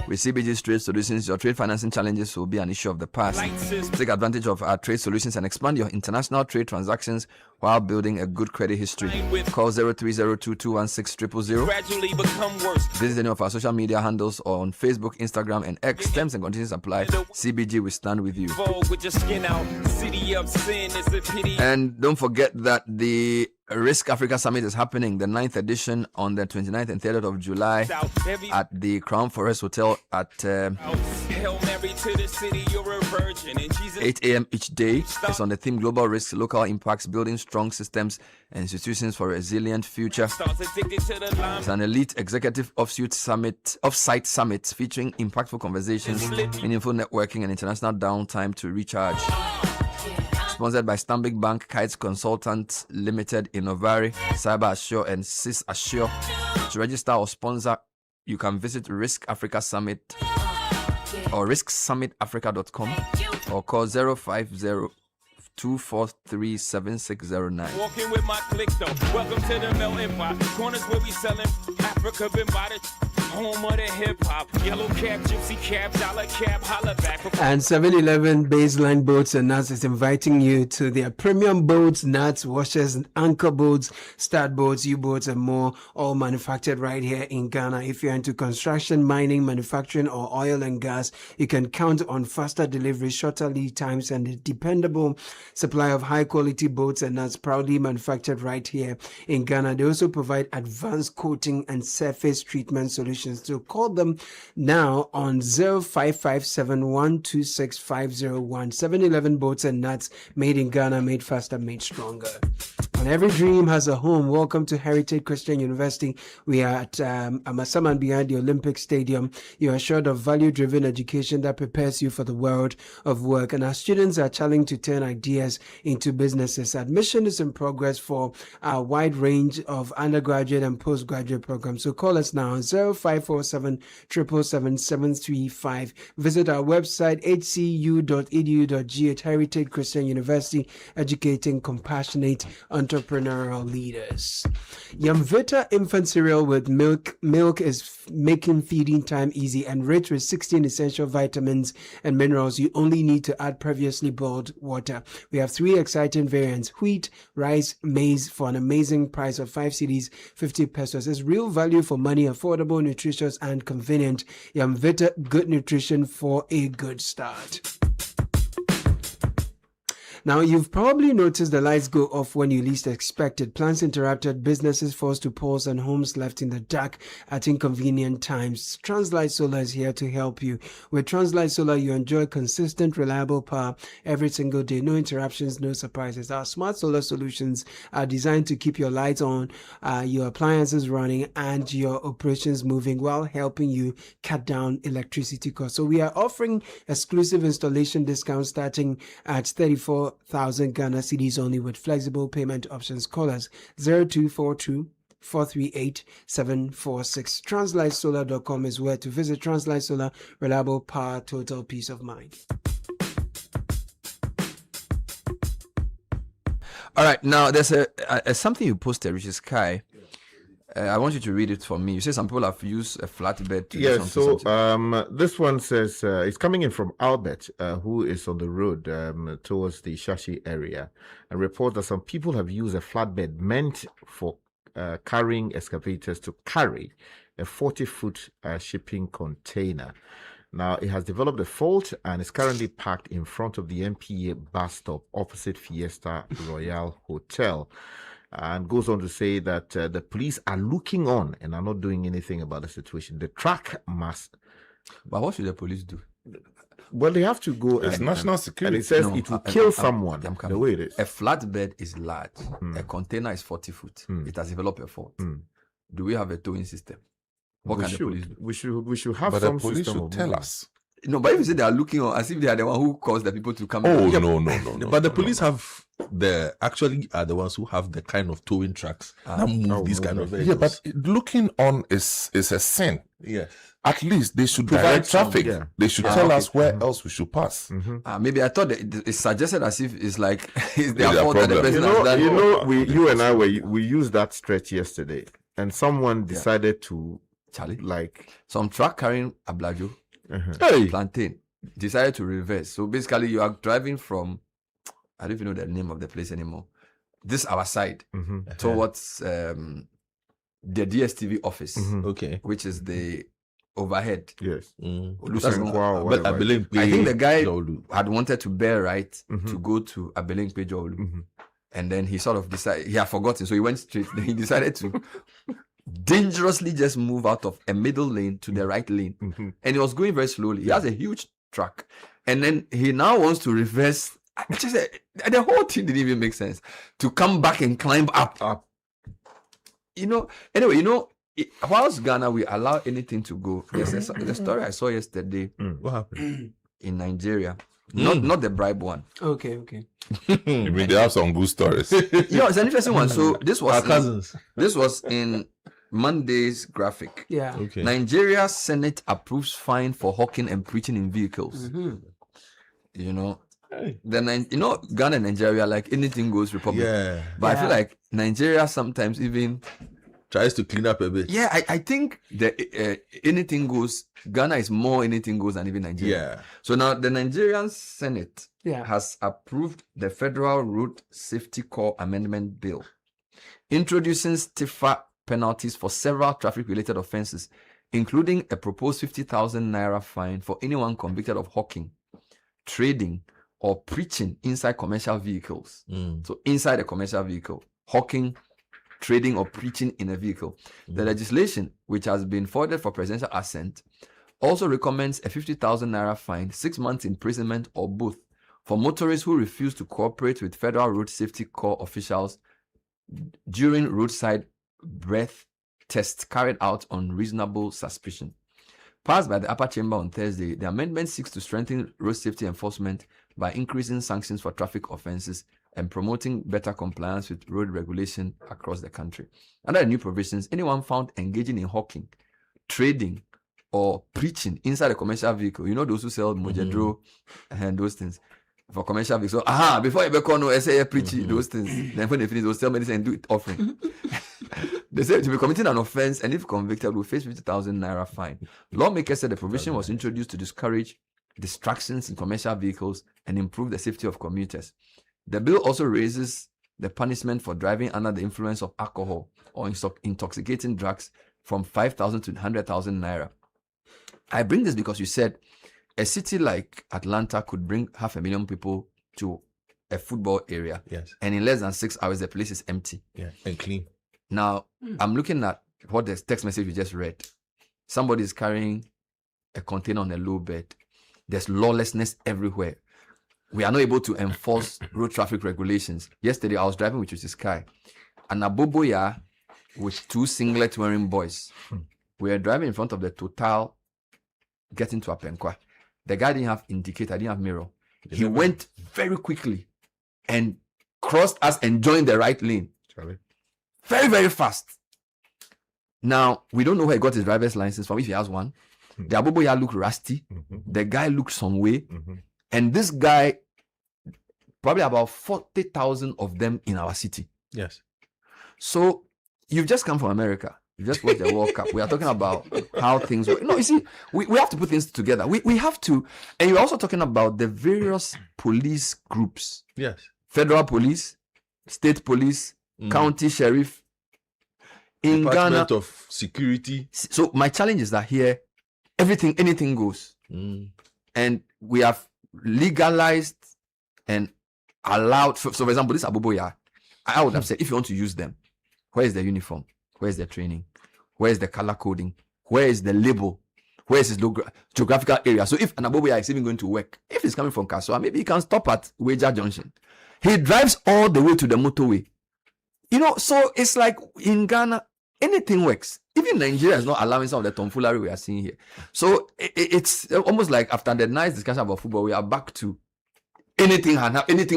With CBG's trade solutions, your trade financing challenges will be an issue of the past. Take advantage of our trade solutions and expand your international trade transactions while building a good credit history. Call 0302216000. Gradually become worse. Visit any of our social media handles or on Facebook, Instagram, and X. Terms and conditions apply. CBG will stand with you. With your skin out. City of sin is a pity. And don't forget that the Risk Africa Summit is happening, the 9th edition, on the 29th and 30th of July at the Crown Forest Hotel at 8 a.m. each day. It's on the theme Global Risks, Local Impacts, Building Strong Systems and Institutions for a Resilient Future. It's an elite executive offsite summit featuring impactful conversations, meaningful networking, and international downtime to recharge. Sponsored by Stanbic Bank, Kites Consultants Limited, Innovari, Cyber Assure, and Sys Assure. To register or sponsor, you can visit Risk Africa Summit or risksummitafrica.com or call 050-243-7609. Walking with my click though. Welcome to the melting pot. Corners where we selling Africa been by the home of the hip hop. Yellow cap, gypsy cap, dollar cap, holla back. And 7-Eleven Baseline Boats and Nuts is inviting you to their premium boats, nuts, washers, and anchor boats, start boats, U-boats, and more, all manufactured right here in Ghana. If you're into construction, mining, manufacturing, or oil and gas, you can count on faster delivery, shorter lead times, and a dependable supply of high-quality boats and nuts proudly manufactured right here in Ghana. They also provide advanced coating and surface treatment solutions. So call them now on 0557-126-501. 7-Eleven Boats and Nuts, made in Ghana, made faster, made stronger. And every dream has a home. Welcome to Heritage Christian University. We are at Amasaman behind the Olympic Stadium. You are assured of value-driven education that prepares you for the world of work. And our students are challenged to turn ideas into businesses. Admission is in progress for a wide range of undergraduate and postgraduate programs. So call us now on 0547-777-735. Visit our website, hcu.edu.gh, Heritage Christian University, educating compassionate entrepreneurial leaders. Yamvita infant cereal with milk is making feeding time easy and rich with 16 essential vitamins and minerals you only need to add previously boiled water. We have 3 exciting variants: wheat, rice, maize, for an amazing price of 5 cedis, 50 pesos. It's real value for money, affordable, nutritious, and convenient. Yamvita, good nutrition for a good start. Now, you've probably noticed the lights go off when you least expected. Plans interrupted, businesses forced to pause, and homes left in the dark at inconvenient times. Translight Solar is here to help you. With Translight Solar, you enjoy consistent, reliable power every single day. No interruptions, no surprises. Our smart solar solutions are designed to keep your lights on, your appliances running, and your operations moving while helping you cut down electricity costs. So we are offering exclusive installation discounts starting at 34,000 Ghana cedis only with flexible payment options. Call us 0242 438 746. TranslightSolar.com is where to visit. Translight Solar, reliable power, total peace of mind. All right, now there's a something you posted, which is Kai. I want you to read it for me. You say some people have used a flatbed to do something. This one says it's coming in from Albert, who is on the road towards the Shashi area, and reports that some people have used a flatbed meant for carrying excavators to carry a 40-foot shipping container. Now, it has developed a fault and is currently parked in front of the MPA bus stop opposite Fiesta Royal Hotel. And goes on to say that the police are looking on and are not doing anything about the situation. The truck must... But what should the police do? Well, they have to go... It's national security. And it says it will kill someone the way it is. A flatbed is large. A container is 40 foot. It has developed a fault. Do we have a towing system? What can the police do? We should have but some the police system. should tell us. No, but if you say they are looking on as if they are the one who caused the people to come. Oh, no. But the police have actually are the ones who have the kind of towing trucks that move these kind of vehicles. Yeah, but looking on is a sin. Yes. At least they should direct traffic. They should tell us where else we should pass. Maybe I thought that it's suggested as if it's like it's their fault that the person has done. You and I we used that stretch yesterday, and someone decided to like some truck carrying ablajo. Plantain decided to reverse. So basically you are driving from, I don't even know the name of the place anymore, this our side towards the DSTV office, which is the overhead. Yes. I think the guy had wanted to bear right to go to Abeleng Pejo, and then he sort of decided he had forgotten, so he went straight. Then he decided to dangerously just move out of a middle lane to the right lane, and he was going very slowly. He has a huge truck, and then he now wants to reverse. Just the whole thing didn't even make sense. To come back and climb up. Whilst Ghana we allow anything to go. There's the story I saw yesterday. What happened in Nigeria? Not the bribe one. Okay. You mean they have some good stories? Yeah, it's an interesting one. So this was our cousins. This was in Monday's graphic. Yeah. Okay. Nigeria Senate approves fine for hawking and preaching in vehicles. Ghana and Nigeria, like anything goes republic. Yeah. But I feel like Nigeria sometimes even tries to clean up a bit. Yeah, I think that anything goes. Ghana is more anything goes than even Nigeria. Yeah. So now the Nigerian Senate has approved the Federal Road Safety Corps Amendment Bill, introducing stiffer penalties for several traffic-related offences, including a proposed 50,000 naira fine for anyone convicted of hawking, trading, or preaching inside commercial vehicles. So inside a commercial vehicle, hawking, trading, or preaching in a vehicle. The legislation, which has been forwarded for presidential assent, also recommends a 50,000 naira fine, 6 months imprisonment, or both, for motorists who refuse to cooperate with Federal Road Safety Corps officials during roadside breath tests carried out on reasonable suspicion. Passed by the upper chamber on Thursday, the amendment seeks to strengthen road safety enforcement by increasing sanctions for traffic offences and promoting better compliance with road regulation across the country. Under the new provisions, anyone found engaging in hawking, trading, or preaching inside a commercial vehicle, those who sell mojedro and those things for commercial vehicles. So, before you become say preaching those things, then when they finish, they'll sell medicine and do it offering. They said to be committing an offence, and if convicted, will face 50,000 naira fine. Lawmakers said the provision was introduced to discourage distractions in commercial vehicles and improve the safety of commuters. The bill also raises the punishment for driving under the influence of alcohol or intoxicating drugs from 5,000 to 100,000 naira. I bring this because you said a city like Atlanta could bring 500,000 people to a football area. Yes. And in less than 6 hours, the place is empty. Yeah, and clean. Now, I'm looking at what the text message we just read. Somebody is carrying a container on a low bed. There's lawlessness everywhere. We are not able to enforce road traffic regulations. Yesterday, I was driving with Sky, and Aboboya with 2 singlet wearing boys. We were driving in front of the Total, getting to Apenkwa. The guy didn't have indicator, didn't have mirror. He went very quickly and crossed us and joined the right lane. Very, very fast. Now, we don't know where he got his driver's license from, if he has one. The Aboboya looked rusty. The guy looked some way. And this guy, probably about 40,000 of them in our city. Yes. So, you've just come from America. You just watched the World Cup. We are talking about how things work. No, you see, we have to put things together. We have to. And you're also talking about the various police groups. Yes. Federal police, state police, county sheriff. In Department Ghana, of Security. So my challenge is that here, anything goes. And we have legalized and allowed. So for example, this Aboboya, I would have said, if you want to use them, where is the uniform? Where is the training? Where is the color coding? Where is the label? Where is his geographical area? So if an Aboboya is even going to work, if he's coming from Kasua, maybe he can stop at Weja Junction. He drives all the way to the motorway. So it's like in Ghana, anything works. Even Nigeria is not allowing some of the tomfoolery we are seeing here. So it's almost like after the nice discussion about football, we are back to anything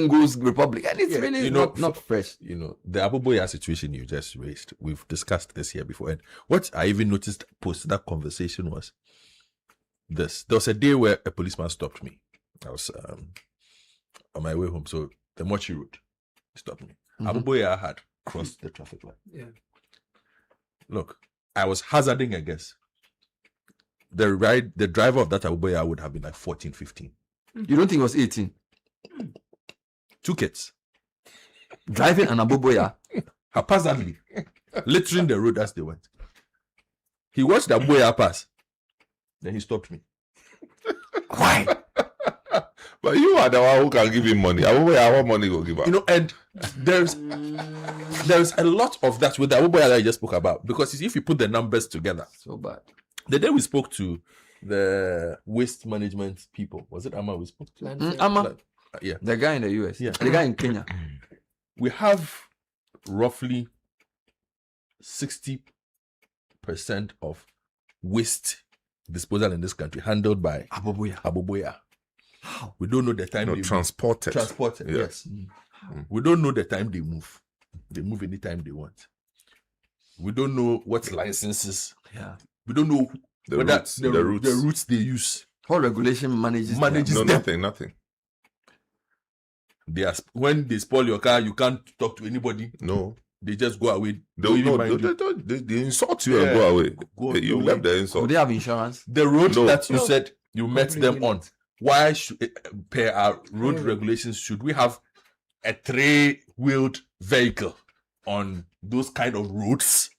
goes Republic. And it's really not fresh. The Aboboya situation you just raised, we've discussed this here before. And what I even noticed post that conversation was this. There was a day where a policeman stopped me. I was on my way home. So the Mochi road stopped me. Aboboya had crossed the traffic light. Yeah. Look, I was hazarding a guess. The driver of that Aboboya would have been like 14, 15. You don't think it was 18? 2 kids. Driving an Aboboya. Haphazardly. Littering the road as they went. He watched the Aboboya pass. Then he stopped me. Why? But you are the one who can give him money. Aboboya, what money go give him? And there's a lot of that with the Aboboya that I just spoke about. Because if you put the numbers together. So bad. The day we spoke to the waste management people, was it Amma we spoke to? Amma. Yeah. The guy in the US. Yeah. The guy in Kenya. We have roughly 60% of waste disposal in this country handled by Aboboya. How? We don't know the time they transported. Transported, yes. We don't know the time they move. They move anytime they want. We don't know what licenses. Yeah. We don't know the routes they use. What regulation manages them? Nothing. When they spoil your car, you can't talk to anybody. No. They just go away. They insult you and go away. You left the insult. Would they have insurance? The road that you said you met them on. Why should, per our road regulations, should we have a 3-wheeled vehicle on those kind of roads?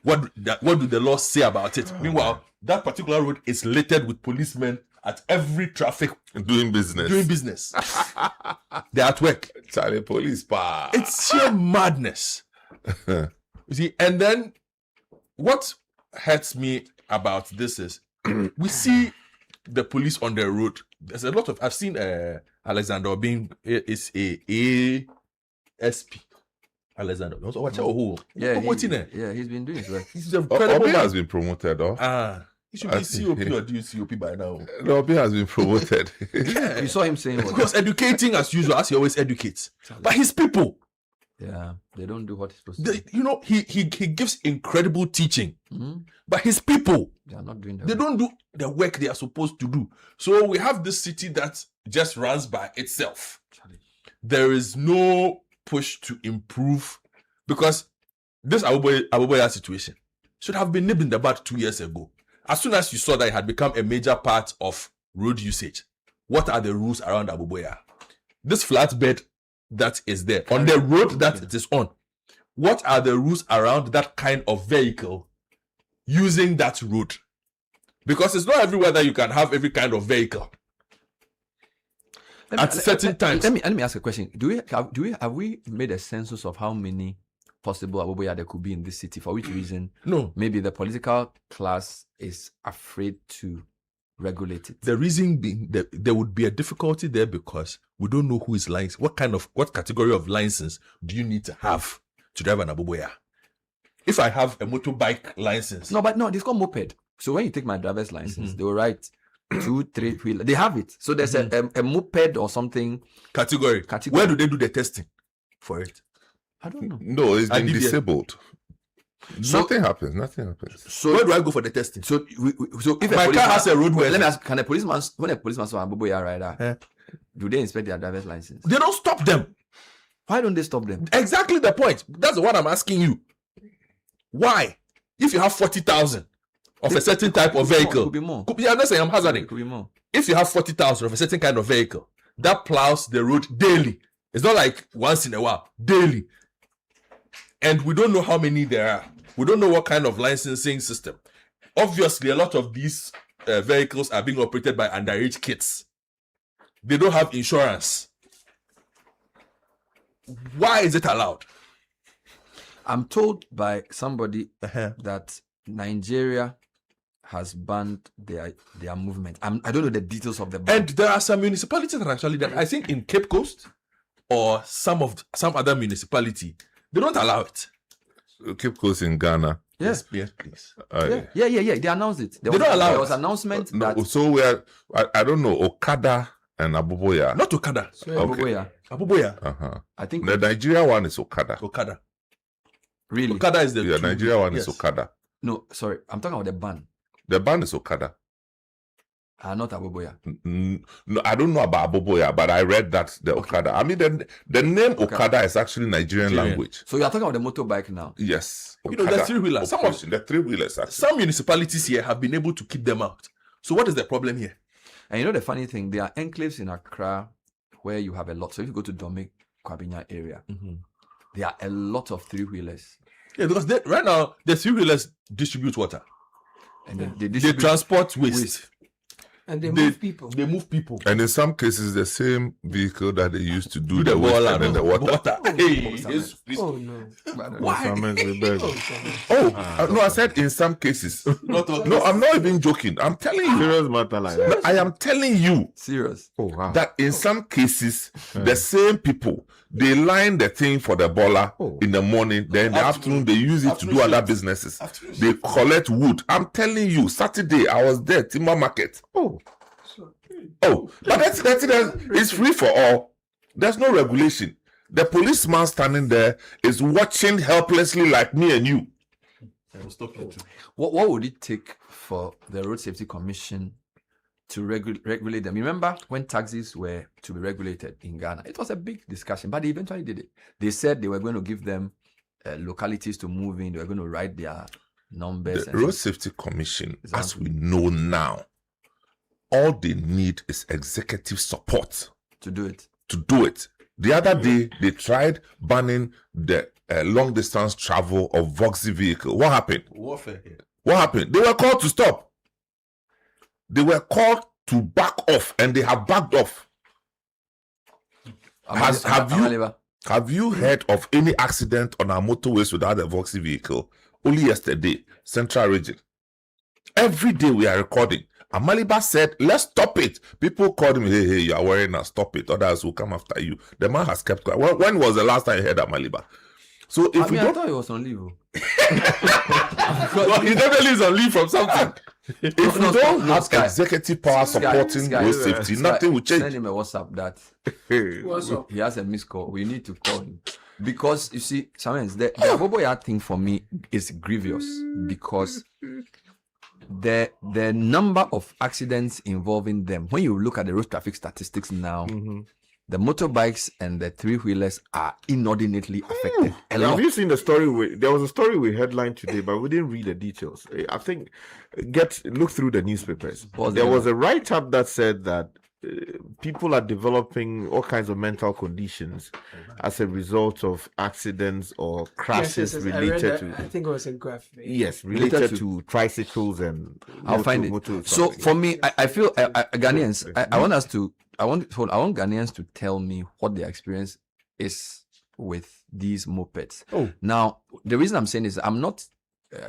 What do the laws say about it? Meanwhile, that particular road is littered with policemen at every traffic doing business. They're at work. Charlie police pa. It's sheer madness. You see, and then what hurts me about this is we see the police on the road. There's a lot of I've seen Alexander being is a ASP. Alexander. Yeah, he's been doing his work. He's a incredible man. Has been promoted, he should be COP or do COP by now. No, Obi has been promoted. Yeah. You saw him saying what? Because educating as usual, as he always educates. But his people. Yeah, they don't do what he's supposed to do. He gives incredible teaching. But his people, they are not doing they don't do the work they are supposed to do. So we have this city that just runs by itself. There is no push to improve, because this Aboboya situation should have been nipped in the bud 2 years ago. As soon as you saw that it had become a major part of road usage, what are the rules around Aboboya? This flatbed that is there on the road that it is on, what are the rules around that kind of vehicle using that road? Because it's not everywhere that you can have every kind of vehicle. at certain times. Let me ask a question. Have we made a census of how many possible Aboboya there could be in this city? For which reason? No. Maybe the political class is afraid to regulate it. The reason being that there would be a difficulty there because we don't know who is licensed. What category of license do you need to have to drive an Aboboya? If I have a motorbike license. No, it's called moped. So when you take my driver's license, they will write 2, 3 wheeler. They have it. So there's a moped or something category. Where do they do the testing for it? I don't know. No, it's been disabled. Nothing happens. So where do I go for the testing? So if my car has a road. Let me ask: when a policeman saw a Aboboya rider, do they inspect their driver's license? They don't stop them. Why don't they stop them? Exactly the point. That's what I'm asking you. Why? If you have 40,000 of a certain type of vehicle, could be more. I'm not saying I'm hazarding. Could be more. If you have 40,000 of a certain kind of vehicle that plows the road daily, it's not like once in a while, daily. And we don't know how many there are. We don't know what kind of licensing system. Obviously, a lot of these vehicles are being operated by underage kids. They don't have insurance. Why is it allowed? I'm told by somebody that Nigeria has banned their movement. I don't know the details of the ban. And there are some municipalities that actually that I think in Cape Coast or some other municipality, they don't allow it. Cape Coast in Ghana. Yes, please. Yeah. They announced it. There was an announcement that. So we are. I don't know, Okada and Aboboya. Not Okada. Okay. Aboboya. I think the Nigeria one is Okada. Really? Okada is the Nigeria one is Okada. No, sorry. I'm talking about the ban. The ban is Okada. Not Aboboya. No, I don't know about Aboboya, but I read that the Okada. I mean, the name Okada is actually Nigerian language. So you're talking about the motorbike now? Yes. Okada. You know, the three-wheelers. The three-wheelers, actually. Some municipalities here have been able to keep them out. So what is the problem here? And you know the funny thing, there are enclaves in Accra where you have a lot. So if you go to Dominic Kwabinya area, there are a lot of three-wheelers. Yeah, because right now, the three-wheelers distribute water. And they transport waste. And they move people. They move people. And in some cases, the same vehicle that they used to do the waste and then the water. Oh, no. Why? No, I said in some cases. No, I'm not even joking. I'm telling you. Serious matter like that. I am telling you. Serious. Oh, wow. That in some cases, the same people, they line the thing for the baller in the morning, then in the afternoon, they use it to do other businesses. They collect wood. I'm telling you, Saturday, I was there, Timber Market. But that's it's free for all. There's no regulation. The policeman standing there is watching helplessly like me and you. What would it take for the Road Safety Commission to regulate them? Remember when taxis were to be regulated in Ghana? It was a big discussion, but they eventually did it. They said they were going to give them localities to move in. They were going to write their numbers. The Road Safety Commission, as we know now, all they need is executive support to do it. The other day, they tried banning the long distance travel of Voxy vehicle. What happened? Warfare. What happened? They were called to stop. They were called to back off, and they have backed off. Have you heard of any accident on our motorways without a Voxy vehicle? Only yesterday, Central Region. Every day we are recording. Amaliba said, let's stop it. People called him, hey, you are worrying now, stop it. Others will come after you. The man has kept quiet. When was the last time you heard Amaliba? So if I thought he was on leave. Well, he definitely is on leave from something. If we don't have executive power supporting road safety, nothing will change. Send him a WhatsApp that he has a missed call. We need to call him. Because, you see, sometimes the Aboboya thing for me is grievous because the number of accidents involving them, when you look at the road traffic statistics now, the motorbikes and the three-wheelers are inordinately affected. Have you seen the story? There was a story we headlined today, but we didn't read the details. I think look through the newspapers. There was a write-up that said that people are developing all kinds of mental conditions as a result of accidents or crashes related to. I think it was in graph. Yes, related to tricycles and. I'll find it. So for me, I feel Ghanaians, I want us to Ghanaians to tell me what their experience is with these mopeds. Now, the reason I'm saying is I'm not.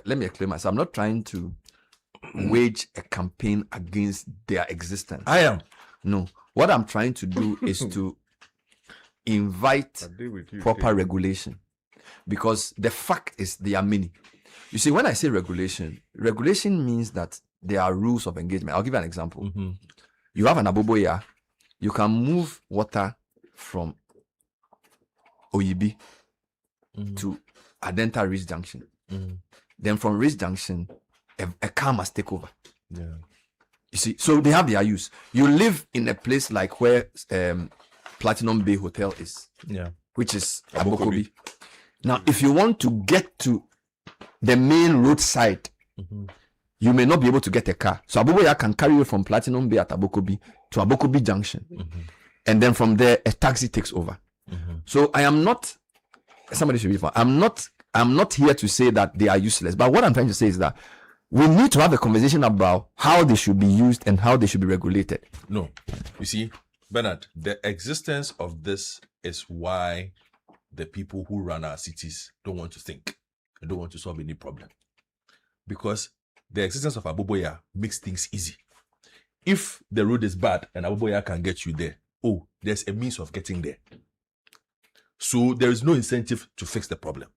Let me explain myself. I'm not trying to wage a campaign against their existence. I am. No. What I'm trying to do is to invite proper regulation, because the fact is there are many. You see, when I say regulation means that there are rules of engagement. I'll give you an example. You have an aboboya, you can move water from Oyibi to Adenta Ridge Junction. Then from Ridge Junction, a car must take over. You see, so they have their use. You live in a place like where Platinum Bay Hotel is, which is Abokobi. Now, if you want to get to the main roadside, you may not be able to get a car. So Aboboya can carry you from Platinum Bay at Abokobi to Abokobi Junction. And then from there, a taxi takes over. So I am not, somebody should be fine. I'm not here to say that they are useless. But what I'm trying to say is that we need to have a conversation about how they should be used and how they should be regulated. No. You see, Bernard, the existence of this is why the people who run our cities don't want to think and don't want to solve any problem. Because the existence of Aboboya makes things easy. If the road is bad and Aboboya can get you there, there's a means of getting there. So there is no incentive to fix the problem.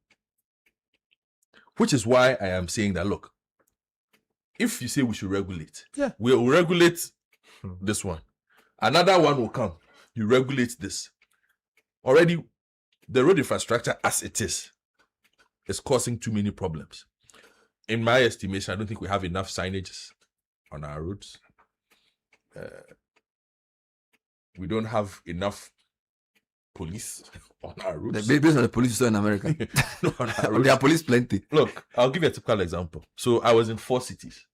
Which is why I am saying that, look, if you say we should regulate, we'll regulate this one. Another one will come. You regulate this. Already, the road infrastructure as it is causing too many problems. In my estimation, I don't think we have enough signages on our roads. We don't have enough police on our roads. Based on the police you saw in America. No, on our roads. There are police plenty. Look, I'll give you a typical example. So I was in 4 cities.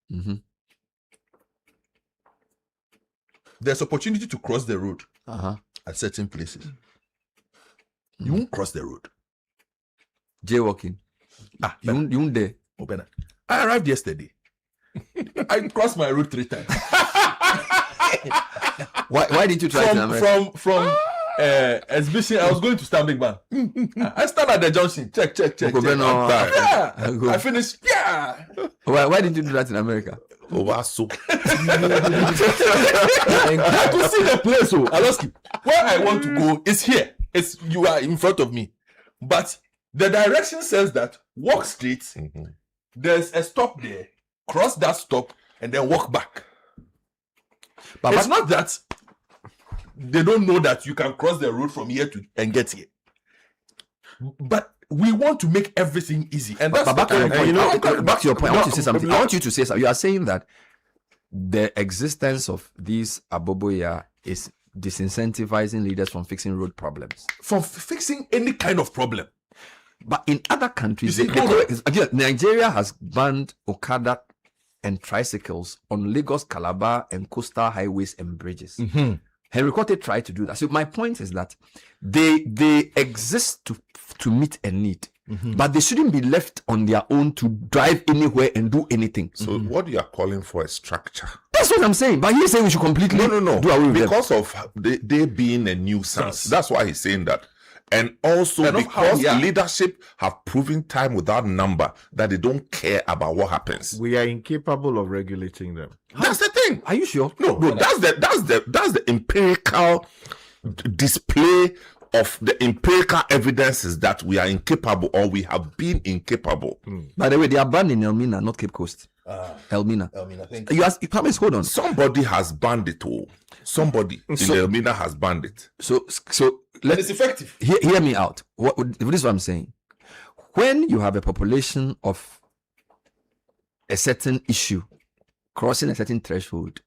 There's opportunity to cross the road at certain places. You won't cross the road. Jaywalking. You won't dare. I arrived yesterday. I crossed my road 3 times. Why didn't you try it in America? From exhibition, I was going to Stanbic Bank. I stand at the junction. Check. I finished. Why didn't you do that in America? I could see the place. Aloski, where I want to go is here. You are in front of me. But the direction says that walk straight. There's a stop there. Cross that stop and then walk back. But it's not that they don't know that you can cross the road from here and get here. But we want to make everything easy. And that's back to your point. I want you to say something. I want you to say something. You are saying that the existence of these Aboboya is disincentivizing leaders from fixing road problems. From fixing any kind of problem. But in other countries, again, Nigeria has banned Okada and tricycles on Lagos, Calabar, and coastal highways and bridges. Henry Cote tried to do that. So my point is that they exist to meet a need, but they shouldn't be left on their own to drive anywhere and do anything. So what you are calling for is structure. That's what I'm saying. But he's saying we should completely no. do away with because them. of they being a nuisance. That's why he's saying that. And also because leadership have proven time without number that they don't care about what happens. We are incapable of regulating them. That's the thing. Are you sure? No, that's the empirical display of the empirical evidences that we are incapable or we have been incapable. By the way, they are banned in Elmina, not Cape Coast. Elmina. Thank you. Promise, hold on. Somebody has banned it all. Somebody in Elmina has banned it. So it's effective. Hear me out. This is what I'm saying. When you have a population of a certain issue crossing a certain threshold,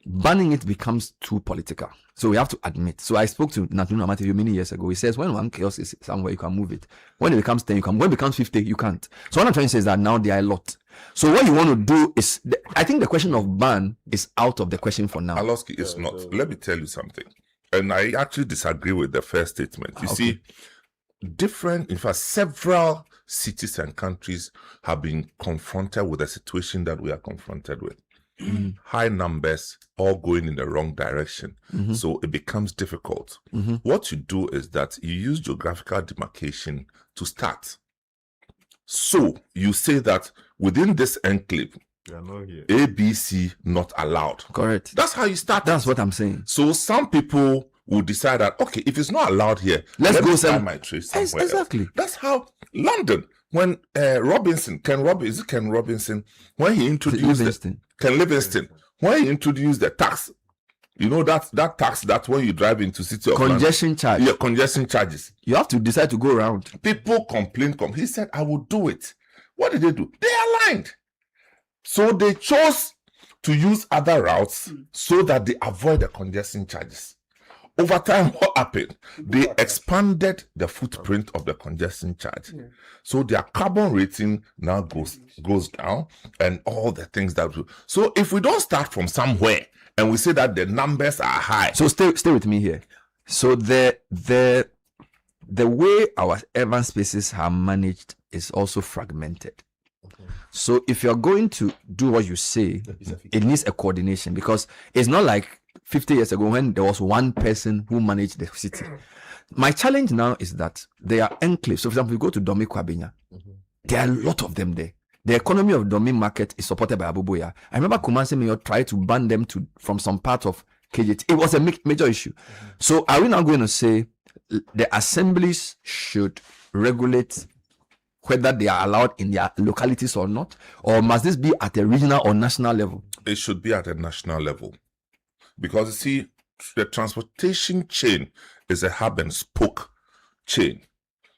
banning it becomes too political. So we have to admit. So I spoke to Nik Amarteifio many years ago. He says when one chaos is somewhere, you can move it. When it becomes 10, you can. When it becomes 50, you can't. So what I'm trying to say is that now there are a lot. So what you want to do is, I think the question of ban is out of the question for now. Aloski is not. Let me tell you something. And I actually disagree with the first statement. You see, in fact, several cities and countries have been confronted with a situation that we are confronted with. high numbers, all going in the wrong direction. So it becomes difficult. What you do is that you use geographical demarcation to start. So you say that within this enclave, ABC not allowed. Correct. That's how you start. That's what I'm saying. So some people will decide that, okay, if it's not allowed here, let's go sell my trade somewhere exactly. else. That's how London, when Ken Robinson, when he introduced Ken Livingstone, when he introduced the tax, you know that tax that when you drive into City of congestion London, charge. Yeah, congestion charges. You have to decide to go around. People complain. He said, I will do it. What did they do? They aligned. So they chose to use other routes so that they avoid the congestion charges. Over time, what happened? They expanded the footprint of the congestion charge. So their carbon rating now goes down and all the things that we... So if we don't start from somewhere and we say that the numbers are high... So stay with me here. So the way our urban spaces are managed is also fragmented. So if you're going to do what you say, it needs a coordination, because it's not like 50 years ago when there was one person who managed the city. My challenge now is that there are enclaves. So for example, you go to Domi Kwabenya, there are a lot of them there. The economy of Domi market is supported by Abuboya. I remember Kumasi Mayor tried to ban them from some part of KJT. It was a major issue. So are we now going to say the assemblies should regulate whether they are allowed in their localities or not? Or must this be at a regional or national level? It should be at a national level. Because you see, the transportation chain is a hub and spoke chain.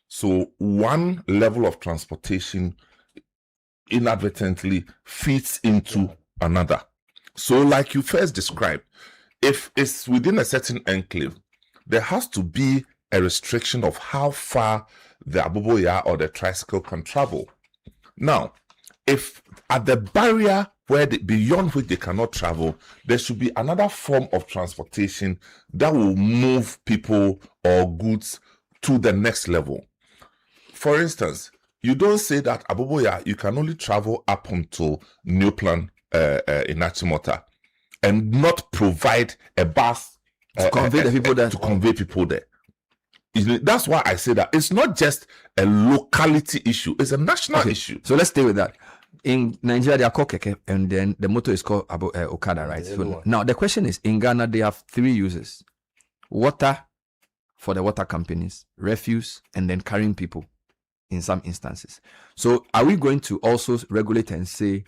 So one level of transportation inadvertently feeds into another. So like you first described, if it's within a certain enclave, there has to be a restriction of how far the Abuboya or the tricycle can travel. Now, if at the barrier beyond which they cannot travel, there should be another form of transportation that will move people or goods to the next level. For instance, you don't say that Abuboya, you can only travel up until New Plan in Achimota and not provide a bus to convey people there. That's why I say that it's not just a locality issue, it's a national issue. So let's stay with that. In Nigeria, they are called keke, and then the motor is called Okada, right? So now the question is, in Ghana, they have three uses: water for the water companies, refuse, and then carrying people in some instances. So are we going to also regulate and say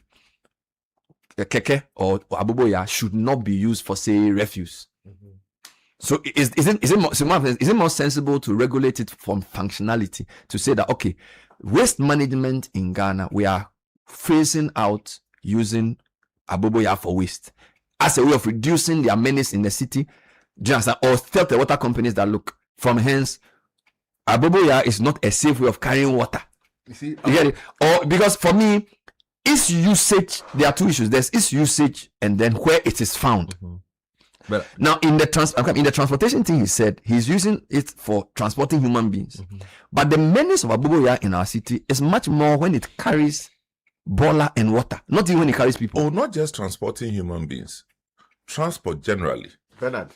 keke or Abuboya should not be used for, say, refuse? So is it more sensible to regulate it from functionality, to say that, okay, waste management in Ghana, we are phasing out using Abuboya for waste as a way of reducing their menace in the city, just or tell the water companies that, look, from hence, Abuboya is not a safe way of carrying water. You see, you get it? Or because for me, its usage, there are two issues. There's its usage and then where it is found. But now in the transportation thing, he said he's using it for transporting human beings. But the menace of Abuboya in our city is much more when it carries bola and water, not even when it carries people. Oh, not just transporting human beings, transport generally. Bernard,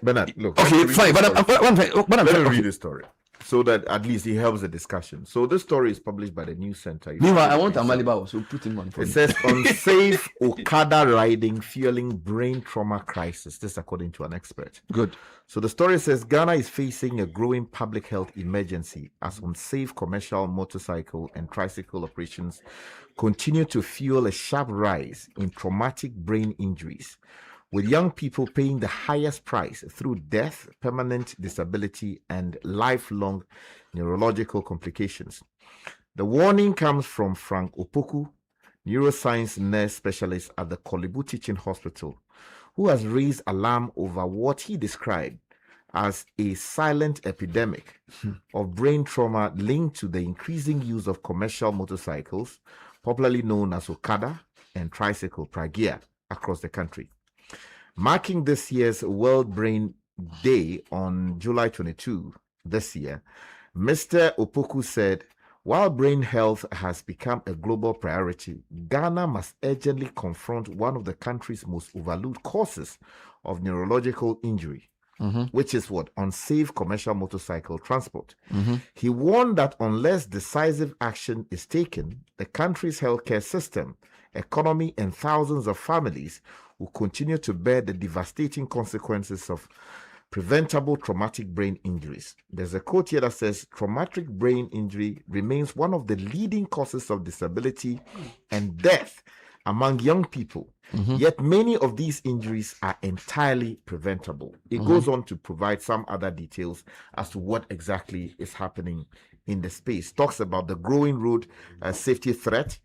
Bernard, look. Okay, fine, but let me read the story so that at least it helps the discussion. So this story is published by the News Center. Meanwhile, I want Amaliba, so put him on. It says, unsafe Okada riding fueling brain trauma crisis. This according to an expert. Good. So the story says Ghana is facing a growing public health emergency as unsafe commercial motorcycle and tricycle operations continue to fuel a sharp rise in traumatic brain injuries, with young people paying the highest price through death, permanent disability, and lifelong neurological complications. The warning comes from Frank Opoku, neuroscience nurse specialist at the Kolibu Teaching Hospital, who has raised alarm over what he described as a silent epidemic of brain trauma linked to the increasing use of commercial motorcycles, popularly known as Okada and tricycle pragia, across the country. Marking this year's World Brain Day on July 22 this year, Mr. Opoku said While brain health has become a global priority, Ghana must urgently confront one of the country's most overlooked causes of neurological injury, which is what? Unsafe commercial motorcycle transport. He warned that unless decisive action is taken, the country's healthcare system, economy, and thousands of families will continue to bear the devastating consequences of preventable traumatic brain injuries. There's a quote here that says, traumatic brain injury remains one of the leading causes of disability and death among young people. Yet many of these injuries are entirely preventable. It goes on to provide some other details as to what exactly is happening in the space. Talks about the growing road safety threat.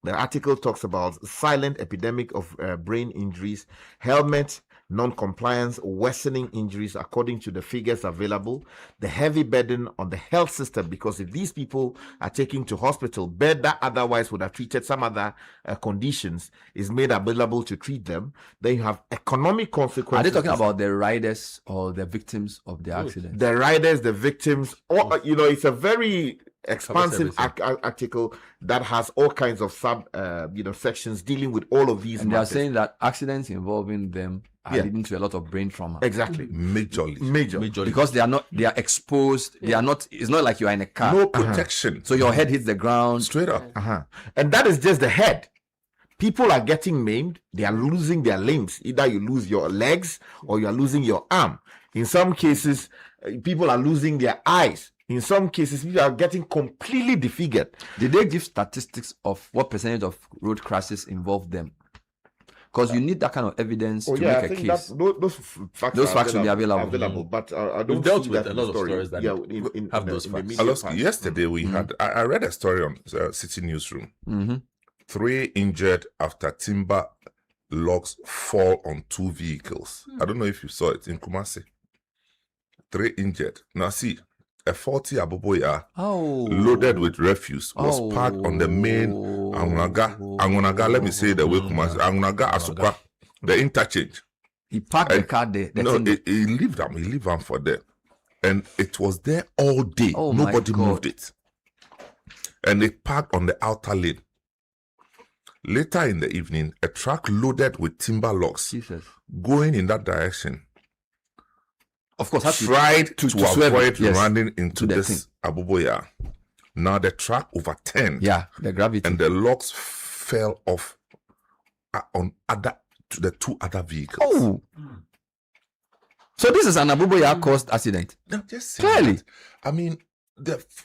The article talks about silent epidemic of brain injuries, helmet non-compliance, worsening injuries according to the figures available, the heavy burden on the health system, because if these people are taken to hospital, bed that otherwise would have treated some other conditions is made available to treat them, then you have economic consequences. Are they talking about the riders or the victims of the accident? The riders, the victims, or it's a very expansive article that has all kinds of sub sections dealing with all of these and matters. They are saying that accidents involving them are leading to a lot of brain trauma. Exactly. Majorly. Because they are exposed. They are not, it's not like you are in a car. No protection. So your head hits the ground. Straight up. And that is just the head. People are getting maimed. They are losing their limbs. Either you lose your legs or you are losing your arm. In some cases, people are losing their eyes. In some cases, people are getting completely disfigured. Did they give statistics of what percentage of road crashes involve them? Because you need that kind of evidence to make a case. Those facts will be available. But I don't dealt see with that a lot of stories that have those facts. Yesterday we had, I read a story on City Newsroom. 3 injured after timber logs fall on 2 vehicles. I don't know if you saw it in Kumasi. 3 injured. Now see, a 40 Aboboya loaded with refuse was parked on the main Angunaga, let me say the way Kumasi, Angunaga Asukwa, the interchange. He parked the car there. He leave them for there. And it was there all day. Nobody moved it. And it parked on the outer lane. Later in the evening, a truck loaded with timber logs going in that direction. Of course, tried to avoid it, running into this Aboboya. Now the truck overturned. The gravity. And the logs fell off on the 2 other vehicles. So this is an Aboboya caused accident. No, just clearly. That. I mean,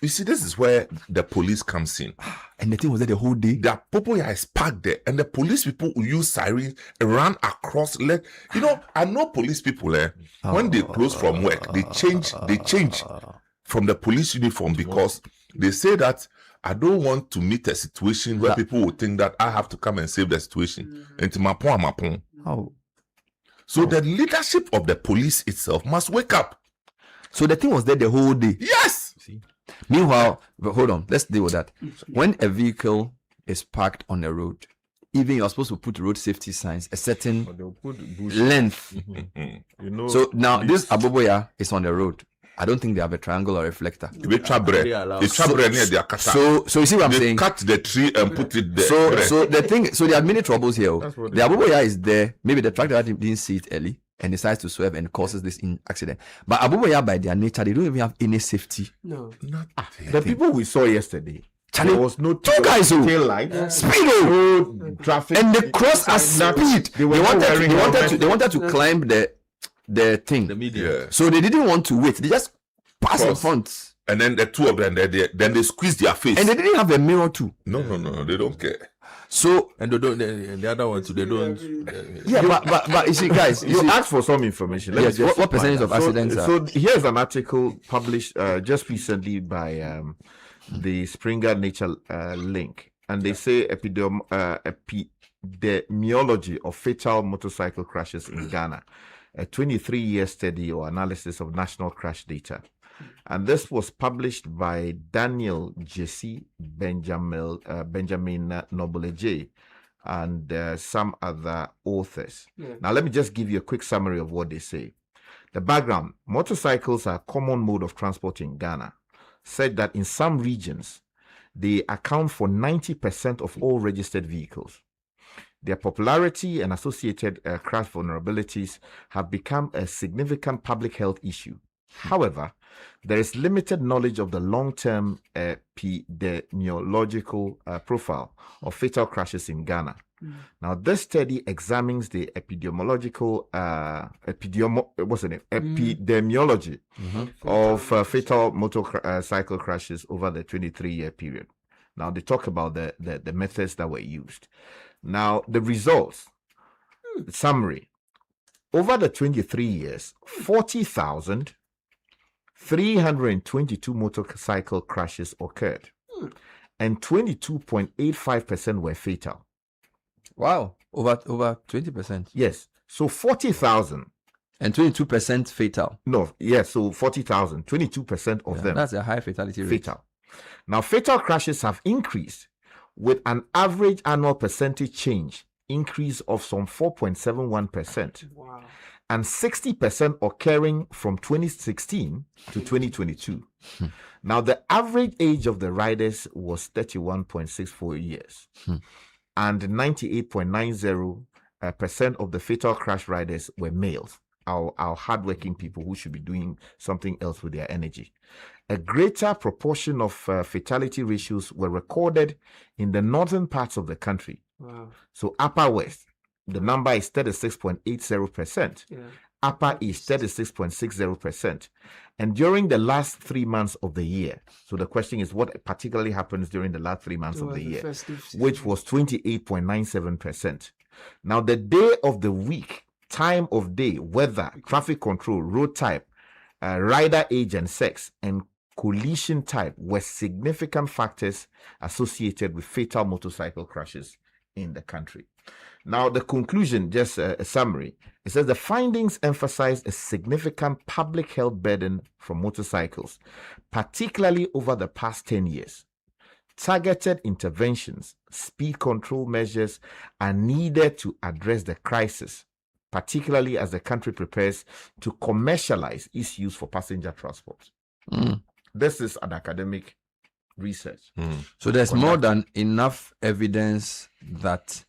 you see, this is where the police comes in. And the thing was there the whole day. The Aboboya is parked there, and the police people will use sirens and run across. I know police people when they close from work, they change from the police uniform because they say that I don't want to meet a situation where people will think that I have to come and save the situation. So the leadership of the police itself must wake up. So the thing was there the whole day. Yes. Meanwhile, hold on, let's deal with that. When a vehicle is parked on the road, even you're supposed to put road safety signs a certain length. So now this Aboboya is on the road. I don't think they have a triangle or reflector. So you see what I'm saying? They cut the tree and put it there. So there are many troubles here. The Aboboya is there. Maybe the truck driver didn't see it early and decides to swerve and causes this accident. But Aboboya, by their nature, they don't even have any safety. No. The people we saw yesterday, there was no 2 guys tail lights, speed, traffic, and they cross at speed. They wanted to climb the thing. The media. So they didn't want to wait. They just passed in front. And then the 2 of them, then they squeezed their face. And they didn't have a mirror too. No, they don't care. So and they don't. And the other ones, they don't. But you see, guys, you asked for some information. Yes. What percentage of accidents? So here's an article published just recently by the Springer Nature link, and they say epidemiology of fatal motorcycle crashes in Ghana, a 23-year study or analysis of national crash data. And this was published by Daniel Jesse, Benjamin Noble-J, and some other authors. Now, let me just give you a quick summary of what they say. The background: motorcycles are a common mode of transport in Ghana, said that in some regions, They account for 90% of all registered vehicles. Their popularity and associated crash vulnerabilities have become a significant public health issue. However, there is limited knowledge of the long-term epidemiological profile of fatal crashes in Ghana. Now, this study examines the epidemiology of fatal motorcycle crashes over the 23-year period. Now, they talk about the methods that were used. Now, the results, summary. Over the 23 years, 40,322 motorcycle crashes occurred, and 22.85% were fatal. Wow, over 20%. Yes, so 40,000. And 22% fatal. No, yes, so 40,000, 22% of them. That's a high fatality rate. Fatal. Now, fatal crashes have increased with an average annual percentage change increase of some 4.71%. Wow. And 60% occurring from 2016 to 2022. Now, the average age of the riders was 31.64 years. And 98.90% of the fatal crash riders were males, our hardworking people who should be doing something else with their energy. A greater proportion of fatality ratios were recorded in the northern parts of the country. Wow. So Upper West, the number is 36.80%. Yeah. Upper is 36.60%. And during the last 3 months of the year, so the question is what particularly happens during the last 3 months of the year, which was 28.97%. Now, the day of the week, time of day, weather, traffic control, road type, rider age and sex, and collision type were significant factors associated with fatal motorcycle crashes in the country. Now, the conclusion, just a summary, it says the findings emphasize a significant public health burden from motorcycles, particularly over the past 10 years. Targeted interventions, speed control measures are needed to address the crisis, particularly as the country prepares to commercialize its use for passenger transport. This is an academic research. So there's more than enough evidence that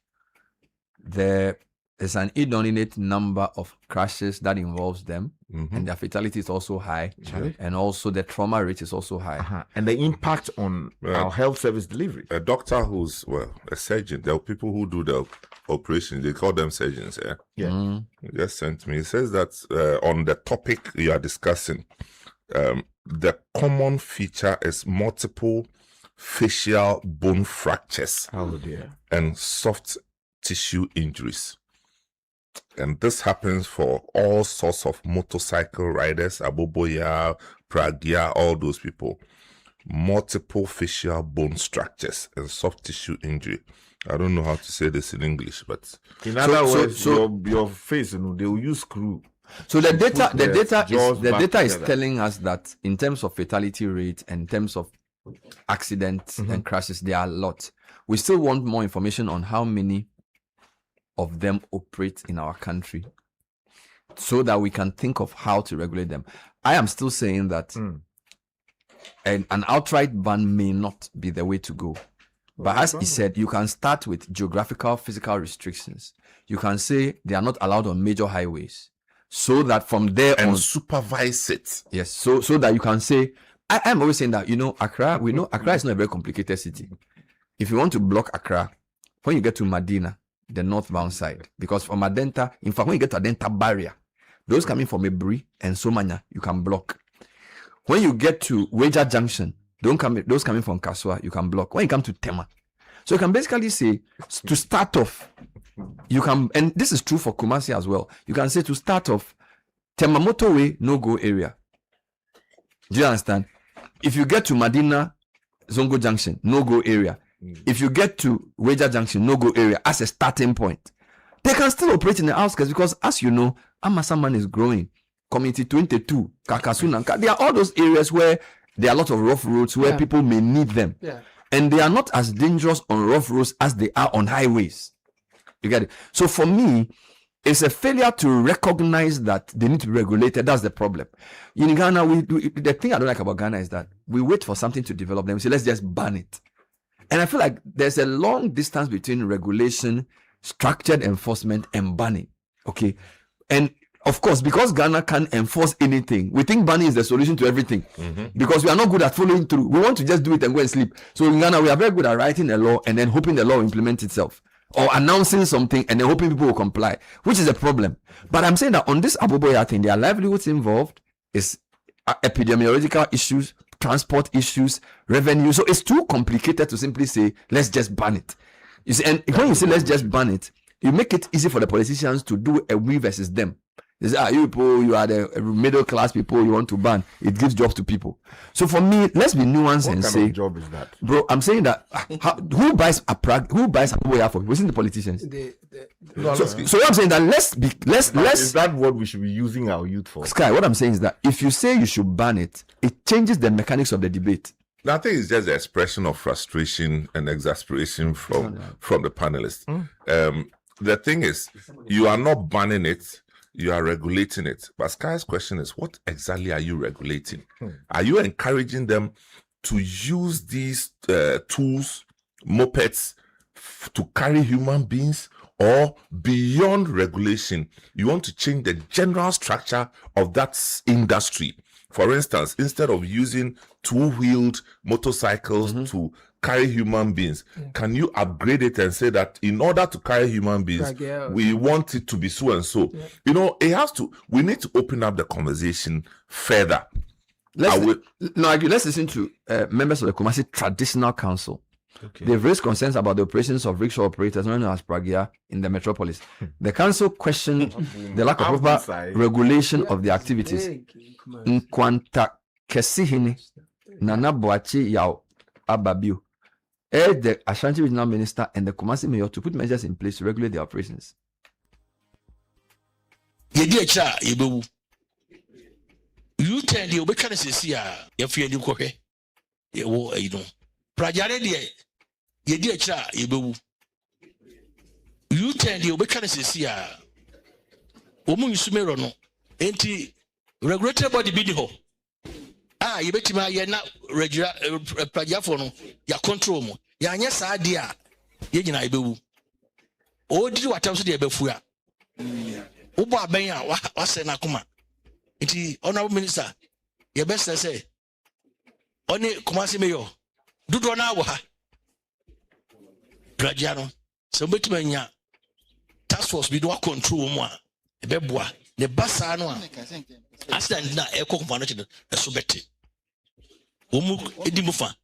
there is an inordinate number of crashes that involves them, and their fatality is also high, and also the trauma rate is also high. And the impact on our health service delivery. A doctor who's, a surgeon, there are people who do the operations, they call them surgeons, Yeah. He just sent me. He says that on the topic you are discussing, the common feature is multiple facial bone fractures and soft tissue injuries. And this happens for all sorts of motorcycle riders, Aboboya, Pragya, all those people. Multiple facial bone structures and soft tissue injury. I don't know how to say this in English, but in other words, your face, they will use screw. So the data is telling us that in terms of fatality rate and in terms of accidents and crashes, there are a lot. We still want more information on how many of them operate in our country so that we can think of how to regulate them. I am still saying that an outright ban may not be the way to go. But as he said, you can start with geographical, physical restrictions. You can say they are not allowed on major highways, so that from there on, supervise it. Yes, so that you can say, I'm always saying that, Accra, we know Accra is not a very complicated city. If you want to block Accra, when you get to Medina, the northbound side, because from Adenta, in fact, when you get to Adenta barrier, those coming from Ebri and Somanya, you can block. When you get to Weja Junction, those coming from Kaswa, you can block. When you come to Tema, so you can basically say, to start off, you can, and this is true for Kumasi as well, you can say to start off, Tema motorway, no-go area. Do you understand? If you get to Medina, Zongo Junction, no-go area. If you get to Weja Junction, no-go area as a starting point, they can still operate in the outskirts because, as you know, Amasaman is growing. Community 22, Kakasuna, there are all those areas where there are a lot of rough roads where people may need them. And they are not as dangerous on rough roads as they are on highways. You get it? So for me, it's a failure to recognize that they need to be regulated. That's the problem. In Ghana, the thing I don't like about Ghana is that we wait for something to develop. Then we say, let's just ban it. And I feel like there's a long distance between regulation, structured enforcement, and banning. Okay. And of course, because Ghana can't enforce anything, we think banning is the solution to everything. Because we are not good at following through. We want to just do it and go and sleep. So in Ghana, we are very good at writing a law and then hoping the law will implement itself. Or announcing something and then hoping people will comply, which is a problem. But I'm saying that on this Aboboya thing, there are livelihoods involved, is epidemiological issues, transport issues, revenue. So it's too complicated to simply say, let's just ban it. You see, and when you say let's just ban it, you make it easy for the politicians to do a we versus them. They say, you people, you are the middle class people, you want to ban. It gives jobs to people. So for me, let's be nuanced and say, what job is that? Bro, I'm saying that who buys a Aboboya for? Wasn't the politicians? So what I'm saying that let's. Is that what we should be using our youth for? Sky, what I'm saying is that if you say you should ban it, it changes the mechanics of the debate. I think it's just the expression of frustration and exasperation from the panelists. The thing is, you are not banning it, you are regulating it. But Sky's question is, what exactly are you regulating? Are you encouraging them to use these tools, mopeds, to carry human beings? Or beyond regulation, you want to change the general structure of that industry? For instance, instead of using two-wheeled motorcycles to carry human beings, can you upgrade it and say that in order to carry human beings, we want it to be so and so? You know, we need to open up the conversation further. Let's listen to members of the Kumasi Traditional Council. Okay. They've raised concerns about the operations of rickshaw operators known as Pragia in the metropolis. The council questioned the lack of proper regulation of the activities. Nkwanta Kesihini Nana Boachi Yao Ababio urged the Ashanti Regional Minister and the Kumasi Mayor to put measures in place to regulate their operations. You tell you, we can't see if you do okay. You know, Prajare, you dear cha, you tell you, we can't see Omu Sumerono, ain't he? Regretted body video. You bet my yana regular Prajafono, ya control, ya yes idea, Yajin I do. Oh, did you attend to the Befuya? Uba Benya, what's an akuma? It honorable minister, your best I say. Only Kumasi Mayo. Do do na wa Prajiano. So betmanya task force be do control mo a ebeboa ne basa no a accident na e kokko no chido so beti omu edi mu fa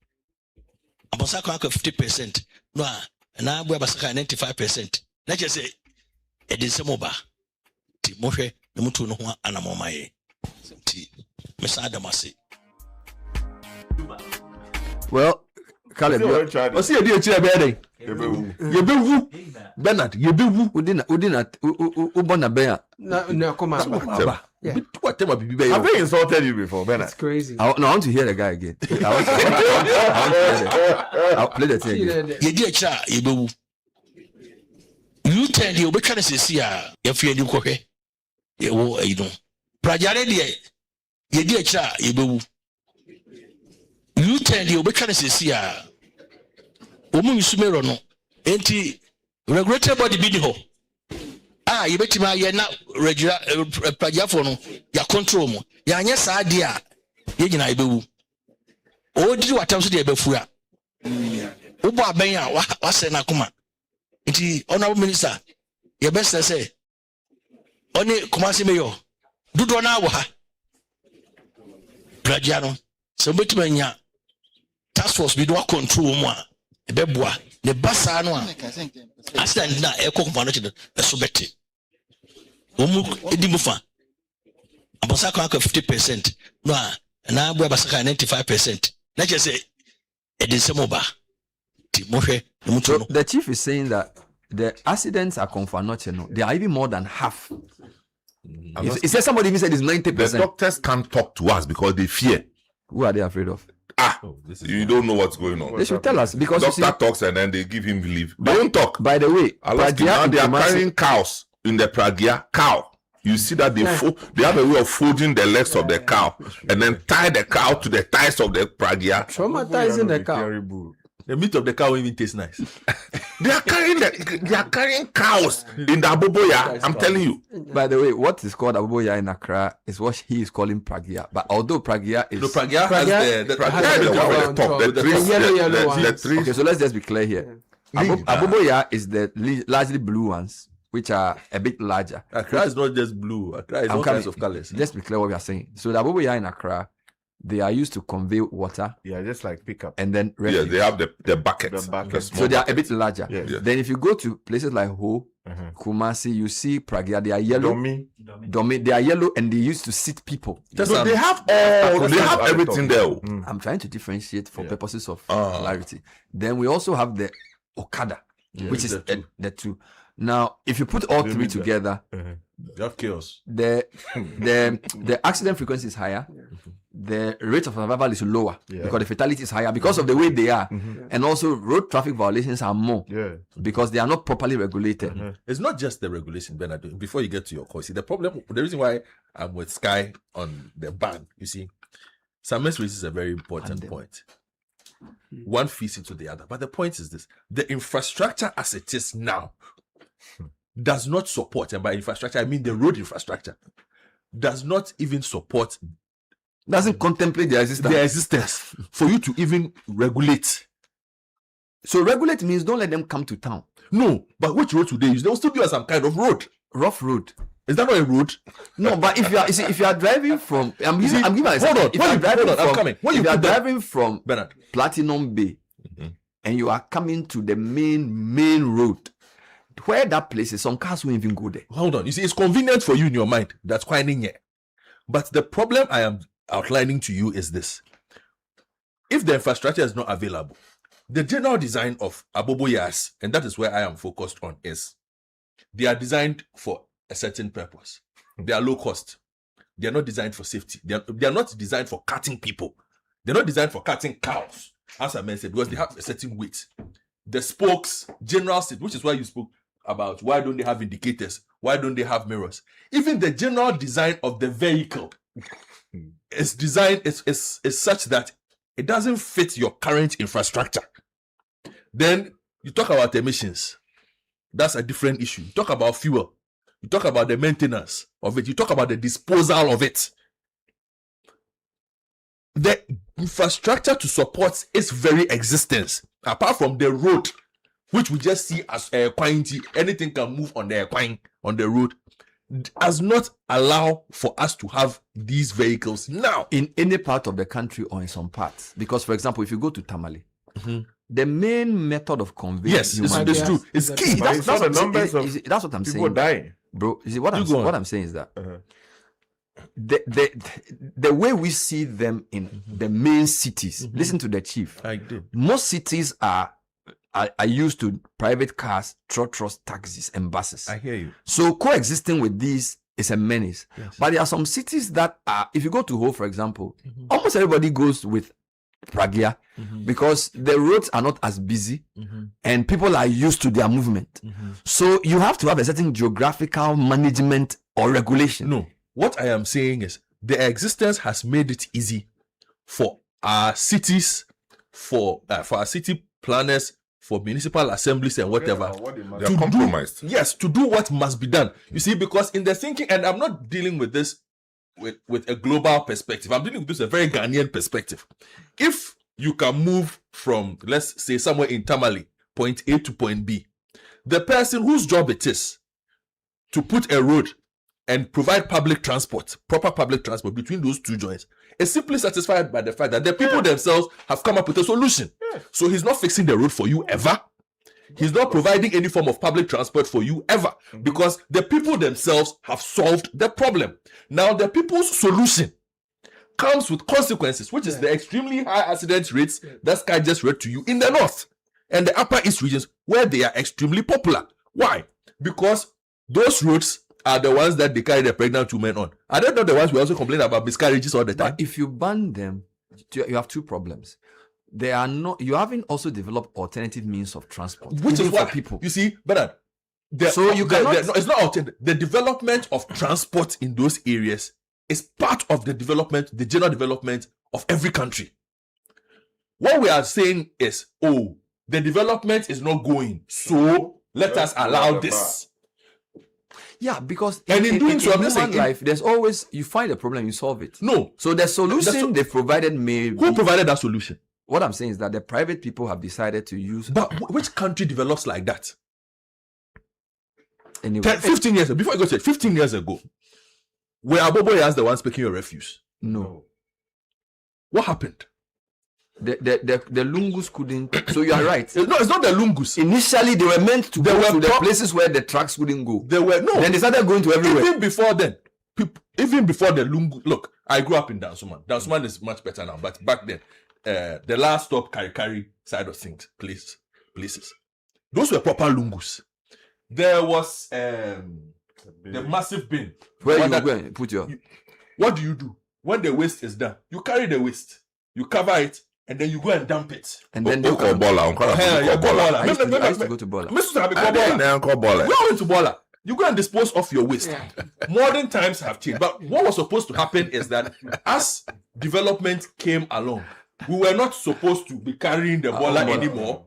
abosa kwa 50% no a na abu abasa 95% na je say e dey se mo ba ti mo hwe ne mutu no ho anamomaye ti mesa adamase. Well, Caleb, you see a dear chair bedding. You Bernard, you be Udina Ubana Bear. No, come on. Whatever be. I've been insulted you before, Bernard. It's crazy. I want to hear the guy again. I'll play the thing. You dear cha, you tell you, we can't see if you do okay. You know, Prajare, you dear cha, you tell you, we can't see Omu Sumerono, ain't he? Regretted body video. You bet my yana regular Prajafono, ya control mo, ya yes idea, Yajin I do. Oh, did you attend to the Befuya? Uba Benya, what's an akuma? It honorable minister, your best I say. Only Kumasi Mayo, do do na wa Prajiano, so betmanya task force be do control mo. Beboa the basa no a accident na e kokko no chido so beti omu edi mu fa abosa kwa 50% no a na abu abasa 95% na je say e dey se mo ba ti mo hwe no mutu no. The chief is saying that the accidents are confirmed, no, they are even more than half. He said somebody even said it's 90%. The doctors can't talk to us because they fear. Who are they afraid of? You don't know what's going on. They should tell us because doctor talks and then they give him leave. They don't talk. By the way, now they are carrying cows in the Pragia cow. You see that they have a way of folding the legs of the cow and then tie the cow to the thighs of the Pragia. Traumatizing the cow. The meat of the cow even tastes nice. They are carrying cows in the Aboboya. I'm telling you. By the way, what is called Aboboya in Accra is what he is calling Pragya. But although Pragya is Pragya has the top, the trees. Okay, so let's just be clear here. Aboboya is the largely blue ones, which are a bit larger. Accra is not just blue. Accra is all kinds of colors. Let's be clear what we are saying. So the Aboboya in Accra, they are used to convey water. Yeah, just like pickup. And then yeah, they have the buckets. So they are a bit larger. Yeah. Then if you go to places like Ho, Kumasi, you see Pragya, they are yellow. Domi, they are yellow and they used to sit people. So they have everything there. I'm trying to differentiate for purposes of clarity. Then we also have the Okada, which is the two. Now, if you put all three together, you have chaos. The accident frequency is higher. The rate of survival is lower because the fatality is higher because of the way they are, and also road traffic violations are more because they are not properly regulated. It's not just the regulation, Bernard. Before you get to your cause, see, the reason why I'm with Sky on the ban, you see, Samuel raises a very important point. One feeds into the other, but the point is this: the infrastructure as it is now does not support, and by infrastructure I mean the road infrastructure, does not even support. Doesn't contemplate their existence for you to even regulate. So regulate means don't let them come to town. No, but which road would they use? They will still give us some kind of road. Rough road. Is that not a road? No, but if you are driving from, I'm giving an example. If you are driving from Bernard, Platinum Bay, and you are coming to the main road, where that place is, some cars won't even go there. Hold on. You see, it's convenient for you in your mind. That's quite in here. But the problem I am outlining to you is this: if the infrastructure is not available, the general design of Aboboyas, and that is where I am focused on, is they are designed for a certain purpose. They are low cost. They are not designed for safety. They are not designed for cutting people. They're not designed for cutting cows, as I mentioned, because they have a certain weight. The spokes, general state, which is why you spoke about why don't they have indicators? Why don't they have mirrors? Even the general design of the vehicle is designed is such that it doesn't fit your current infrastructure. Then you talk about emissions. That's a different issue. You talk about fuel. You talk about the maintenance of it. You talk about the disposal of it. The infrastructure to support its very existence, apart from the road, which we just see as a quantity, anything can move on the road, does not allow for us to have these vehicles now in any part of the country or in some parts. Because, for example, if you go to Tamale, the main method of conveyance, it's true. It's key. That's what I'm saying. People die, bro. You see, what I'm saying is that the way we see them in the main cities. Listen to the chief. I did. Most cities are used to private cars, trotros, taxis, and buses. I hear you. So coexisting with these is a menace. Yes. But there are some cities that are, if you go to Ho, for example, almost everybody goes with Pragya because the roads are not as busy and people are used to their movement. So you have to have a certain geographical management or regulation. No, what I am saying is the existence has made it easy for our cities, for our city planners, for municipal assemblies and whatever. They are compromised. To do what must be done. You see, because in the thinking, and I'm not dealing with this with a global perspective. I'm dealing with this a very Ghanaian perspective. If you can move from, let's say, somewhere in Tamale, point A to point B, the person whose job it is to put a road and provide public transport, proper public transport between those two joints, is simply satisfied by the fact that the people themselves have come up with a solution. So he's not fixing the road for you ever. He's not providing any form of public transport for you ever, because the people themselves have solved the problem. Now the people's solution comes with consequences, which is the extremely high accident rates that Sky just read to you in the north and the upper east regions, where they are extremely popular. Why? Because those roads are the ones that they carry the pregnant women on. Are they not the ones we also complain about miscarriages all the time? But if you ban them, you have two problems. They are not. You haven't also developed alternative means of transport, which is for what people. You see, Bernard. So you cannot. It's not alternative. The development of transport in those areas is part of the development, the general development of every country. What we are saying is, oh, the development is not going, so let us allow this. Yeah, because and in doing so, in human life, there's always, you find a problem, you solve it. No. So the solution they've provided may Who provided that solution? What I'm saying is that the private people have decided to use. But which country develops like that? Anyway, 15 years ago, before I go to it, 15 years ago, were Aboboyas the ones speaking your refuse? No. What happened? The Lungus couldn't. So you are right. No, it's not the Lungus. Initially, they were meant to go to the places where the trucks wouldn't go. They were no. Then they started going to everywhere. Even before then, even before the Lungus. Look, I grew up in Dansuman. Dansuman is much better now, but back then, the last stop Karikari side of things, places. Those were proper Lungus. There was the massive bin. Where you go and put your. What do you do when the waste is done? You carry the waste, you cover it, and then you go and dump it. And then they call Bola. I used to go to Bola. We went to Bola. You go and dispose of your waste. Yeah. Modern times have changed. But what was supposed to happen is that as development came along, we were not supposed to be carrying the Bola anymore.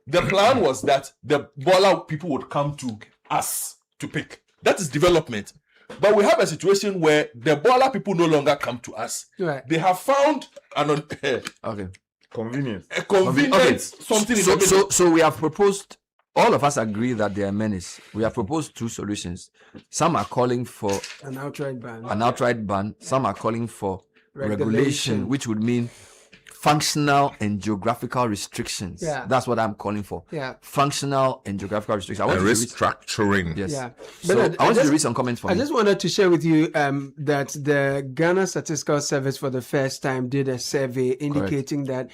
The plan was that the Bola people would come to us to pick. That is development. But we have a situation where the Bola people no longer come to us. Right. They have found an convenience. A convenience. Something in the middle. So we have proposed. All of us agree that they are menace. We have proposed two solutions. Some are calling for an outright ban. Some are calling for regulation, which would mean functional and geographical restrictions. Yeah. That's what I'm calling for. Yeah. Functional and geographical restrictions. I want restructuring. Yes. Yeah. So I want you to read some comments for me. I just wanted to share with you that the Ghana Statistical Service for the first time did a survey indicating that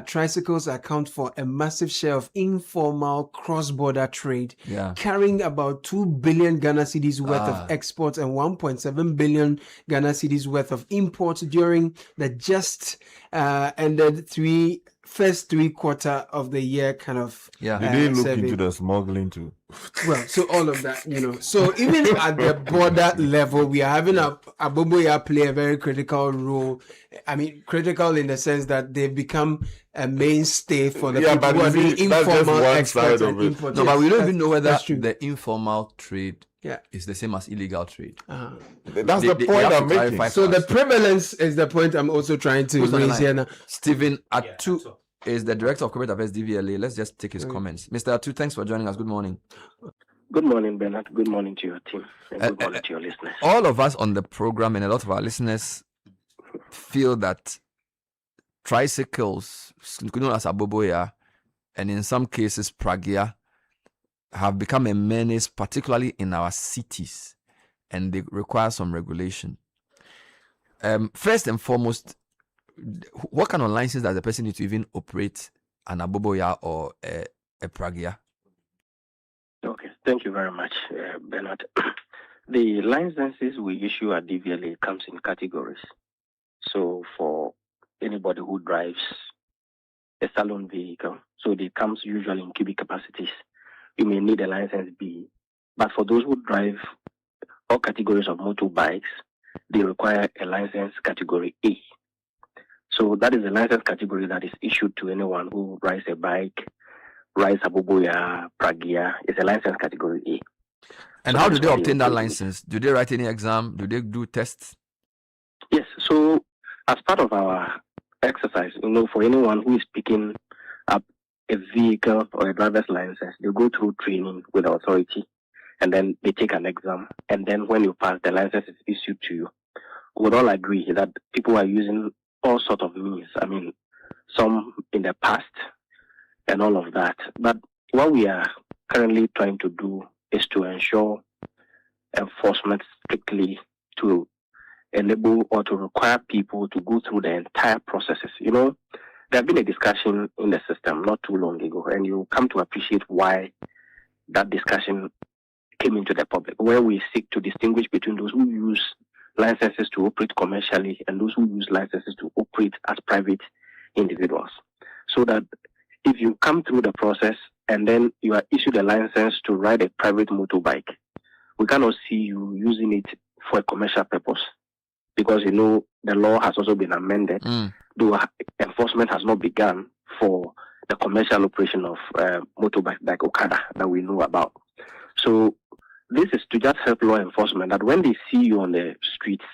tricycles account for a massive share of informal cross-border trade, carrying about 2 billion Ghana cedis worth of exports and 1.7 billion Ghana cedis worth of imports during the just ended first three quarter of the year kind of Did they look into the smuggling too? Well, so all of that, So even at the border level, we are having Aboboya play a very critical role. I mean, critical in the sense that they've become a mainstay for the people who are doing informal exports and imports. No, but we don't even know whether the informal trade is the same as illegal trade. That's the point I'm making. So the prevalence is the point I'm also trying to raise here now. Stephen Atu is the director of corporate affairs DVLA. Let's just take his comments. Mr. Atu, thanks for joining us. Good morning. Good morning, Bernard. Good morning to your team. And good morning to your listeners. All of us on the program and a lot of our listeners feel that tricycles, known as Aboboya, and in some cases Pragia, have become a menace, particularly in our cities, and they require some regulation. First and foremost, what kind of license does the person need to even operate an Aboboya or a Pragia? Okay, thank you very much, Bernard. The licenses we issue at DVLA comes in categories. So for anybody who drives a salon vehicle, so it comes usually in cubic capacities, you may need a license B. But for those who drive all categories of motorbikes, they require a license category A. So that is a license category that is issued to anyone who rides a bike, rides Aboboya, Pragia. It's a license category A. And so how do they obtain that license? Do they write any exam? Do they do tests? Yes. So as part of our exercise, for anyone who is picking up a vehicle or a driver's license, they go through training with the authority, and then they take an exam. And then when you pass, the license is issued to you. We would all agree that people are using all sorts of means. I mean, some in the past and all of that. But what we are currently trying to do is to ensure enforcement strictly to enable or to require people to go through the entire processes. There has been a discussion in the system not too long ago, and you come to appreciate why that discussion came into the public, where we seek to distinguish between those who use licenses to operate commercially and those who use licenses to operate as private individuals. So that if you come through the process and then you are issued a license to ride a private motorbike, we cannot see you using it for a commercial purpose, because the law has also been amended though enforcement has not begun for the commercial operation of motorbikes like Okada that we know about. So this is to just help law enforcement that when they see you on the streets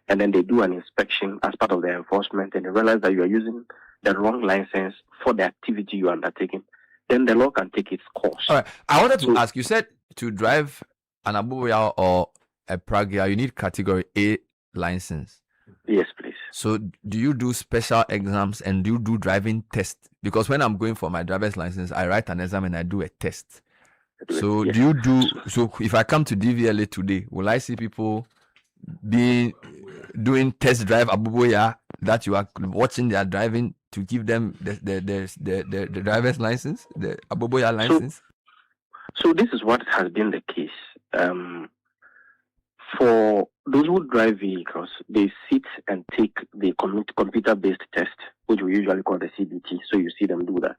and then they do an inspection as part of their enforcement and they realize that you are using the wrong license for the activity you are undertaking, then the law can take its course. All right. I wanted to ask, you said to drive an Abubuya or a Pragia, you need category A license. Yes, please. So do you do special exams and do you do driving tests? Because when I'm going for my driver's license, I write an exam and I do a test. So yes. do you do, so if I come to DVLA today, will I see people doing test drive Abubuya that you are watching their driving to give them the driver's license, the Abubuya license? So this is what has been the case. For those who drive vehicles, they sit and take the computer-based test, which we usually call the CBT. So you see them do that.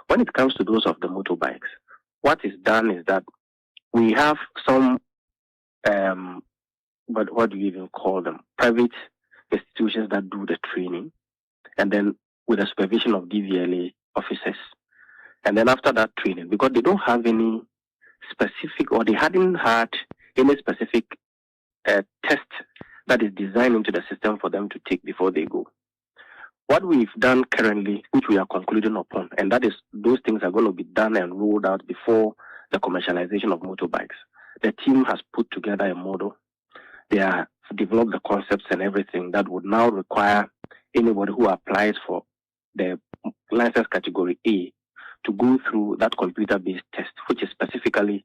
When it comes to those of the motorbikes, what is done is that we have some, but what do you even call them? Private institutions that do the training, and then with the supervision of DVLA officers. And then after that training, because they don't have any specific, or they hadn't had any specific test that is designed into the system for them to take before they go. What we've done currently, which we are concluding upon, and that is those things are going to be done and rolled out before the commercialization of motorbikes. The team has put together a model. They have developed the concepts and everything that would now require anybody who applies for the license category A to go through that computer-based test, which is specifically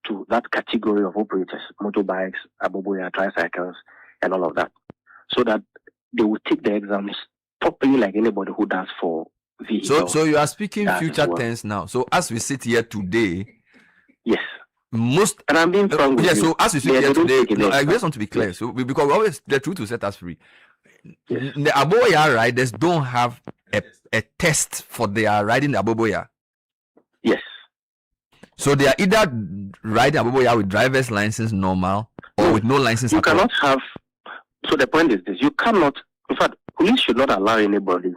to that category of operators, motorbikes, Abubuya, tricycles, and all of that, so that they will take the exams properly like anybody who does for vehicles. So you are speaking future tense now. So as we sit here today, yes, most and I'm being frank with you. So as we sit here today, I just want to be clear. Yes. So because we always the truth will set us free. Yes. The Abubuya riders don't have a test for their riding the Abubuya. Yes. So they are either riding Abubuya with driver's license normal or with no license you at all. cannot have. So the point is this: you cannot. In fact, police should not allow anybody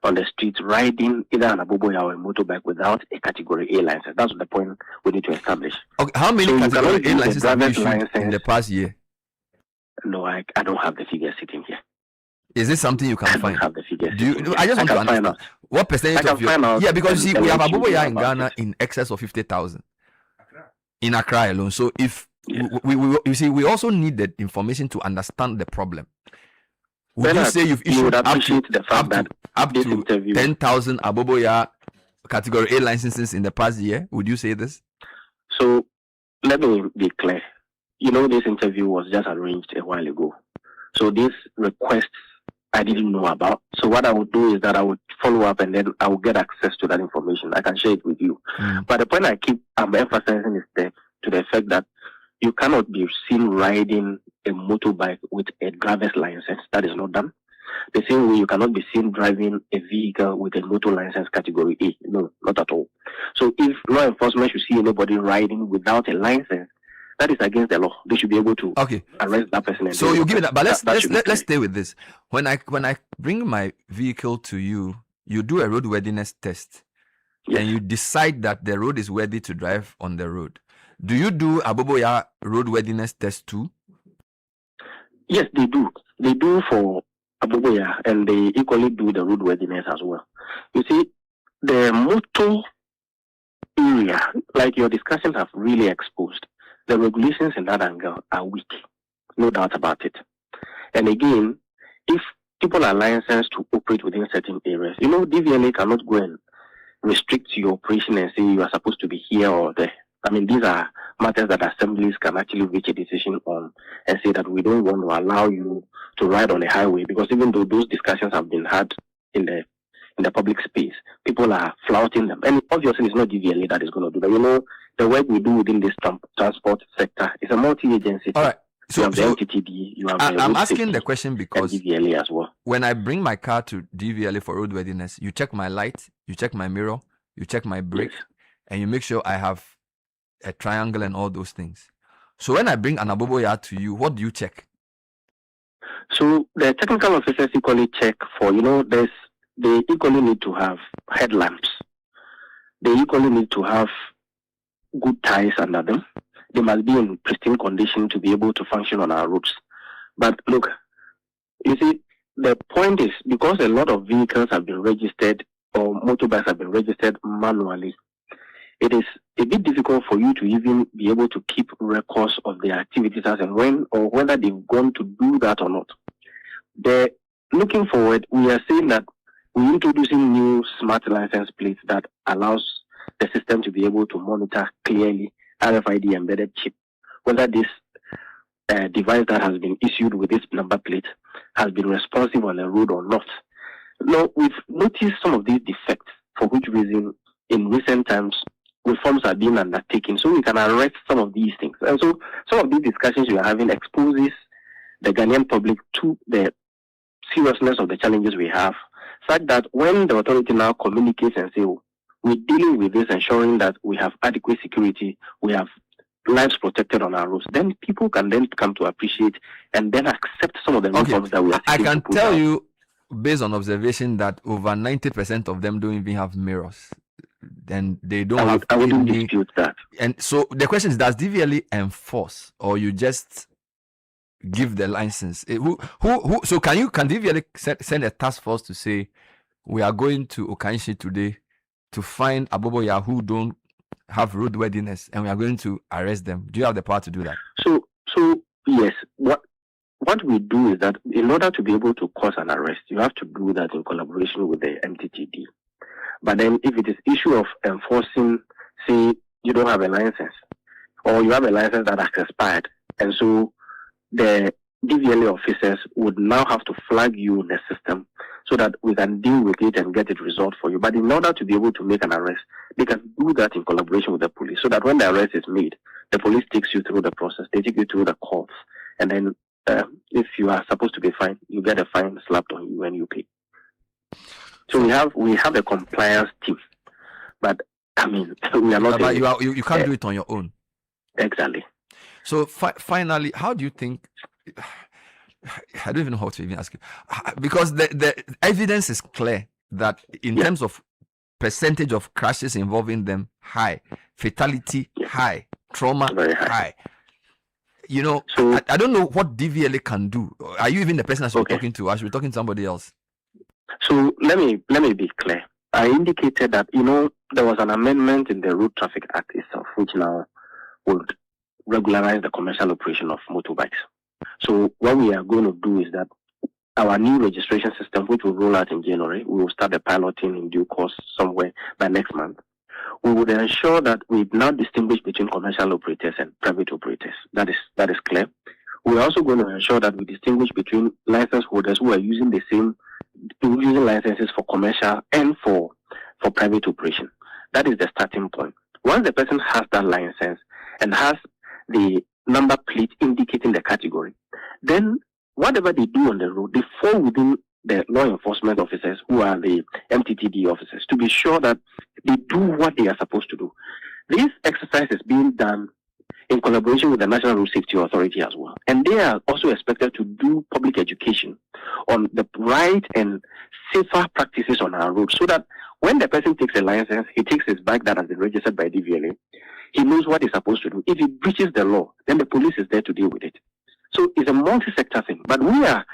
on the streets riding either an Abubuya or a motorbike without a category A license. That's the point we need to establish. Okay, how many category A licenses have you issued license in the past year? No, I don't have the figure sitting here. Is this something you can I find? don't have the figure. Do you? I just want to understand what percentage of your. Yeah, because you see, we have Abubuya in Ghana in excess of 50,000 in Accra alone. So if we you see, we also need the information to understand the problem. Would you say you've issued up to 10,000 Abubuya category A licenses in the past year? Would you say this? So let me be clear. You know, this interview was just arranged a while ago. So these requests I didn't know about. So what I would do is that I would follow up and then I will get access to that information. I can share it with you. But the point I'm emphasizing is to the effect that you cannot be seen riding a motorbike with a driver's license. That is not done. The same way you cannot be seen driving a vehicle with a motor license category A. No, not at all. So if law enforcement should see anybody riding without a license, that is against the law. They should be able to arrest that person. And so you give it that. But let's stay with this. When I bring my vehicle to you, you do a roadworthiness test, and you decide that the road is worthy to drive on the road. Do you do Abubuya roadworthiness test too? Yes, they do. They do for Abubuya, and they equally do the roadworthiness as well. You see, the motor area, like your discussions have really exposed, the regulations in that angle are weak, no doubt about it. And again, if people are licensed to operate within certain areas, you know, DVLA cannot go and restrict your operation and say you are supposed to be here or there. I mean, these are matters that assemblies can actually reach a decision on and say that we don't want to allow you to ride on a highway, because even though those discussions have been had in the public space, people are flouting them. And obviously it's not DVLA that is going to do that. You know, the work we do within this transport sector is a multi-agency. All right. So, you have the LTTD, you have I'm asking the question because DVLA as well. When I bring my car to DVLA for roadworthiness, you check my light, you check my mirror, you check my brake, and you make sure I have a triangle and all those things. So when I bring an Abubuya to you, what do you check? So the technical officers equally check for, they equally need to have headlamps. They equally need to have good tires under them. They must be in pristine condition to be able to function on our roads. But look, you see, the point is, because a lot of vehicles have been registered or motorbikes have been registered manually, it is a bit difficult for you to even be able to keep records of their activities as and when, or whether they've gone to do that or not. Looking forward, we are saying that we're introducing new smart license plates that allows the system to be able to monitor clearly RFID embedded chip, whether this device that has been issued with this number plate has been responsive on the road or not. Now, we've noticed some of these defects, for which reason in recent times reforms are being undertaken so we can arrest some of these things. And so some of these discussions we are having exposes the Ghanaian public to the seriousness of the challenges we have, such that when the authority now communicates and say, we're dealing with this, ensuring that we have adequate security, we have lives protected on our roads, then people can then come to appreciate and then accept some of the reforms that we are I can tell you, based on observation, that over 90% of them don't even have mirrors. Then they don't have. I wouldn't dispute that. And so the question is, does DVLA enforce, or you just give the license? So can DVLA send a task force to say, we are going to Okanshi today to find Aboboya who don't have roadworthiness, and we are going to arrest them? Do you have the power to do that? So yes. What we do is that in order to be able to cause an arrest, you have to do that in collaboration with the MTTD. But then if it is issue of enforcing, say you don't have a license, or you have a license that has expired, and so the DVLA officers would now have to flag you in the system so that we can deal with it and get it resolved for you. But in order to be able to make an arrest, they can do that in collaboration with the police, so that when the arrest is made, the police takes you through the process. They take you through the courts, and then if you are supposed to be fined, you get a fine slapped on you when you pay. So we have a compliance team, but I mean we are not. But you can't do it on your own. Exactly. So finally, how do you think? I don't even know how to even ask you, because the evidence is clear that in terms of percentage of crashes involving them, high, fatality high, trauma high. So, I don't know what DVLA can do. Are you even the person I should be talking to? I should be talking to somebody else. So let me be clear. I indicated that there was an amendment in the Road Traffic Act itself, which now would regularize the commercial operation of motorbikes. So what we are going to do is that our new registration system, which will roll out in January, we will start the piloting in due course somewhere by next month. We would ensure that we now distinguish between commercial operators and private operators. That is clear. We're also going to ensure that we distinguish between license holders who are using licenses for commercial and for private operation. That is the starting point. Once the person has that license and has the number plate indicating the category, then whatever they do on the road, they fall within the law enforcement officers, who are the MTTD officers, to be sure that they do what they are supposed to do. This exercise is being done in collaboration with the National Road Safety Authority as well. And they are also expected to do public education on the right and safer practices on our roads, so that when the person takes a license, he takes his bike that has been registered by DVLA, he knows what he's supposed to do. If he breaches the law, then the police is there to deal with it. So it's a multi-sector thing, but we are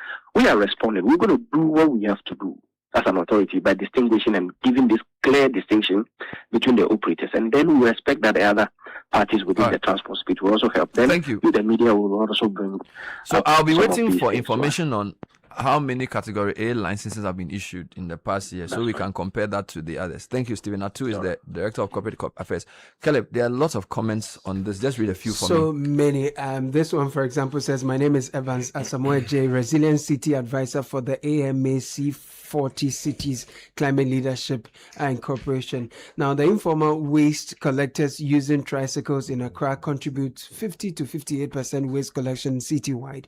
responding. We're going to do what we have to do as an authority by distinguishing and giving this clear distinction between the operators, and then we expect that the other parties within the transport space will also help. Then thank you. The media will also bring. So I'll be waiting for information on how many Category A licenses have been issued in the past year, so we can compare that to the others. Thank you, Stephen. Attah is the Director of Corporate Affairs. Caleb, there are lots of comments on this. Just read a few for me. So many. This one, for example, says, my name is Evans Asamoah J, Resilient City Advisor for the AMAC 40 Cities Climate Leadership Incorporation. Now, the informal waste collectors using tricycles in Accra contribute 50 to 58% waste collection citywide.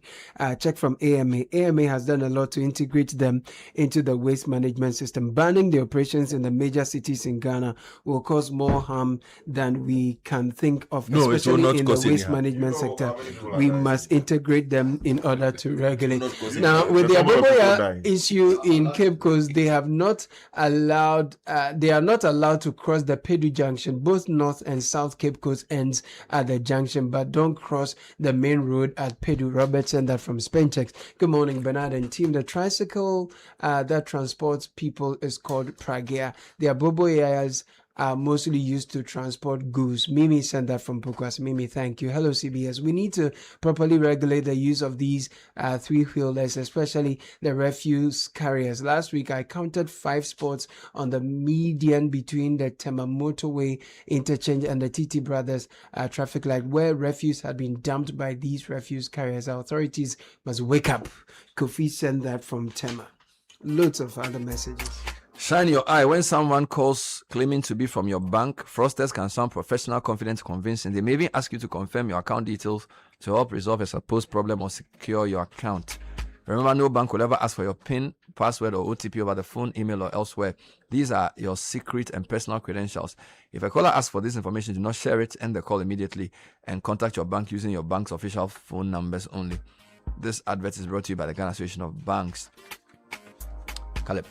Check from AMA. AMA has done a lot to integrate them into the waste management system. Banning the operations in the major cities in Ghana will cause more harm than we can think of, especially in the waste management sector. We must integrate them in order to regulate. Now, with the Aboboya issue in Cape Coast, they are not allowed to cross the Pedu junction. Both North and South Cape Coast ends at the junction, but don't cross the main road at Pedu. Robert sent that from Spenchex. Good morning, Bernard and team. The tricycle that transports people is called Pragea. The Aboboyas are mostly used to transport goods. Mimi sent that from Pukwas. Mimi, thank you. Hello, CBS. We need to properly regulate the use of these three-wheelers, especially the refuse carriers. Last week, I counted 5 spots on the median between the Tema Motorway interchange and the TT Brothers traffic light where refuse had been dumped by these refuse carriers. Our authorities must wake up. Kofi sent that from Tema. Loads of other messages. Shine your eye when someone calls claiming to be from your bank. Fraudsters can sound professional, confident, convincing. They may even ask you to confirm your account details to help resolve a supposed problem or secure your account. Remember, no bank will ever ask for your PIN, password, or OTP over the phone, email, or elsewhere. These are your secret and personal credentials. If a caller asks for this information, do not share it. End the call immediately and contact your bank using your bank's official phone numbers only. This advert is brought to you by the Ghana Association of Banks. Caleb.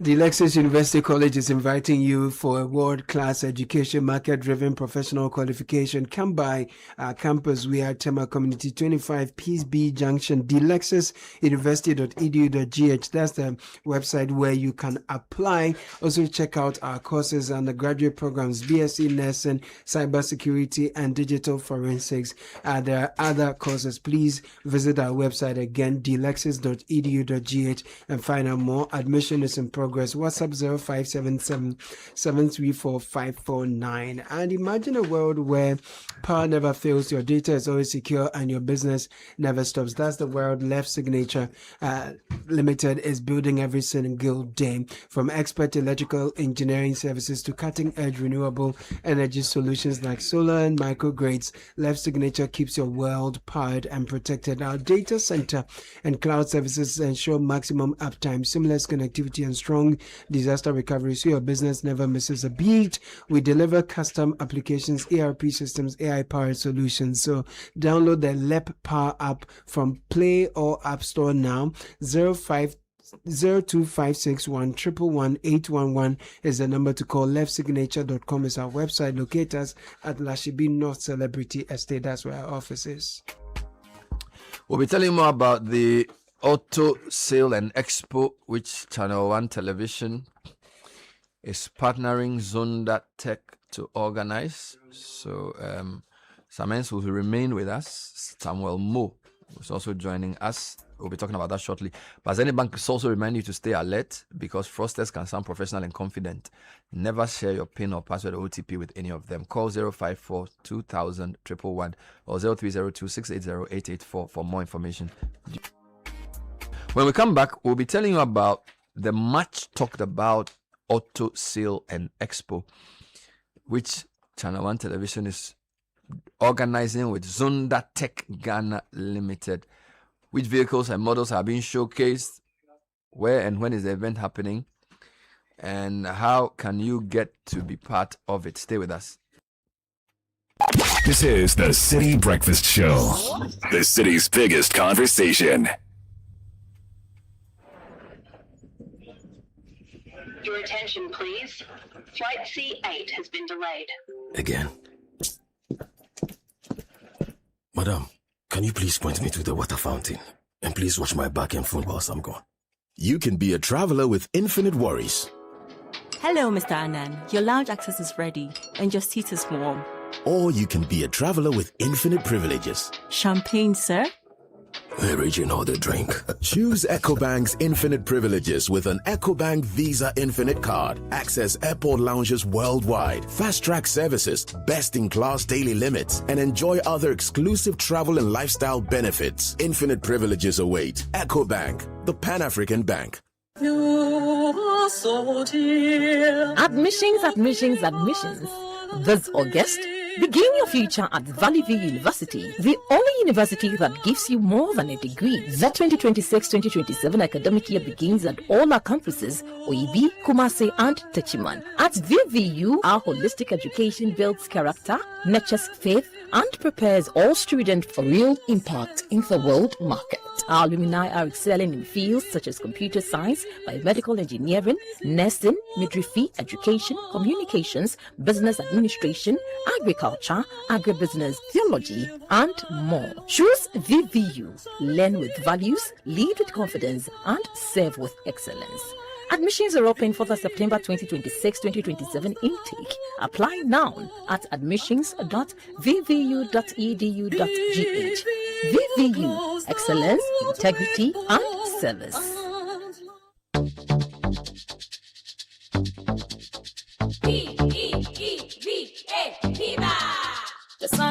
The Lexus University College is inviting you for a world-class education, market-driven professional qualification. Come by our campus. We are Tema Community 25 Peace B Junction, delexusuniversity.edu.gh. That's the website where you can apply. Also check out our courses, undergraduate programs, BSc Nursing, Cybersecurity, and Digital Forensics. There are other courses. Please visit our website again, delexus.edu.gh, and find out more. Admission is in progress. WhatsApp 0577-734-549. And imagine a world where power never fails, your data is always secure, and your business never stops. That's the world Left Signature Limited is building every single day. From expert electrical engineering services to cutting-edge renewable energy solutions like solar and microgrids, Left Signature keeps your world powered and protected. Our data center and cloud services ensure maximum uptime, seamless connectivity, and strong disaster recovery so your business never misses a beat. We deliver custom applications, ERP systems, AI-powered solutions. So download the LEP Power app from Play or App Store now. 02561111811 is the number to call. Leftsignature.com is our website. Locate us at Lashibi North Celebrity Estate. That's where our office is. We'll be telling you more about the Auto Sale and Expo, which Channel 1 Television is partnering Zonda Tech to organize. So Samens will remain with us. Samuel Mo is also joining us. We'll be talking about that shortly. But as any bank is also remind you to stay alert because fraudsters can sound professional and confident. Never share your PIN or password or OTP with any of them. Call 054-2000-111 or 0302-680-884 for more information. When we come back, we'll be telling you about the much talked about Auto Sale and Expo, which Channel 1 Television is organizing with Zonda Tech Ghana Limited. Which vehicles and models are being showcased? Where and when is the event happening? And how can you get to be part of it? Stay with us. This is the City Breakfast Show, the city's biggest conversation. Your attention, please. Flight C8 has been delayed. Again. Madam, can you please point me to the water fountain? And please watch my back and front whilst I'm gone. You can be a traveler with infinite worries. Hello, Mr. Annan. Your lounge access is ready and your seat is warm. Or you can be a traveler with infinite privileges. Champagne, sir? Original the drink. Choose EcoBank's infinite privileges with an EcoBank Visa Infinite card. Access airport lounges worldwide, fast-track services, best-in-class daily limits, and enjoy other exclusive travel and lifestyle benefits. Infinite privileges await. EcoBank, the Pan-African Bank. Admissions. This August, begin your future at Valley View University, the only university that gives you more than a degree. The 2026-2027 academic year begins at all our campuses, Oibi, Kumasi, and Techiman. At VVU, our holistic education builds character, nurtures faith, and prepares all students for real impact in the world market. Our alumni are excelling in fields such as computer science, biomedical engineering, nursing, midwifery, education, communications, business administration, agriculture, agribusiness, theology, and more. Choose VVU. Learn with values, lead with confidence, and serve with excellence. Admissions are open for the September 2026-2027 intake. Apply now at admissions.vvu.edu.gh. VVU, excellence, integrity, and service.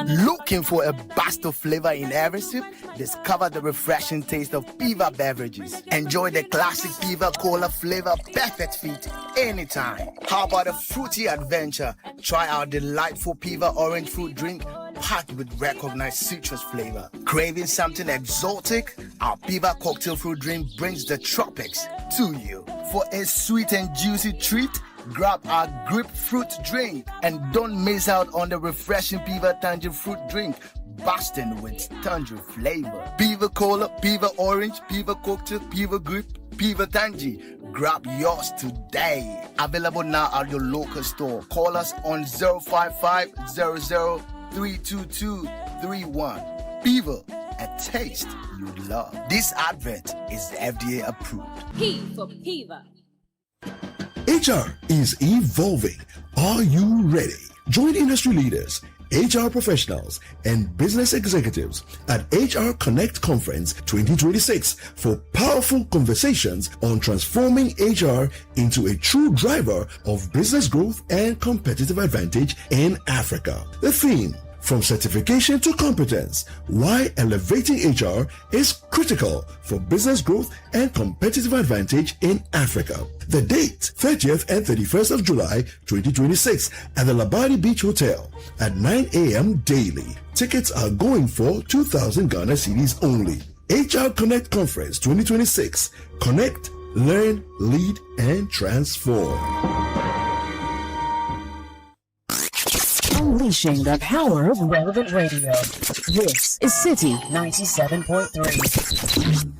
Looking for a burst of flavor in every sip? Discover the refreshing taste of Piva beverages. Enjoy the classic Piva Cola flavor, perfect fit anytime. How about a fruity adventure? Try our delightful Piva orange fruit drink packed with recognized citrus flavor. Craving something exotic? Our Piva cocktail fruit drink brings the tropics to you. For a sweet and juicy treat, grab our grapefruit drink and don't miss out on the refreshing Piva Tangerine fruit drink, bursting with tangerine flavor. Piva Cola, Piva Orange, Piva Cocktail, Piva Grape, Piva Tangerine. Grab yours today. Available now at your local store. Call us on 055-00-322-31. Piva, a taste you love. This advert is FDA approved. P for Piva. HR is evolving. Are you ready? Join industry leaders, HR professionals, and business executives at HR Connect Conference 2026 for powerful conversations on transforming HR into a true driver of business growth and competitive advantage in Africa. The theme: from certification to competence, why elevating HR is critical for business growth and competitive advantage in Africa. The date, 30th and 31st of July 2026 at the Labadi Beach Hotel at 9 a.m. daily. Tickets are going for 2,000 Ghana cedis only. HR Connect Conference 2026. Connect, learn, lead, and transform. Unleashing the power of relevant radio. This is Citi 97.3.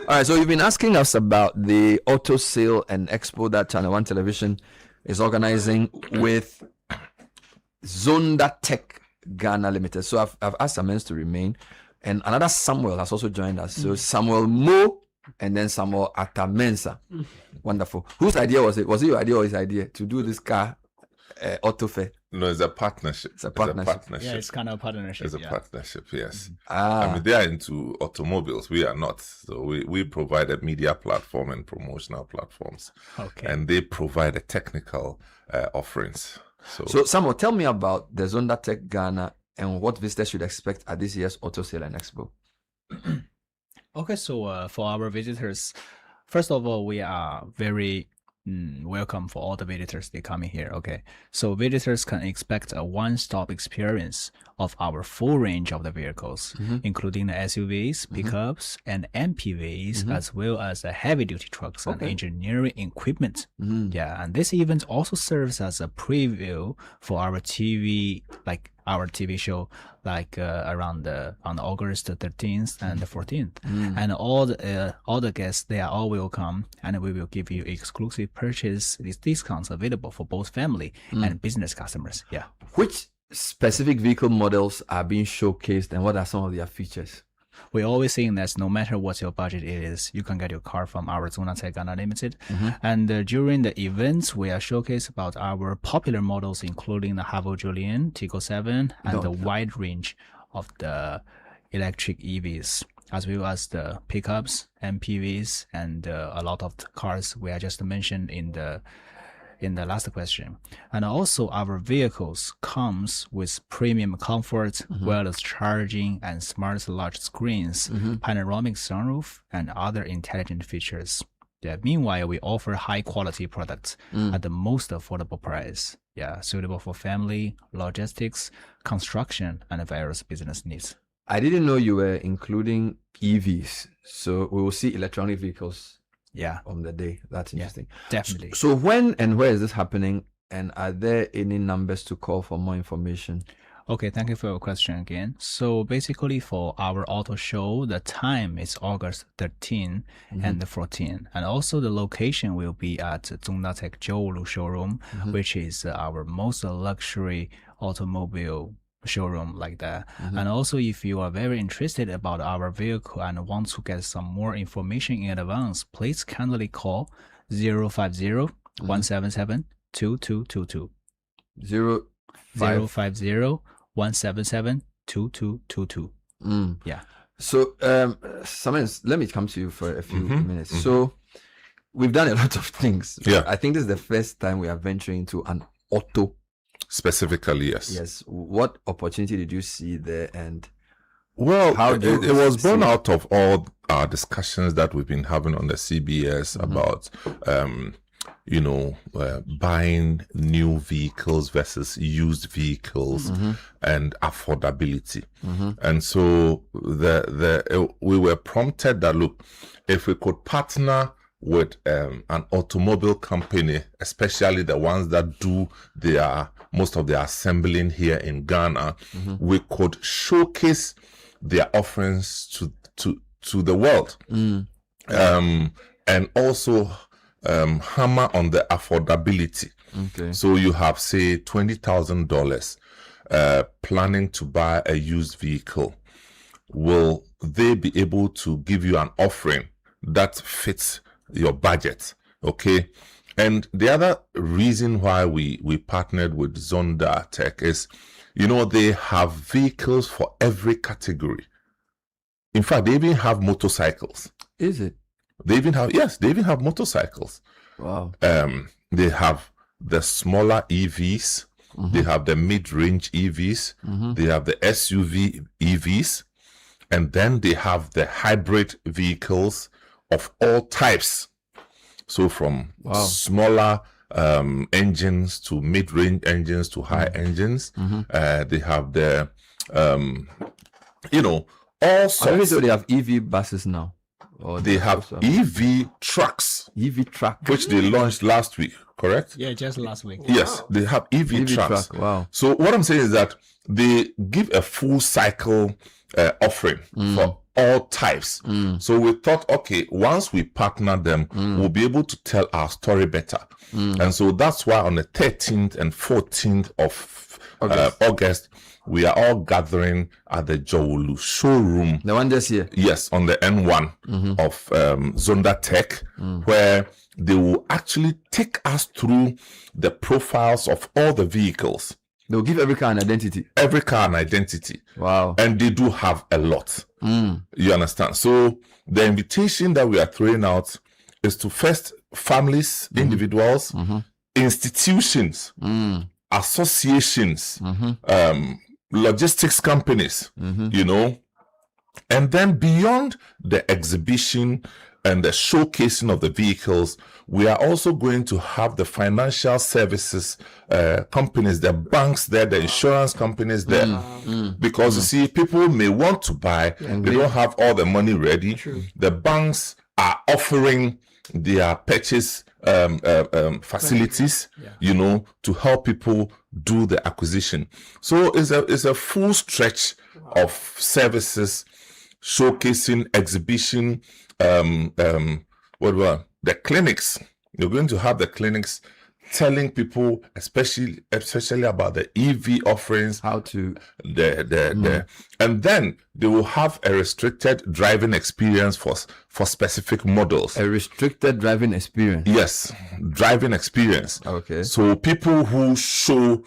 All right, so you've been asking us about the auto sale and expo that Channel One Television is organizing with Zonda Tech Ghana Limited. So I've asked Amens to remain, and another Samuel has also joined us. So Samuel Mo and then Samuel Attah-Mensah. Wonderful. Whose idea was it? Was it your idea or his idea to do this car auto fair? No, it's a partnership. It's a partnership. Yeah, it's kind of a partnership. It's a partnership, yes. Ah. I mean, they are into automobiles. We are not. So we provide a media platform and promotional platforms. Okay. And they provide a technical offerings. So Samuel, tell me about the Zonda Tech Ghana and what visitors should expect at this year's Auto Sale and Expo. Okay, so for our visitors, first of all, we are very welcome for all the visitors they come in here. Okay, so visitors can expect a one-stop experience of our full range of the vehicles, including the SUVs, pickups, and MPVs, as well as the heavy-duty trucks and engineering equipment. Yeah, and this event also serves as a preview for our TV, our TV show, around on August 13th and the 14th, and all the guests, they are all welcome, and we will give you exclusive purchase discounts available for both family and business customers. Yeah. Which specific vehicle models are being showcased, and what are some of their features? We're always saying that no matter what your budget is, you can get your car from our Zonda Tech Ghana Limited. And during the events, we are showcased about our popular models, including the Avle Julian, Tico 7, and the wide range of the electric EVs, as well as the pickups, MPVs, and a lot of the cars we are just mentioned in in the last question. And also our vehicles comes with premium comfort, wireless charging, and smart large screens, panoramic sunroof, and other intelligent features. Yeah. Meanwhile, we offer high quality products at the most affordable price. Yeah, suitable for family, logistics, construction, and various business needs. I didn't know you were including EVs, so we will see electronic vehicles. Yeah, on the day. That's interesting. Definitely. So when and where is this happening? And are there any numbers to call for more information? Okay, thank you for your question again. So basically for our auto show, the time is August 13 and 14. And also the location will be at Zongdatech Jiulu showroom, which is our most luxury automobile showroom like that. And also if you are very interested about our vehicle and want to get some more information in advance, please kindly call 050-177-2222. 050-177-2222. Yeah. So Samuel, let me come to you for a few minutes. So we've done a lot of things. Yeah. I think this is the first time we are venturing into an auto. Specifically, yes. Yes. What opportunity did you see there, and well, how it was born out of all our discussions that we've been having on the CBS about, buying new vehicles versus used vehicles and affordability. And so we were prompted that, look, if we could partner with an automobile company, especially the ones that do most of their assembling here in Ghana, we could showcase their offerings to the world, and also hammer on the affordability. Okay. So you have, say, $20,000 planning to buy a used vehicle. Will they be able to give you an offering that fits your budget? Okay. And the other reason why we partnered with Zongdatech is, they have vehicles for every category. In fact, they even have motorcycles. Is it? They even have motorcycles. Wow. They have the smaller EVs. They have the mid-range EVs. They have the SUV EVs. And then they have the hybrid vehicles of all types. So from smaller engines to mid-range engines to high engines. They have the, all sorts. So they have EV buses now. Or they have EV trucks. Which they launched last week, correct? Yeah, just last week. Yes, they have EV trucks. Wow. So what I'm saying is that they give a full cycle offering for all types. So we thought, okay, once we partner them, we'll be able to tell our story better. And so that's why on the 13th and 14th of August, we are all gathering at the Jiulu showroom. The one this year? Yes, on the N1 of Zongdatech, where they will actually take us through the profiles of all the vehicles. They'll give every car an identity. Every car an identity. Wow. And they do have a lot. You understand? So the invitation that we are throwing out is to first families, individuals, institutions, associations, logistics companies, and then beyond the exhibition and the showcasing of the vehicles, we are also going to have the financial services companies, the banks there, the insurance companies there. Because you see, people may want to buy, they don't have all the money ready. The banks are offering their purchase facilities, to help people do the acquisition. So it's a full stretch of services, showcasing, exhibition, the clinics. You're going to have the clinics telling people, especially about the EV offerings, how to and then they will have a restricted driving experience for specific models. A restricted driving experience. Yes, driving experience. Okay. So people who show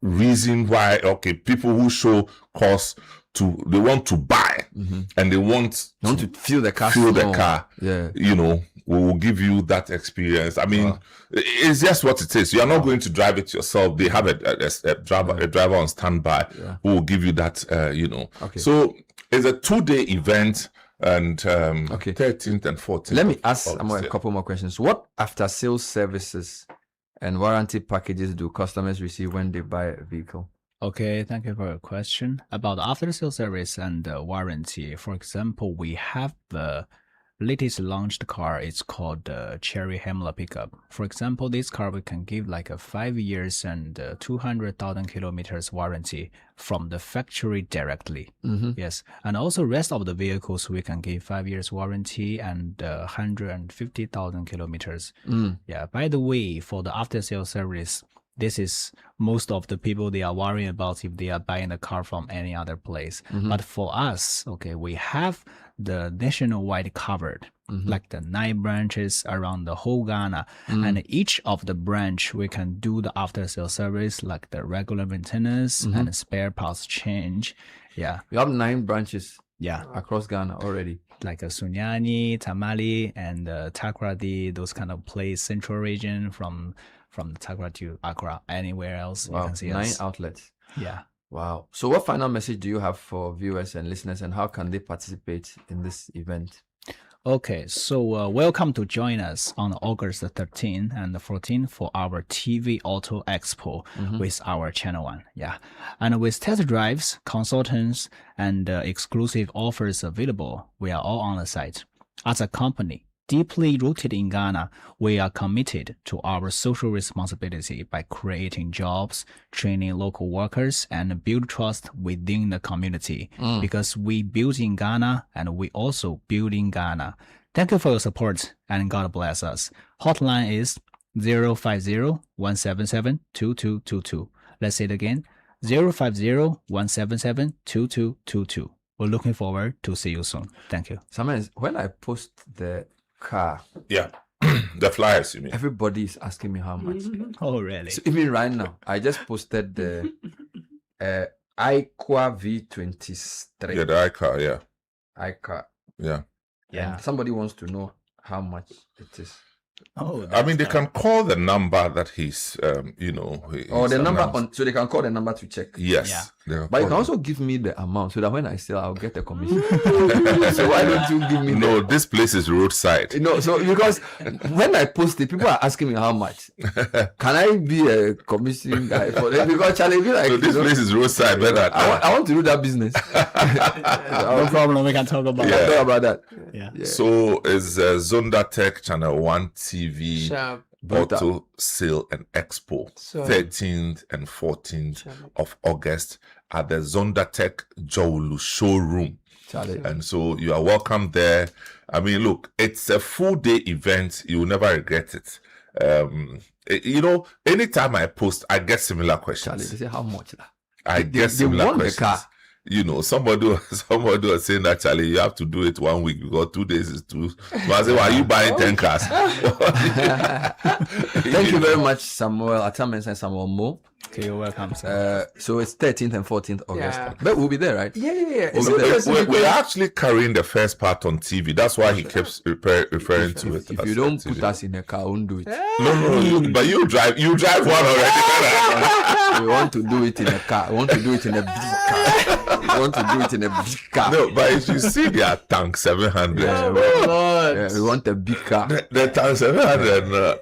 reason why. Okay, people who show cause they want to buy. and they want to feel the car. Yeah. You know, we will give you that experience. I mean, it's just what it is. You are not going to drive it yourself. They have a driver on standby who will give you that, you know. Okay. So it's a 2-day event, and 13th and 14th. Let me ask a couple more questions. What after-sales services and warranty packages do customers receive when they buy a vehicle? Okay, thank you for your question. About after-sales service and warranty, for example, we have the latest launched car. It's called the Cherry Hamler pickup. For example, this car we can give like a 5 years and 200,000 kilometers warranty from the factory directly. Yes, and also rest of the vehicles we can give 5 years warranty and 150,000 kilometers. Yeah. By the way, for the after-sales service, this is most of the people they are worrying about if they are buying a car from any other place. But for us, okay, we have the nationwide covered, like the 9 branches around the whole Ghana. And each of the branch, we can do the after-sale service, like the regular maintenance and spare parts change. Yeah. You have 9 branches across Ghana already. Like Sunyani, Tamale, and Takoradi, those kind of place, central region from Takoradi to Accra, anywhere else. Wow. You can see 9 us. outlets. Yeah. Wow. So what final message do you have for viewers and listeners, and how can they participate in this event? Okay, so welcome to join us on August the 13th and the 14th for our TV Auto Expo with our Channel 1. Yeah. And with test drives, consultants, and exclusive offers available, we are all on the site. As a company, deeply rooted in Ghana, we are committed to our social responsibility by creating jobs, training local workers, and build trust within the community. Because we build in Ghana and we also build in Ghana. Thank you for your support and God bless us. Hotline is 050-177-2222. Let's say it again, 050-177-2222. We're looking forward to see you soon. Thank you. Sometimes when I post the car, the flyers, you mean, everybody is asking me how much. Oh, really? So even right now, I just posted the iQua V23. Yeah, the iCar, iCar. Yeah. And somebody wants to know how much it is. Oh, I mean, they can call the number that he's, you know. Or the number on, so they can call the number to check. Yes. But you can also give me the amount so that when I sell, I'll get a commission. So why don't you give me? No, this place is roadside. No, so because when I post it, people are asking me how much. Can I be a commission guy for them? Because Charlie, be like, so this place is roadside. Better. I want to do that business. No problem. We can talk about Talk about that. Yeah. So is Zonda Tech Channel 1 TV Auto Sale and Expo 13th and 14th of August at the Zonda Tech Jowlu showroom. And so you are welcome there. I mean, look, it's a full day event. You will never regret it. You know, anytime I post, I get similar questions. They say how much? I get similar questions. You know, somebody was saying that, Charlie, you have to do it 1 week because 2 days is too. So I say, why are you buying 10 cars? Thank you very much, Samuel Attah-Mensah and Samuel Mo. Okay, you're welcome, sir. So it's 13th and 14th August. But we'll be there, right? Yeah. We're actually carrying the first part on TV. That's why he keeps referring to it. If you don't put us in a car, I won't do it. No, but you drive one already. We want to do it in a car. We want to do it in a big car. We want to do it in a big car. No, but if you see their tank 700, we want a big car. The tank 700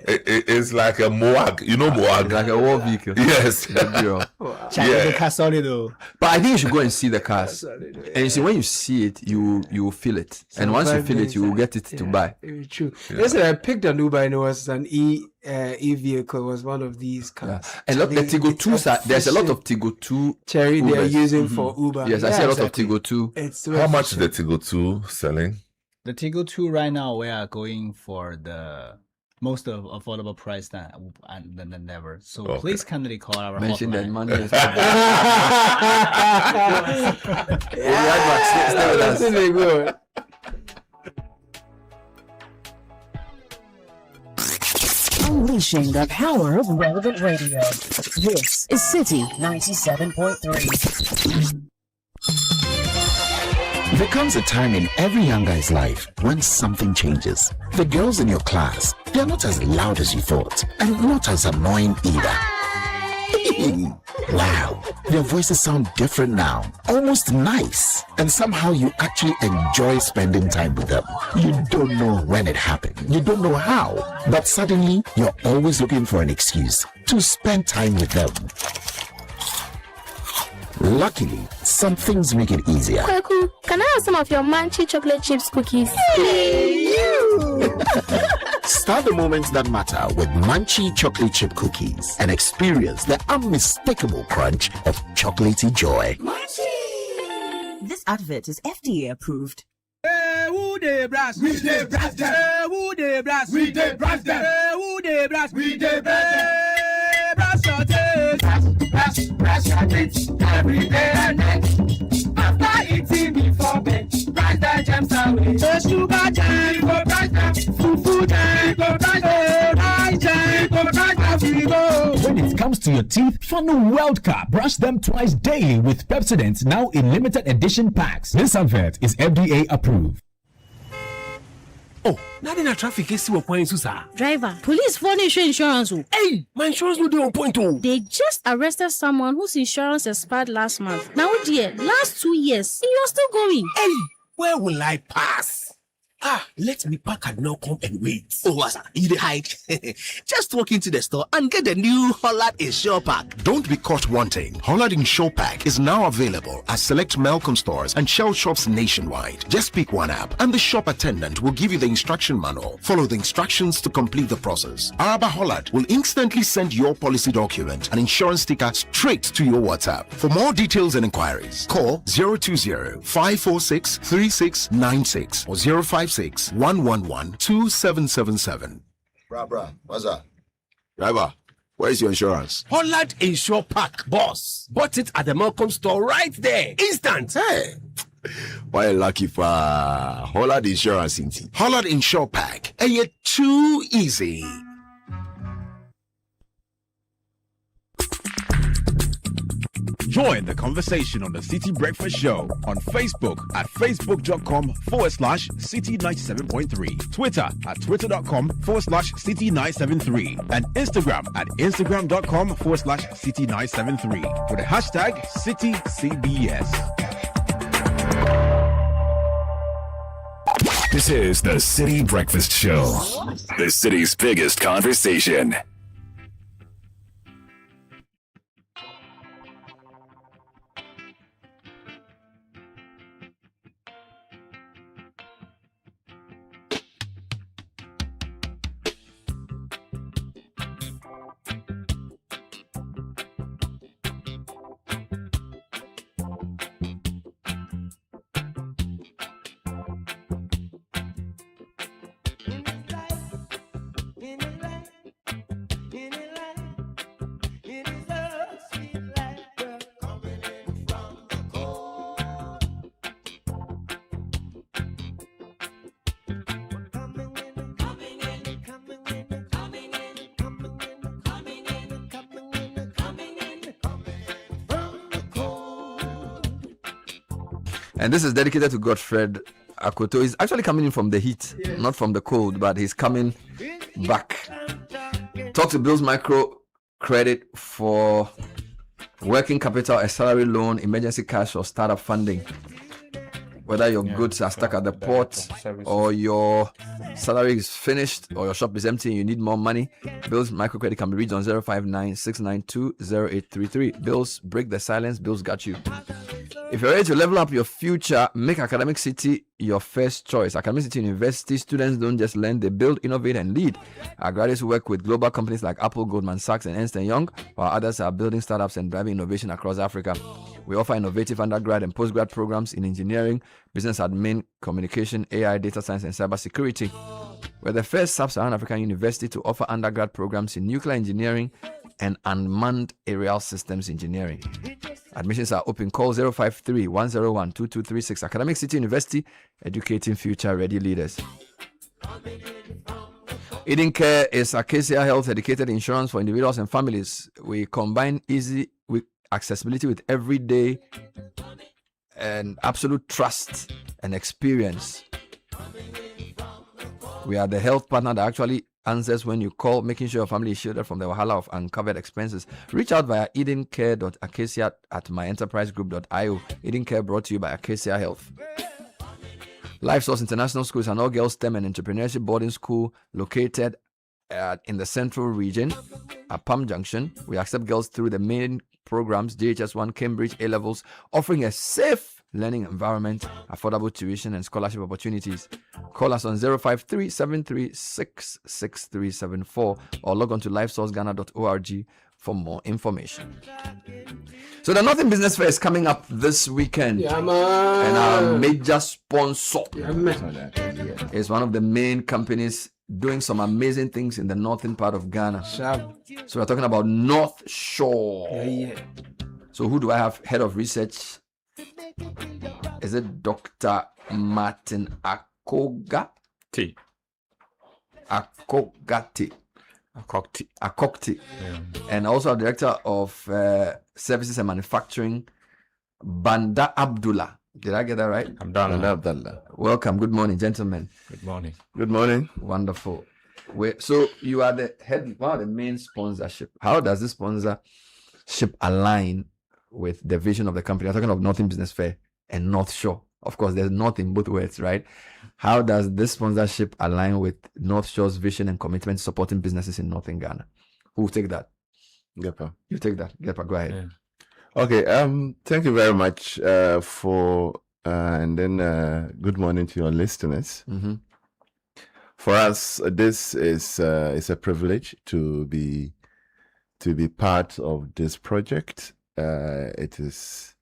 is like a Moag. You know Moag? It's like a war vehicle. Yes. The car solid though. But I think you should go and see the cars. And you see, when you see it, you will feel it. And once you feel it, you will get it to buy. Very true. Yesterday I picked an Uber and it was an e-vehicle. Was one of these cars. And look, the Tigo 2s there's a lot of Tigo 2 Cherry they are using for Uber. Yes, I see a lot of Tigo 2. How much is the Tigo 2 selling? The Tigo 2 right now we are going for the most affordable price than ever. So please kindly call our mention hotline. that money. Stay good. Unleashing the power of relevant radio. This is Citi 97.3. There comes a time in every young guy's life when something changes. The girls in your class, they're not as loud as you thought, and not as annoying either. Wow, their voices sound different now, almost nice, and somehow you actually enjoy spending time with them. You don't know when it happened, you don't know how, but suddenly you're always looking for an excuse to spend time with them. Luckily, some things make it easier. Kwaku, can I have some of your Munchie chocolate chips cookies? Hey, you! Start the moments that matter with Munchie chocolate chip cookies and experience the unmistakable crunch of chocolatey joy. Munchie! This advert is FDA approved. Hey, who dey brass? We dey brass them. Hey, who dey brass? We dey brass them. Hey, who dey brass? We dey brass them. Brass your teeth. Brass your teeth every day and night. After eating before bed, brass the gems away. The sugar jam, go brass them. Fufu jam, go brass them. Rice jam, go brass them. We go. When it comes to your teeth, funnel World Cup. Brush them twice daily with Pepsodent, now in limited edition packs. This advert is FDA approved. Oh, not in a traffic is what point to Driver, police phone insurance. Hey, my insurance will be on point too. They just arrested someone whose insurance expired last month. Now, dear, last 2 years, and you're still going. Hey, where will I pass? Let me park and now come and wait. Oh, Asa, you dey hide. Just walk into the store and get the new Hollard Insure Pack. Don't be caught wanting. Hollard Insure Pack is now available at select Malcolm stores and Shell shops nationwide. Just pick one app and the shop attendant will give you the instruction manual. Follow the instructions to complete the process. Araba Hollard will instantly send your policy document and insurance sticker straight to your WhatsApp. For more details and inquiries, call 020-546-3696 or 056-111-2777. Bruh, what's up? Driver, where's your insurance? Hollard Insure Pack, boss. Bought it at the Malcolm store right there. Instant. Hey, why lucky for Hollard Insurance? Hollard Insure Pack. And you're too easy. Join the conversation on the City Breakfast Show on Facebook at facebook.com/City97.3, Twitter at twitter.com/City973, and Instagram at instagram.com/City973 with the hashtag CityCBS. This is the City Breakfast Show, the city's biggest conversation. And this is dedicated to Godfred Akoto. He's actually coming in from the heat, not from the cold, but he's coming back. Talk to Bill's Micro Credit for working capital, a salary loan, emergency cash, or startup funding. Whether your goods are stuck at the port or your salary is finished or your shop is empty and you need more money, Bill's Microcredit can be reached on 059-692-0833. Bills, break the silence. Bills got you. If you're ready to level up your future, make Academic City your first choice. Academic City University students don't just learn, they build, innovate, and lead. Our graduates work with global companies like Apple, Goldman Sachs, and Ernst & Young, while others are building startups and driving innovation across Africa. We offer innovative undergrad and postgrad programs in engineering, business admin, communication, AI, data science, and cybersecurity. We're the first sub-Saharan African university to offer undergrad programs in nuclear engineering and unmanned aerial systems engineering. Admissions are open. Call 053-101-2236. Academic City University, educating future-ready leaders. Eden Care is Acacia Health dedicated insurance for individuals and families. We combine easy with accessibility with everyday and absolute trust and experience. We are the health partner that actually answers when you call, making sure your family is shielded from the wahala of uncovered expenses. Reach out via edencare.acacia@myenterprisegroup.io. Eden Care brought to you by Acacia Health. Life Source International School is an all-girls STEM and entrepreneurship boarding school located in the central region at Palm Junction. We accept girls through the main programs, JHS1, Cambridge, A-levels, offering a safe learning environment, affordable tuition, and scholarship opportunities. Call us on 053-736-6374 or log on to livesourceghana.org for more information. So the Northern Business Fair is coming up this weekend. Yeah, man. And our major sponsor is one of the main companies doing some amazing things in the northern part of Ghana. So we're talking about North Shore. So who do I have? Head of Research. Is it Dr. Martin Akogati? Akokti. And also Director of Services and Manufacturing, Banda Abdullah. Did I get that right? Banda Abdullah. Welcome. Good morning, gentlemen. Good morning. Good morning. Wonderful. So you are the head, one of the main sponsorship. How does this sponsorship align with the vision of the company? I'm talking of Northern Business Fair and North Shore. Of course, there's North in both words, right? How does this sponsorship align with North Shore's vision and commitment to supporting businesses in Northern Ghana? Who will take that? Gepa. You take that. Gepa, go ahead. Yeah. Okay. Thank you very much and then good morning to your listeners. Mm-hmm. For us, this is a privilege to be part of this project. It is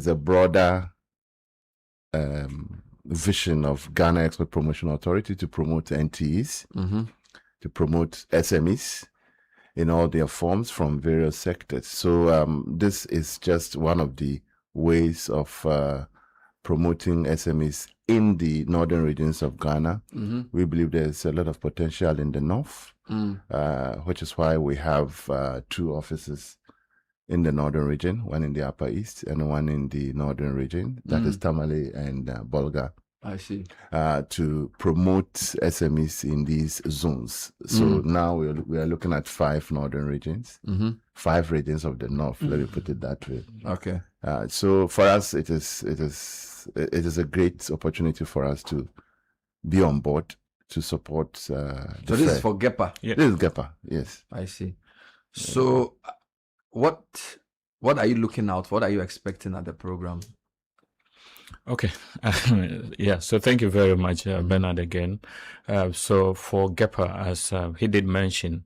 a broader vision of Ghana Export Promotion Authority to promote NTEs, to promote SMEs in all their forms from various sectors. So this is just one of the ways of promoting SMEs in the northern regions of Ghana. We believe there's a lot of potential in the north, which is why we have 2 offices in the northern region, one in the upper east and one in the northern region, that is Tamale and Bolga. I see. To promote SMEs in these zones. So now we are looking at 5 northern regions, 5 regions of the north. Let me put it that way. Okay. So for us, it is a great opportunity for us to be on board to support. So this is for GEPA. Yeah. This is GEPA. Yes. I see. So, what are you looking out? What are you expecting at the program? Okay. So thank you very much, Bernard, again. So for GEPA, as he did mention,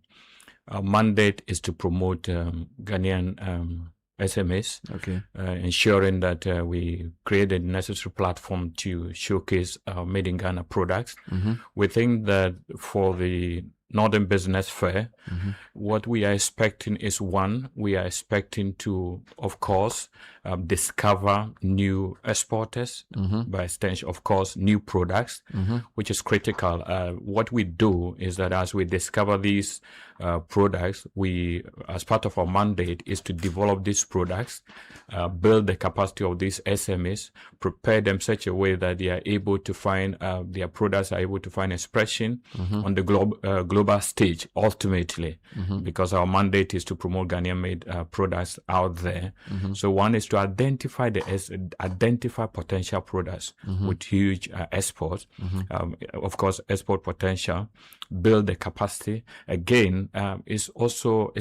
our mandate is to promote Ghanaian SMEs, ensuring that we create a necessary platform to showcase made in Ghana products. We think that for the Northern Business Fair, what we are expecting is we are expecting to, of course, discover new exporters, by extension, of course, new products, which is critical. What we do is that as we discover these products, we, as part of our mandate, is to develop these products, build the capacity of these SMEs, prepare them such a way that they are able to find, their products are able to find expression on the global stage, ultimately, because our mandate is to promote Ghanaian-made products out there. So one is to identify potential products with huge exports, of course, export potential, build the capacity. Again, it's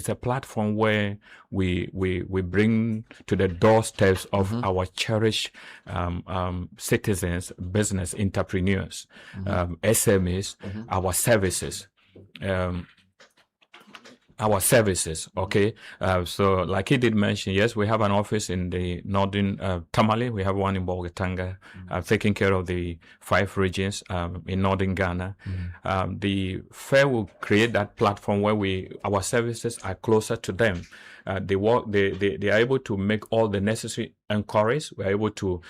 a platform where we bring to the doorsteps of our cherished citizens, business entrepreneurs, SMEs, our services. Okay. So like he did mention, yes, we have an office in the northern Tamale. We have one in Bolgatanga, taking care of the 5 regions in northern Ghana. The fair will create that platform where our services are closer to them. they are able to make all the necessary inquiries. We're able to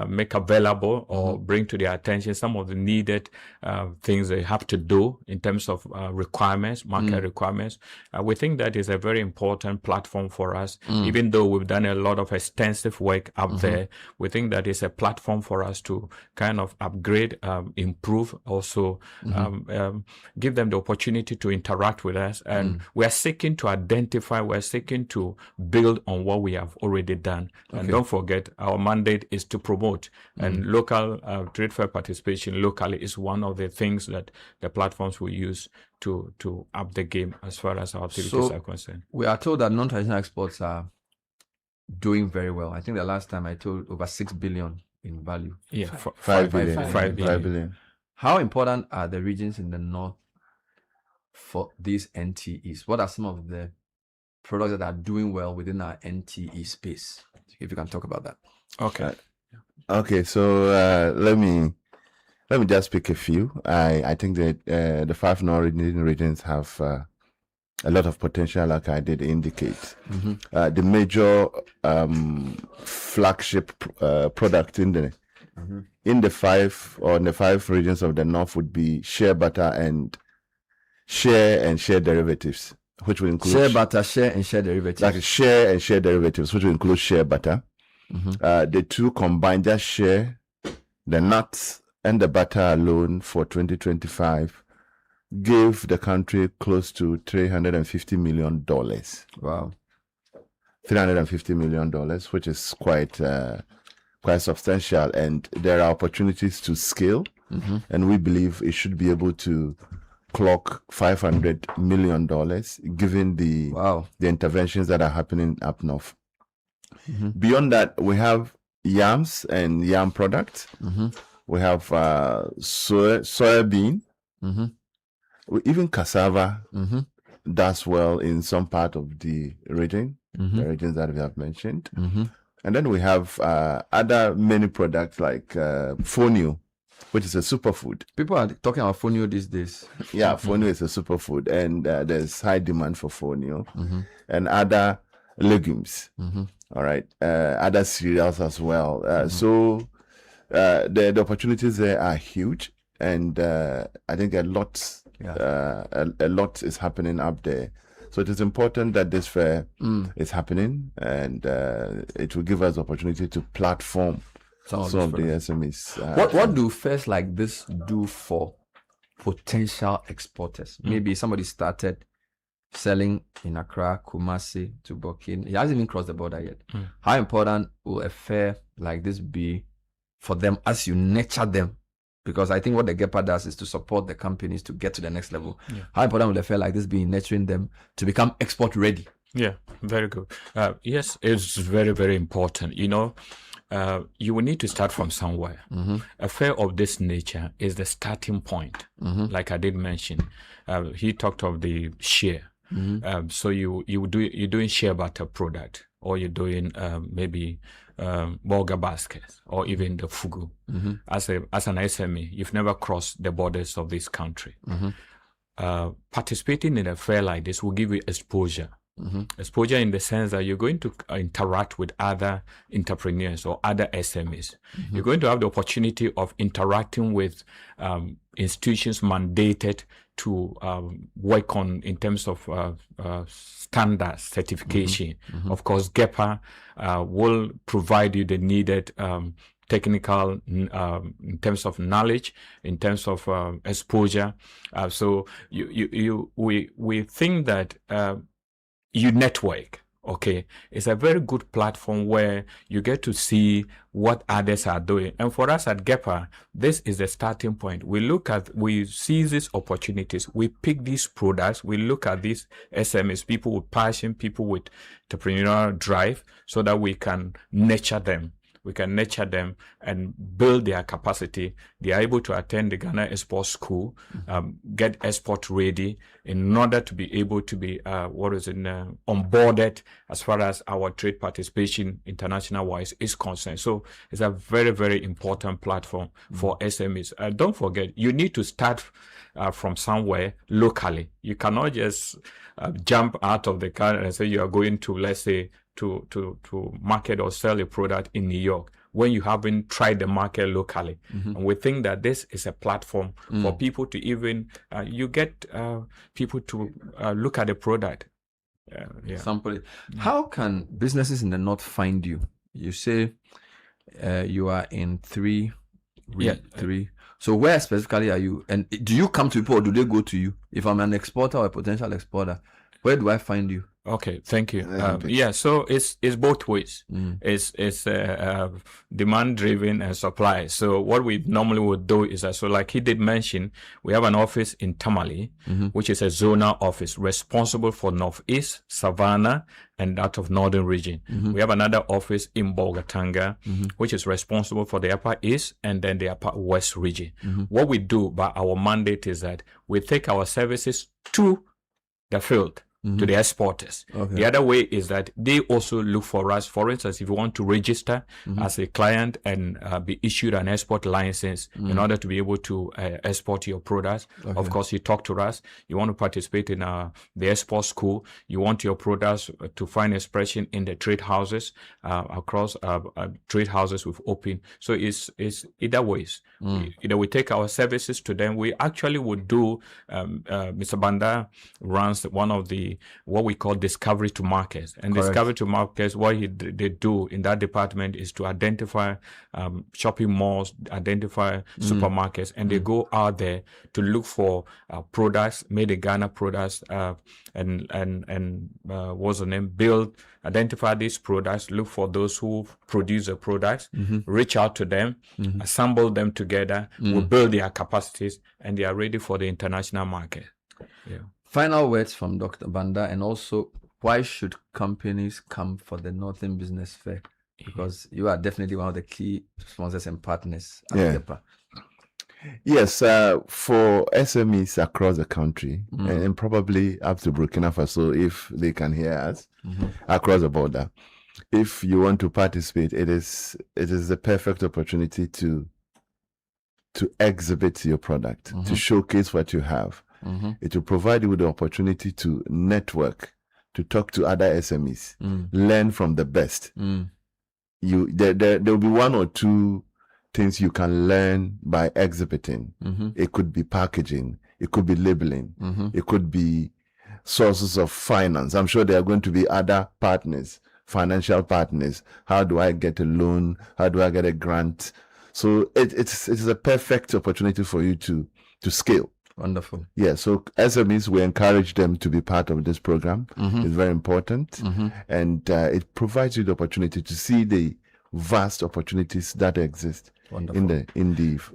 make available or bring to their attention some of the needed things they have to do in terms of requirements, market requirements. We think that is a very important platform for us. Even though we've done a lot of extensive work up there, we think that is a platform for us to kind of upgrade, improve, also give them the opportunity to interact with us. And we are seeking to identify, we're seeking to build on what we have already done. And don't forget, our mandate is to promote, and local trade fair participation locally is one of the things that the platforms will use to up the game as far as our activities are concerned. We are told that non-traditional exports are doing very well. I think the last time I told over 6 billion in value. Yeah, 5 billion. How important are the regions in the north for these NTEs? What are some of the products that are doing well within our NTE space? If you can talk about that. Okay, so let me just pick a few. I think that the 5 northern regions have a lot of potential, like I did indicate. The major flagship product in the 5 regions of the north would be shea butter and shea derivatives, which will include shea butter, shea and shea derivatives. Like shea and shea derivatives, which will include shea butter. The two combined, just shea, the nuts and the butter alone for 2025 gave the country close to $350 million. Wow. $350 million, which is quite substantial, and there are opportunities to scale, and we believe it should be able to clock $500 million, given the interventions that are happening up north. Beyond that, we have yams and yam products. We have soybean. Even cassava does well in some part of the region, the regions that we have mentioned. And then we have other many products like fonio, which is a superfood. People are talking about fonio these days. Yeah, fonio is a superfood, and there's high demand for fonio and other legumes. All right, other cereals as well. So the opportunities there are huge, and I think a lot is happening up there. So it is important that this fair is happening, and it will give us the opportunity to platform some of the SMEs. What do fairs like this do for potential exporters? Maybe somebody started selling in Accra, Kumasi to Burkina. He hasn't even crossed the border yet. How important will a fair like this be for them as you nurture them? Because I think what the GEPA does is to support the companies to get to the next level. How important will a fair like this be in nurturing them to become export ready? Yeah, very good. Yes, it's very, very important. You know, you will need to start from somewhere. A fair of this nature is the starting point. Like I did mention, he talked of the share. So you're doing shea butter product, or you're doing maybe burger baskets, or even the fugu. As an SME, you've never crossed the borders of this country. Participating in a fair like this will give you exposure. Exposure in the sense that you're going to interact with other entrepreneurs or other SMEs. You're going to have the opportunity of interacting with institutions mandated to work on in terms of standards, certification. Of course, GEPA will provide you the needed technical in terms of knowledge, in terms of exposure. So we think that you network. Okay, it's a very good platform where you get to see what others are doing. And for us at GEPA, this is the starting point. We see these opportunities. We pick these products. We look at these SMEs, people with passion, people with entrepreneurial drive, so that we can nurture them. we can nurture them and build their capacity. They are able to attend the Ghana Export School, get export ready in order to be able to be onboarded as far as our trade participation international wise is concerned. So it's a very, very important platform for SMEs. Don't forget, you need to start from somewhere locally. You cannot just jump out of the car and say you are going to, let's say, to market or sell a product in New York when you haven't tried the market locally. And we think that this is a platform for people to even, you get people to look at the product. Sample it. How can businesses in the North find you? You say you are in three. So where specifically are you? And do you come to people or do they go to you? If I'm an exporter or a potential exporter, where do I find you? Okay, thank you. So it's both ways. It's demand driven and supply. So what we normally would do is so like he did mention, we have an office in Tamale, which is a zonal office responsible for Northeast, Savannah, and that of Northern region. We have another office in Bolgatanga, which is responsible for the Upper East and then the Upper West region. What we do by our mandate is that we take our services to the field, to the exporters. The other way is that they also look for us. For instance, if you want to register as a client and be issued an export license in order to be able to export your products, of course, you talk to us. You want to participate in the export school. You want your products to find expression in the trade houses across trade houses we've opened. So it's either ways. Either we take our services to them. We actually would do. Mr. Banda runs one of what we call discovery to markets. And discovery to markets, what they do in that department is to identify shopping malls, identify supermarkets, and they go out there to look for products, made in Ghana products, and what's the name? Identify these products, look for those who produce the products, reach out to them, assemble them together, we build their capacities, and they are ready for the international market. Final words from Dr. Banda, and also why should companies come for the Northern Business Fair? Because you are definitely one of the key sponsors and partners at GEPA. Yes, for SMEs across the country and probably up to Burkina Faso, if they can hear us across the border. If you want to participate, it is the perfect opportunity to exhibit your product, to showcase what you have. It will provide you with the opportunity to network, to talk to other SMEs, learn from the best. There will be one or two things you can learn by exhibiting. It could be packaging, it could be labeling, it could be sources of finance. I'm sure there are going to be other partners, financial partners. How do I get a loan? How do I get a grant? So it's a perfect opportunity for you to scale. Wonderful. Yeah, so SMEs, we encourage them to be part of this program. It's very important. And it provides you the opportunity to see the vast opportunities that exist in the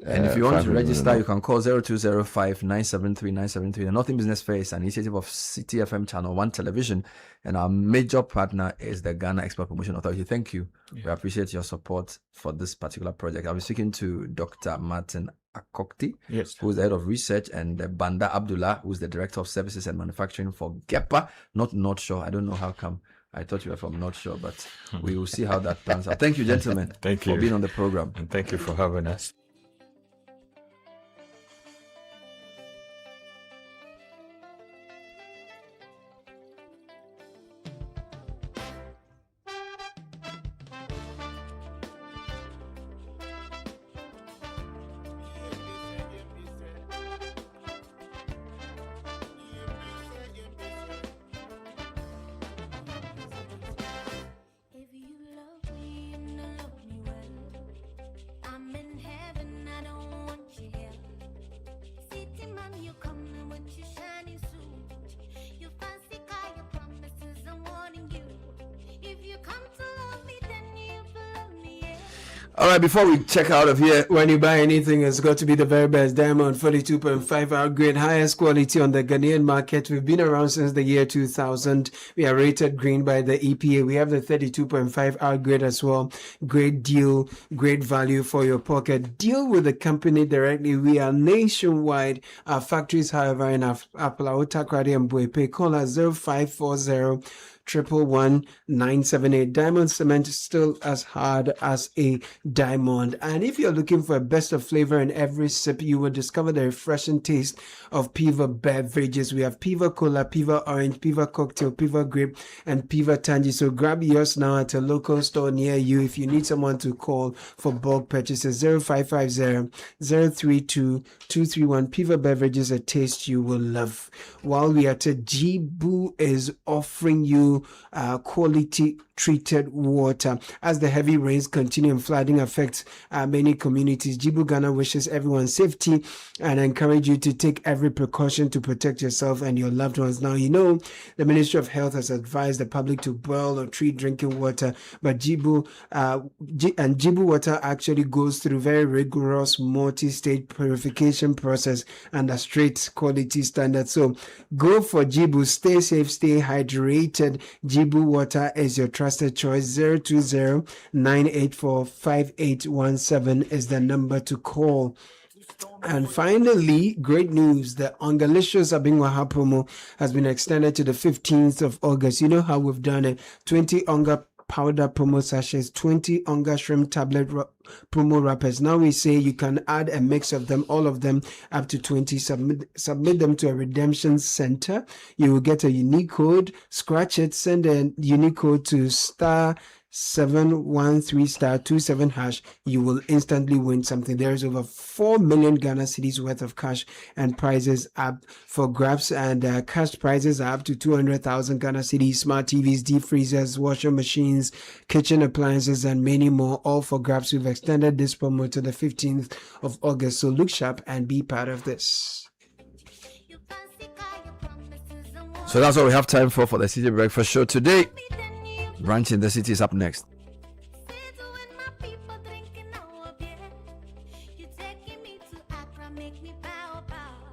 and if you want to register, you can call 0205 973 973. The Northern Business Fair is an initiative of Citi FM Channel 1 Television, and our major partner is the Ghana Export Promotion Authority. Thank you. We appreciate your support for this particular project. I'll be speaking to Dr. Martin Akokti, who is the head of research, and Banda Abdullah, who is the director of services and manufacturing for GEPA, not North Shore. I don't know how come. I thought you were from North Shore, but we will see how that plans out. Thank you, gentlemen. Thank you for being on the program. And thank you for having us. If you love me and love me well, I'm in heaven. All right, before we check out of here, when you buy anything, it's got to be the very best diamond, 42.5 hour grade, highest quality on the Ghanaian market. We've been around since the year 2000. We are rated green by the EPA. We have the 32.5 hour grade as well. Great deal, great value for your pocket. Deal with the company directly. We are nationwide. Our factories, however, in Avle, Takoradi, and Buepe. Call us 0540 111-978. Diamond cement is still as hard as a diamond. And if you're looking for a best of flavor in every sip, you will discover the refreshing taste of Piva beverages. We have Piva Cola, Piva Orange, Piva Cocktail, Piva Grape, and Piva Tangy. So grab yours now at a local store near you. If you need someone to call for bulk purchases, 0550-032-231. Piva beverages, a taste you will love. While we are at Jibu is offering you quality treated water. As the heavy rains continue and flooding affects many communities, Jibu Ghana wishes everyone safety and encourage you to take every precaution to protect yourself and your loved ones. Now, you know, the Ministry of Health has advised the public to boil or treat drinking water, but Jibu water actually goes through very rigorous multi-stage purification process under strict quality standards. So go for Jibu. Stay safe, stay hydrated. Jibu water is your trusted choice. 020-984-5817 is the number to call. And finally, great news. The Ongalicious Abingwaha promo has been extended to the 15th of August. You know how we've done it. 20 Onga powder promo sachets, 20 Onga shrimp tablet promo wrappers. Now we say you can add a mix of them, all of them up to 20. Submit them to a redemption center. You will get a unique code. Scratch it, send a unique code to *713*27#. You will instantly win something. There is over 4 million Ghana cedis worth of cash and prizes up for grabs, and cash prizes are up to 200,000 Ghana cedis, smart TVs, deep freezers, washing machines, kitchen appliances, and many more, all for grabs. We've extended this promo to the 15th of August, so look sharp and be part of this. So that's all we have time for the City Breakfast Show today. Branch in the City is up next.